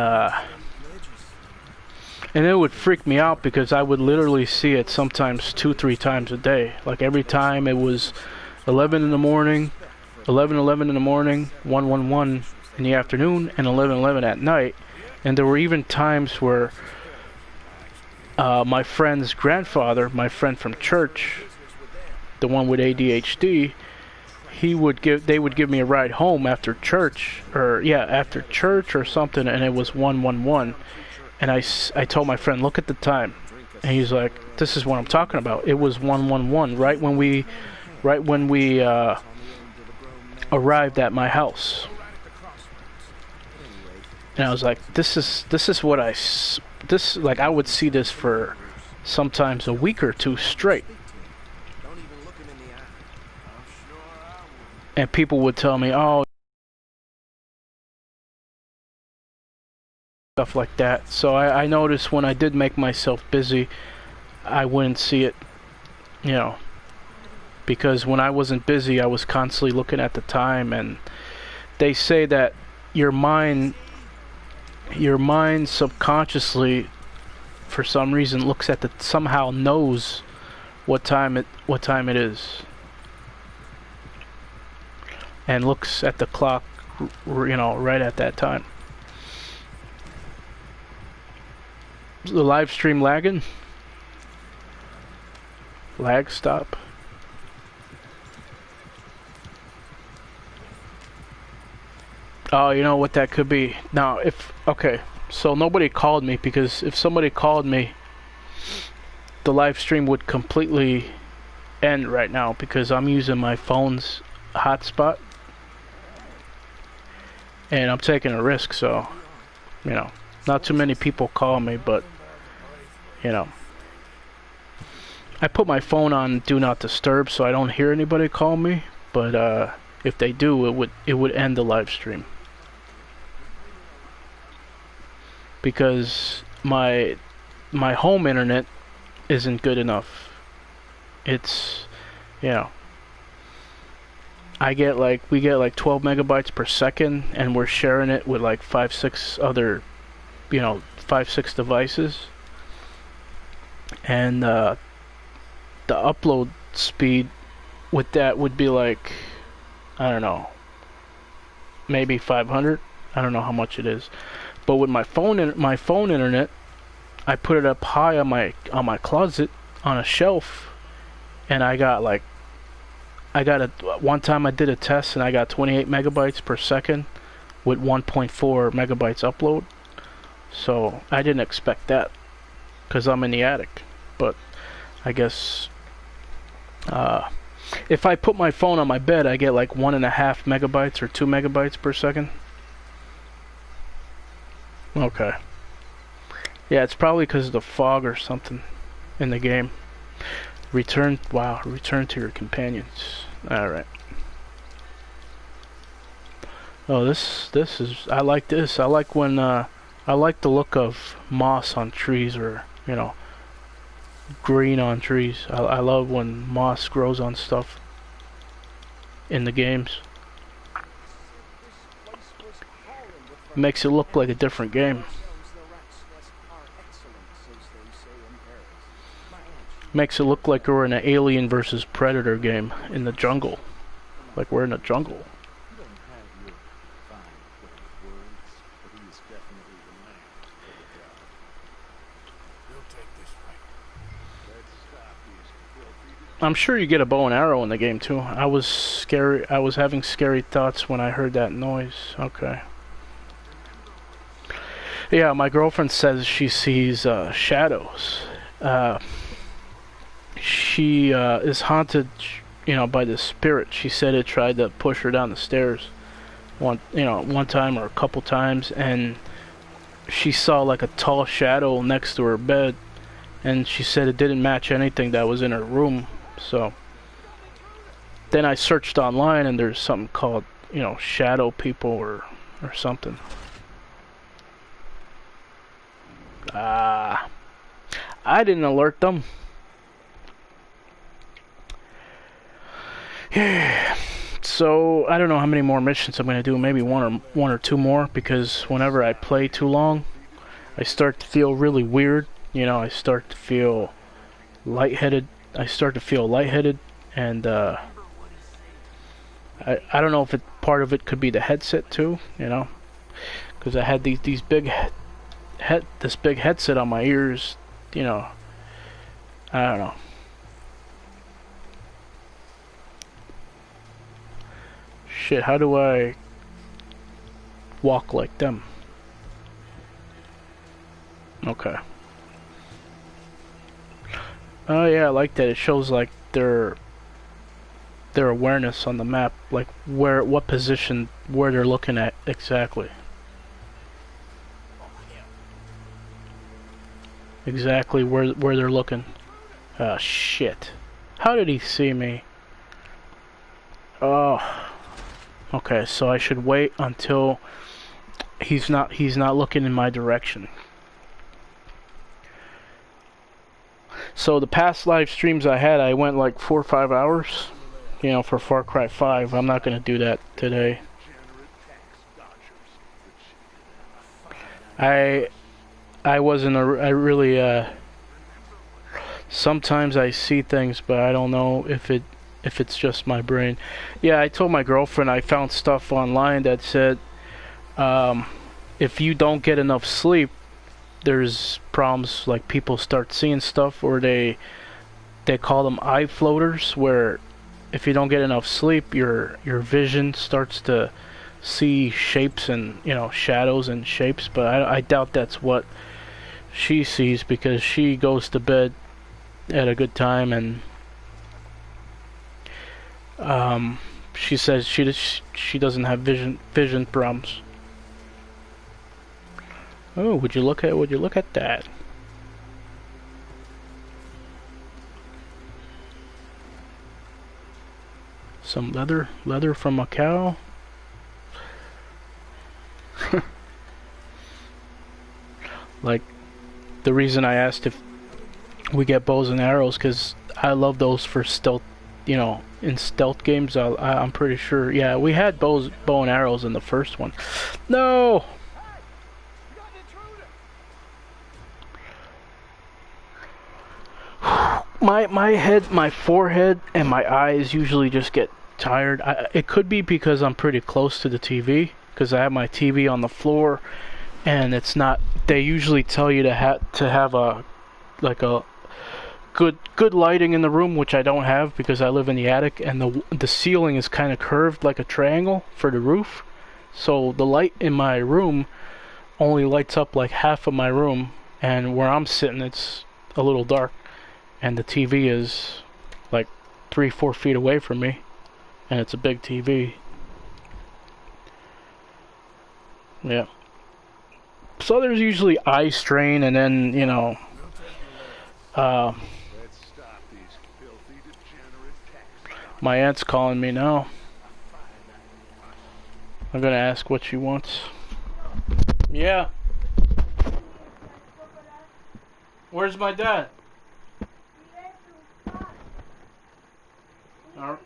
it would freak me out, because I would literally see it sometimes 2-3 times a day. Like every time it was 11 in the morning, 11:11 in the morning, 1:11 in the afternoon, and 11:11 at night. And there were even times where my friend's grandfather, my friend from church, the one with ADHD, they would give me a ride home after church, or something, and it was 1:11. And I told my friend, look at the time, and he's like, this is what I'm talking about. It was 1:11 right when we arrived at my house. And I was like, this is what I would see this for sometimes a week or two straight. And people would tell me, oh, stuff like that. So I noticed when I did make myself busy, I wouldn't see it, because when I wasn't busy, I was constantly looking at the time, and they say that your mind subconsciously, for some reason, looks at the somehow knows what time it is, and looks at the clock, you know, right at that time. The live stream lagging. Lag stop. Oh, you know what that could be. Now, okay, so nobody called me, because if somebody called me, the live stream would completely end right now, because I'm using my phone's hotspot, and I'm taking a risk, so, you know, not too many people call me, but, you know, I put my phone on Do Not Disturb so I don't hear anybody call me, but if they do, it would end the live stream. Because my home internet isn't good enough. It's, you know, we get like 12 megabytes per second, and we're sharing it with like 5-6 other, you know, 5-6 devices, and the upload speed with that would be like, I don't know, maybe 500. I don't know how much it is. But with my phone internet, I put it up high on my closet on a shelf, and one time I did a test and I got 28 megabytes per second with 1.4 megabytes upload. So I didn't expect that, because I'm in the attic. But I guess if I put my phone on my bed, I get like 1.5 megabytes or 2 megabytes per second. Okay. Yeah, it's probably because of the fog or something in the game. Return to your companions. Alright. Oh, this is, I like this. I like when, I like the look of moss on trees, or, you know, green on trees. I love when moss grows on stuff in the games. Makes it look like a different game. Makes it look like we're in an Alien versus Predator game in the jungle. Like we're in a jungle. I'm sure you get a bow and arrow in the game too. I was having scary thoughts when I heard that noise. Okay. Yeah, my girlfriend says she sees shadows. She is haunted, you know, by the spirit. She said it tried to push her down the stairs one time or a couple times, and she saw like a tall shadow next to her bed, and she said it didn't match anything that was in her room. So then I searched online, and there's something called, you know, shadow people or something. I didn't alert them. Yeah. So I don't know how many more missions I'm gonna do. Maybe one or two more, because whenever I play too long, I start to feel really weird. You know, I start to feel lightheaded. And I don't know if part of it could be the headset too. You know, because I had these big this big headset on my ears. You know, I don't know. Shit, how do I walk like them? Okay. Oh yeah, I like that. It shows like their awareness on the map, like what position, where they're looking at exactly. Exactly where they're looking. Ah, shit. How did he see me? Oh. Okay, so I should wait until he's not looking in my direction. So the past live streams I had, I went like 4 or 5 hours, you know, for Far Cry 5. I'm not gonna do that today. I I wasn't a, I really sometimes I see things, but I don't know if it's just my brain. Yeah, I told my girlfriend I found stuff online that said um, if you don't get enough sleep, there's problems like people start seeing stuff, or they call them eye floaters, where if you don't get enough sleep, your vision starts to see shapes and shadows and shapes. But I doubt that's what she sees, because she goes to bed at a good time, and um, she says she doesn't have vision problems. Oh, would you look at that? Some leather from a cow. Like, the reason I asked if we get bows and arrows, because I love those for stealth. In stealth games, I'm pretty sure. Yeah, we had bow and arrows in the first one. No. My head, my forehead, and my eyes usually just get tired. It could be because I'm pretty close to the TV, because I have my TV on the floor, and it's not. They usually tell you to have a like a good lighting in the room, which I don't have because I live in the attic, and the ceiling is kind of curved like a triangle for the roof. So the light in my room only lights up like half of my room, and where I'm sitting it's a little dark, and the TV is like 3-4 feet away from me, and it's a big TV. Yeah. So there's usually eye strain, and then uh, Let's stop these filthy, degenerate tax. my aunt's calling me now. I'm gonna ask what she wants. Yeah. Where's my dad? Alright.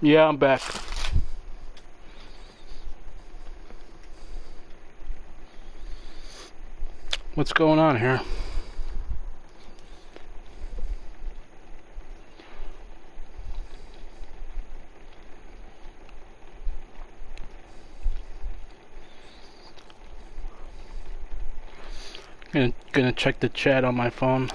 Yeah, I'm back. What's going on here? Gonna check the chat on my phone.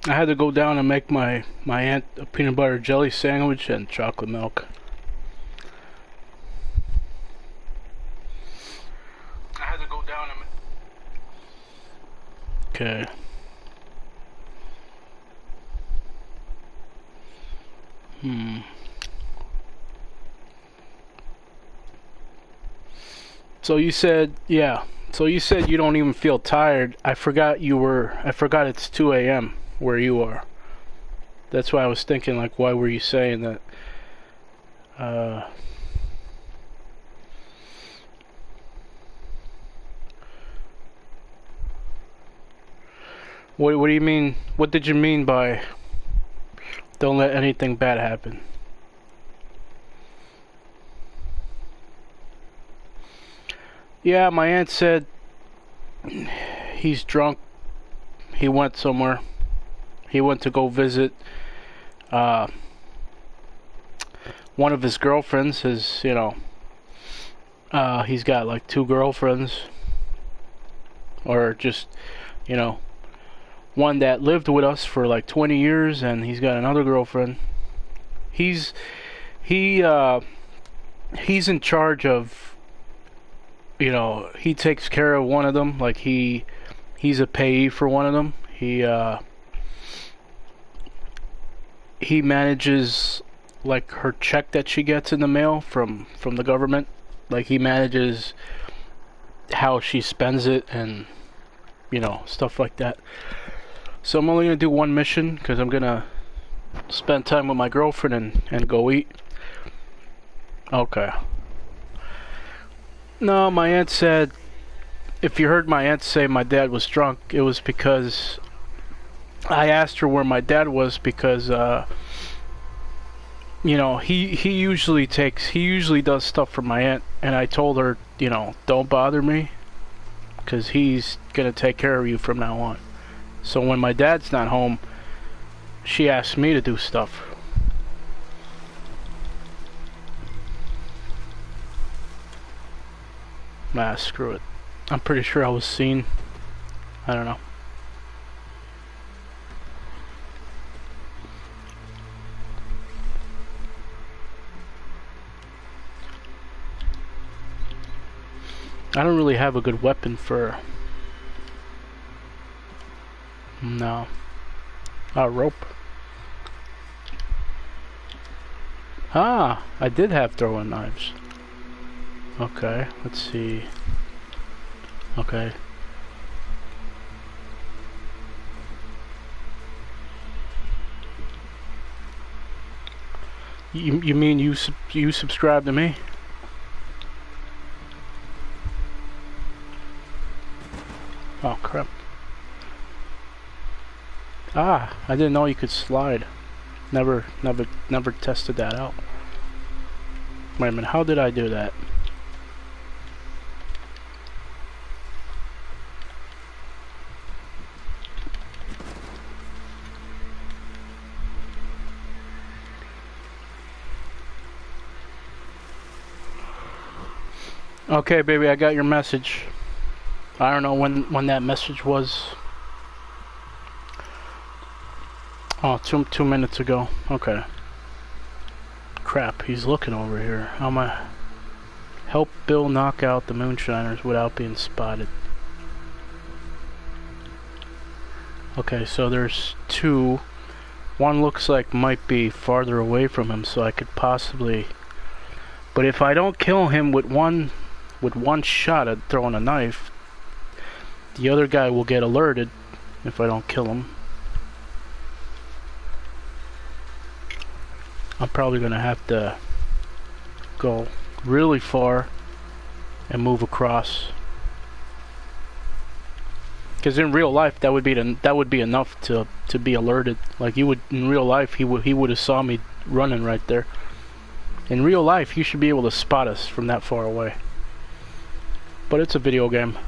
I had to go down and make my aunt a peanut butter jelly sandwich and chocolate milk. I had to go down and... Okay. So you said, yeah. So you said you don't even feel tired. I forgot it's 2 a.m. where you are. That's why I was thinking, like, why were you saying that? What do you mean? What did you mean by don't let anything bad happen? Yeah, my aunt said he's drunk. He went somewhere. He went to go visit one of his girlfriends. His, he's got like 2 girlfriends, or just, one that lived with us for like 20 years, and he's got another girlfriend. He's in charge of, he takes care of one of them. Like he's a payee for one of them. He manages like her check that she gets in the mail from the government. Like he manages how she spends it and stuff like that. So I'm only gonna do one mission because I'm gonna spend time with my girlfriend and go eat. Okay. No, my aunt said, if you heard my aunt say my dad was drunk, it was because I asked her where my dad was, because he usually does stuff for my aunt, and I told her, don't bother me because he's gonna take care of you from now on. So when my dad's not home, she asked me to do stuff. Nah, screw it. I'm pretty sure I was seen. I don't know. I don't really have a good weapon for... No. Rope. Ah, I did have throwing knives. Okay, let's see. Okay. You mean you subscribe to me? Oh crap. Ah, I didn't know you could slide. Never tested that out. Wait a minute, how did I do that? Okay, baby, I got your message. I don't know when that message was. Oh, two minutes ago. Okay. Crap, he's looking over here. How am I... Help Bill knock out the moonshiners without being spotted. Okay, so there's 2. One looks like might be farther away from him, so I could possibly... But if I don't kill him with one shot at throwing a knife, the other guy will get alerted if I don't kill him. I'm probably gonna have to go really far and move across. Because in real life, that would be enough to be alerted. Like you would in real life, he would have saw me running right there. In real life, you should be able to spot us from that far away. But it's a video game.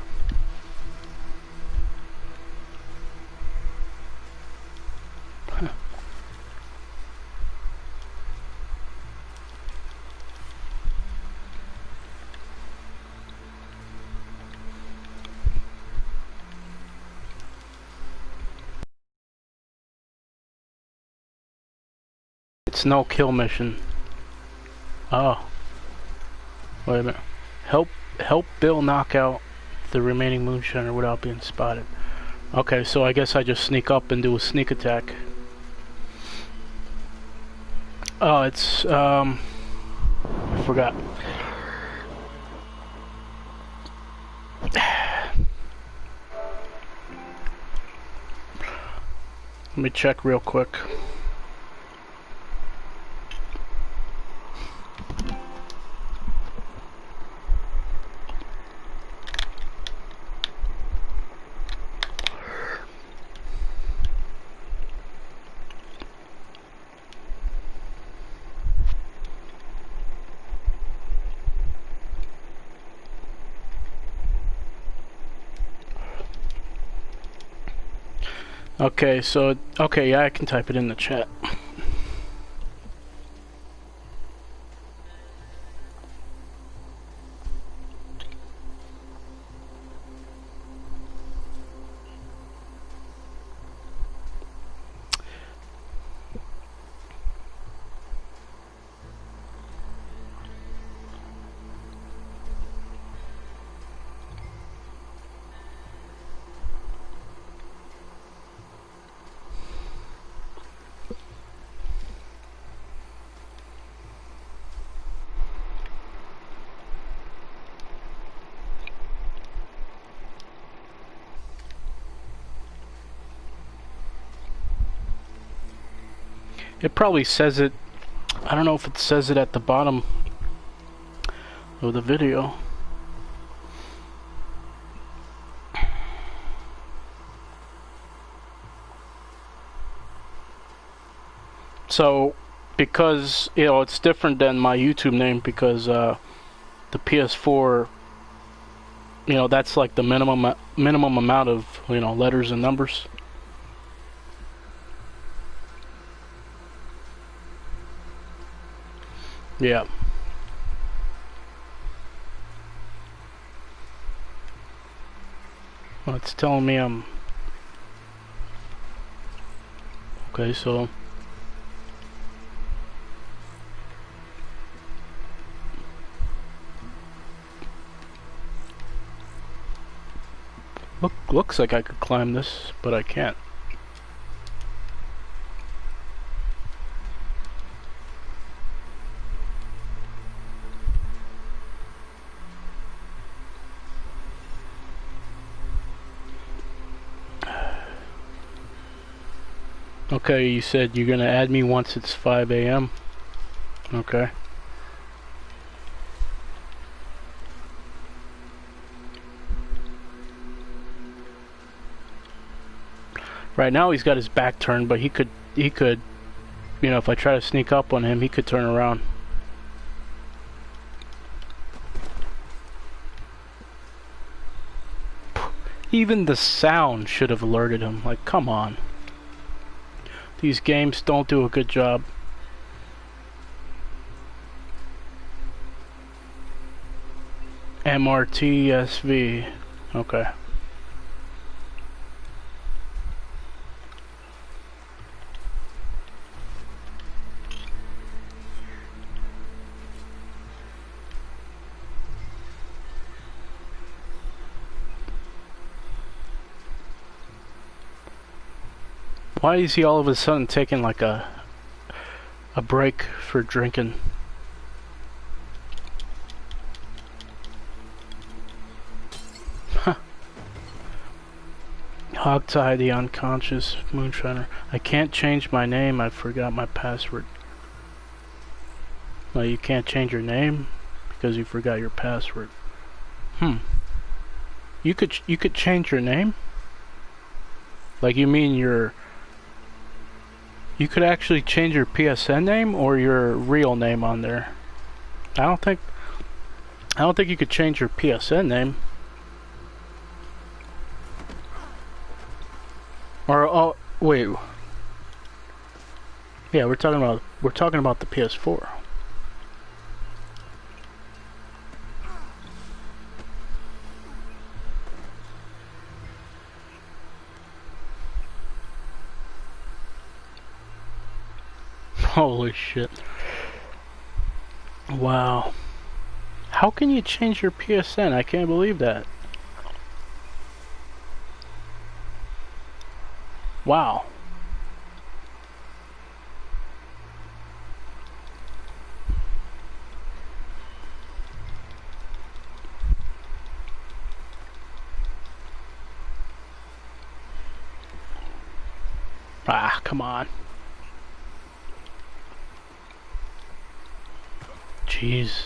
It's no kill mission. Oh. Wait a minute. Help Bill knock out the remaining moonshiner without being spotted. Okay, so I guess I just sneak up and do a sneak attack. Oh, it's I forgot. Let me check real quick. Okay, so okay, yeah, I can type it in the chat. It probably says it. I don't know if it says it at the bottom of the video. So, because, you know, it's different than my YouTube name because the PS4, you know, that's like the minimum amount of, you know, letters and numbers. Yeah. Well, it's telling me I'm... Okay, so... Looks like I could climb this, but I can't. Okay, you said you're gonna add me once it's 5 a.m. Okay. Right now he's got his back turned, but he could, you know, if I try to sneak up on him, he could turn around. Even the sound should have alerted him. Like, come on. These games don't do a good job. MRTSV. Okay. Why is he all of a sudden taking like a break for drinking? Huh. Hogtie the unconscious moonshiner. I can't change my name, I forgot my password. Well, you can't change your name because you forgot your password. You could change your name? Like, you mean you could actually change your PSN name or your real name on there? I don't think you could change your PSN name. Or oh wait. Yeah, we're talking about the PS4. Holy shit. Wow. How can you change your PSN? I can't believe that. Wow. Ah, come on. Jeez.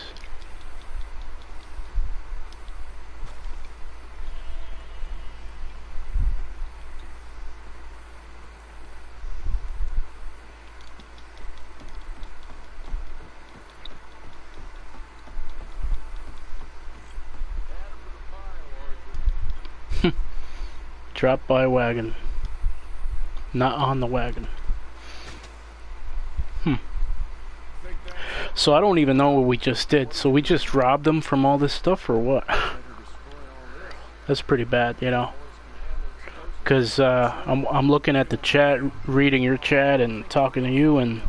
Dropped by wagon. Not on the wagon. So I don't even know what we just did. So we just robbed them from all this stuff or what? That's pretty bad, you know. Because I'm looking at the chat, reading your chat and talking to you, and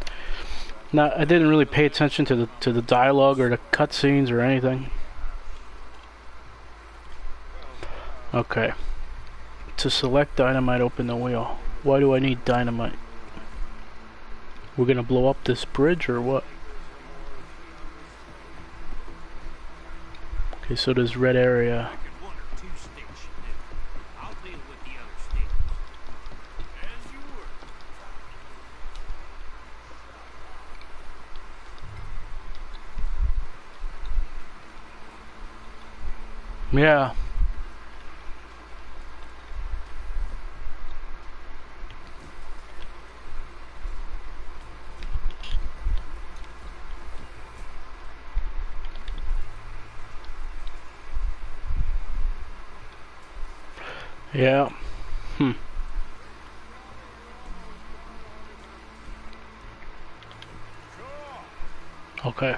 I didn't really pay attention to the dialogue or the cutscenes or anything. Okay. To select dynamite, open the wheel. Why do I need dynamite? We're gonna blow up this bridge or what? Okay, so there's red area. Yeah. Yeah. Okay.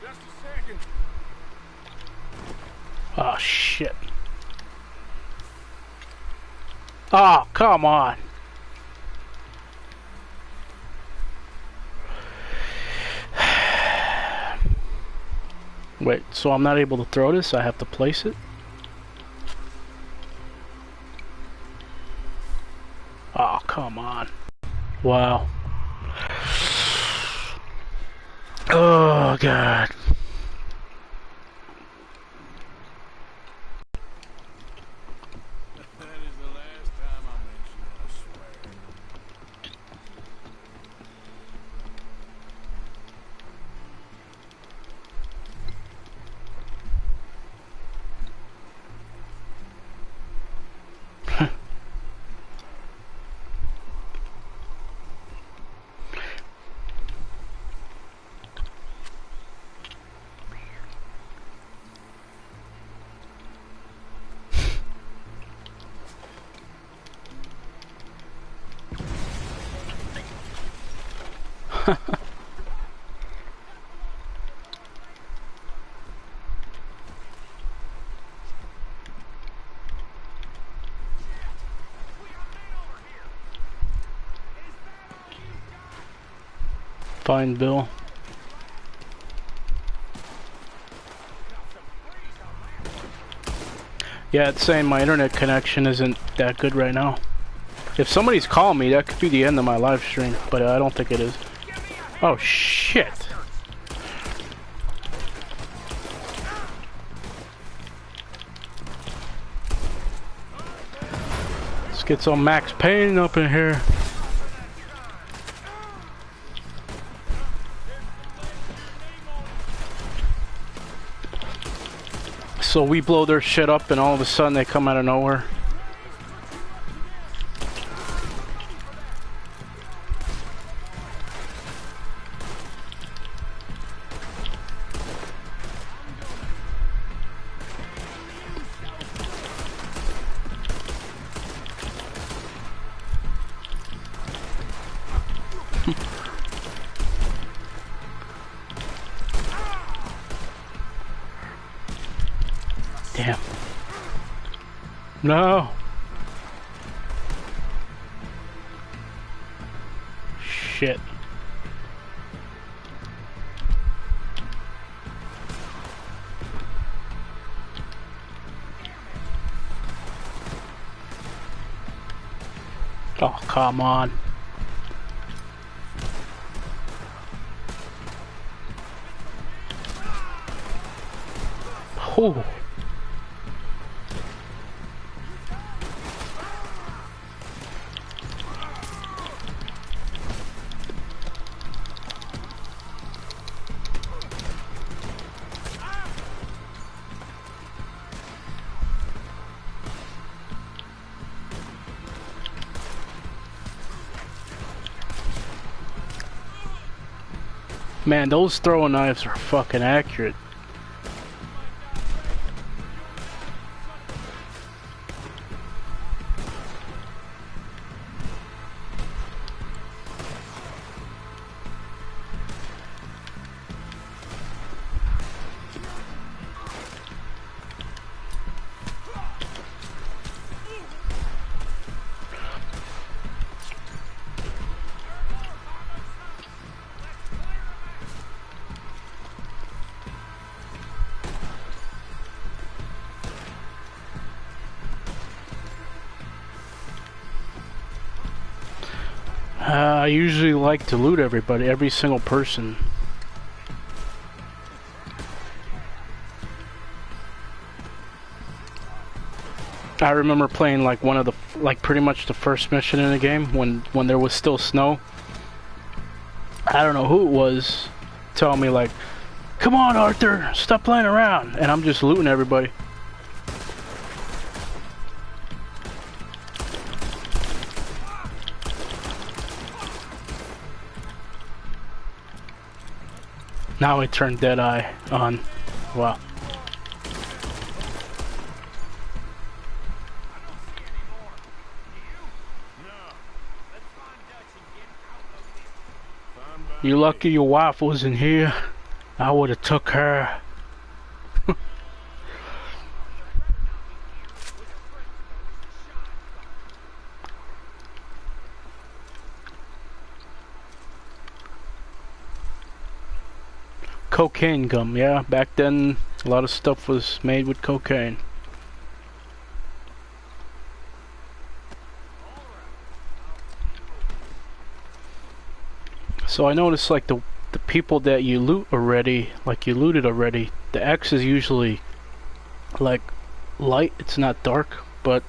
Just a second. Oh shit. Oh, come on. Wait, so I'm not able to throw this? I have to place it? Oh, come on. Wow. Oh, God. That is the last time I mention it, I swear. Fine, Bill. Yeah, it's saying my internet connection isn't that good right now. If somebody's calling me, that could be the end of my live stream, but I don't think it is. Oh, shit. Let's get some Max Payne up in here. So we blow their shit up and all of a sudden they come out of nowhere. Damn. No. Shit. Oh, come on. Oh. Man, those throwing knives are fucking accurate. I usually like to loot everybody, every single person. I remember playing like one of the, like pretty much the first mission in the game when there was still snow. I don't know who it was telling me like, come on Arthur, stop playing around, and I'm just looting everybody. Now I turned Deadeye on. Wow. You lucky your wife wasn't here. I would have took her. Cocaine gum, yeah. Back then, a lot of stuff was made with cocaine. So I noticed like the people that you loot already, like you looted already, the X is usually like light, it's not dark, but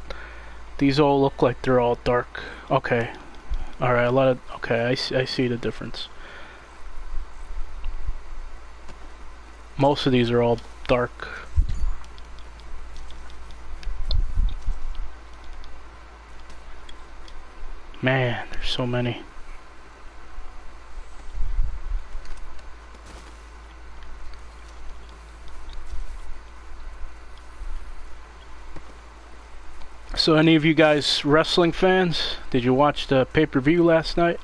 these all look like they're all dark. Okay. Alright, a lot of, okay, I see the difference. Most of these are all dark. Man, there's so many. So any of you guys wrestling fans, did you watch the pay-per-view last night?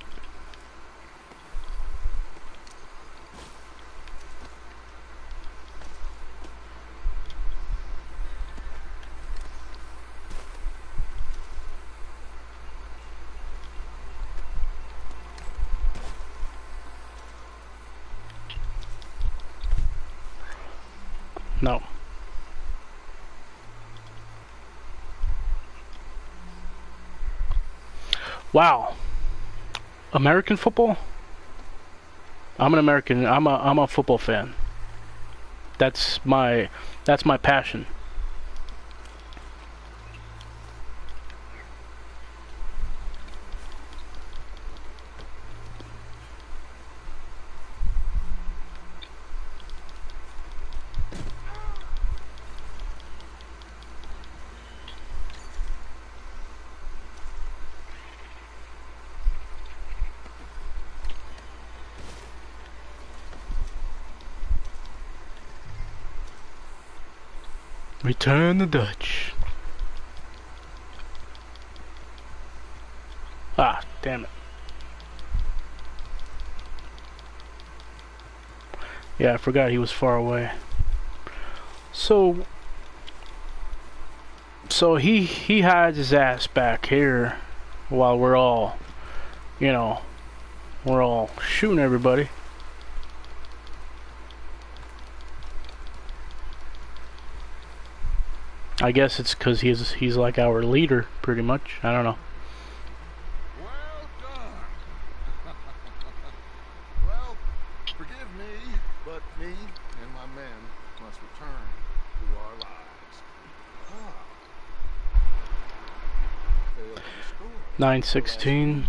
No. Wow. American football? I'm an American. I'm a football fan. That's my passion. Return the Dutch. Ah, damn it. Yeah, I forgot he was far away. So, So he had his ass back here while we're all, you know, we're all shooting everybody. I guess it's because he's like our leader, pretty much. I don't know. Well done. Well, forgive me, but me and my men must return to our lives. Failed to destroy. 916.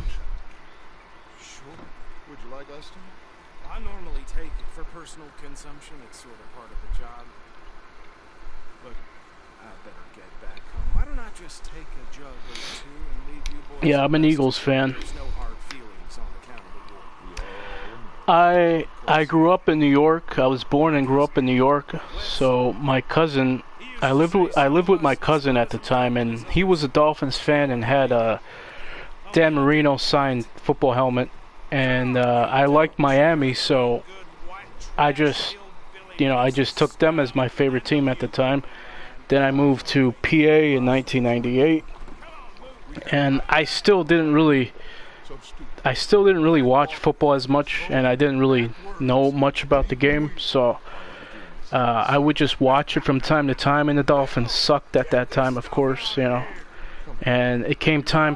Sure. Would you like us to? I normally take it for personal consumption. It's sort of part of the job. But I better get back home. Why don't I just take a jug or two and leave you boys? Yeah, I'm an Eagles fan. There's no hard feelings on account of the war. I grew up in New York. I was born and grew up in New York. So my cousin, I lived with my cousin at the time, and he was a Dolphins fan and had a Dan Marino signed football helmet. And I liked Miami, so I just took them as my favorite team at the time. Then I moved to PA in 1998, and I still didn't really watch football as much, and I didn't really know much about the game. So I would just watch it from time to time, and the Dolphins sucked at that time, of course, you know. And it came time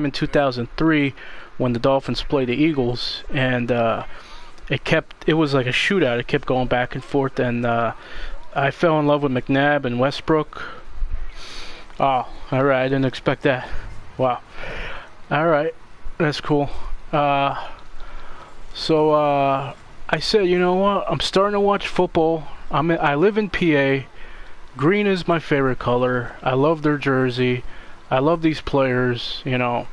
in 2003 when the Dolphins played the Eagles, and it was like a shootout. It kept going back and forth, and I fell in love with McNabb and Westbrook. Oh, alright, I didn't expect that. Wow. Alright, that's cool. So I said, you know what? I'm starting to watch football. I live in PA. Green is my favorite color. I love their jersey. I love these players, you know.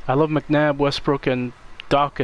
I love McNabb, Westbrook, and Doc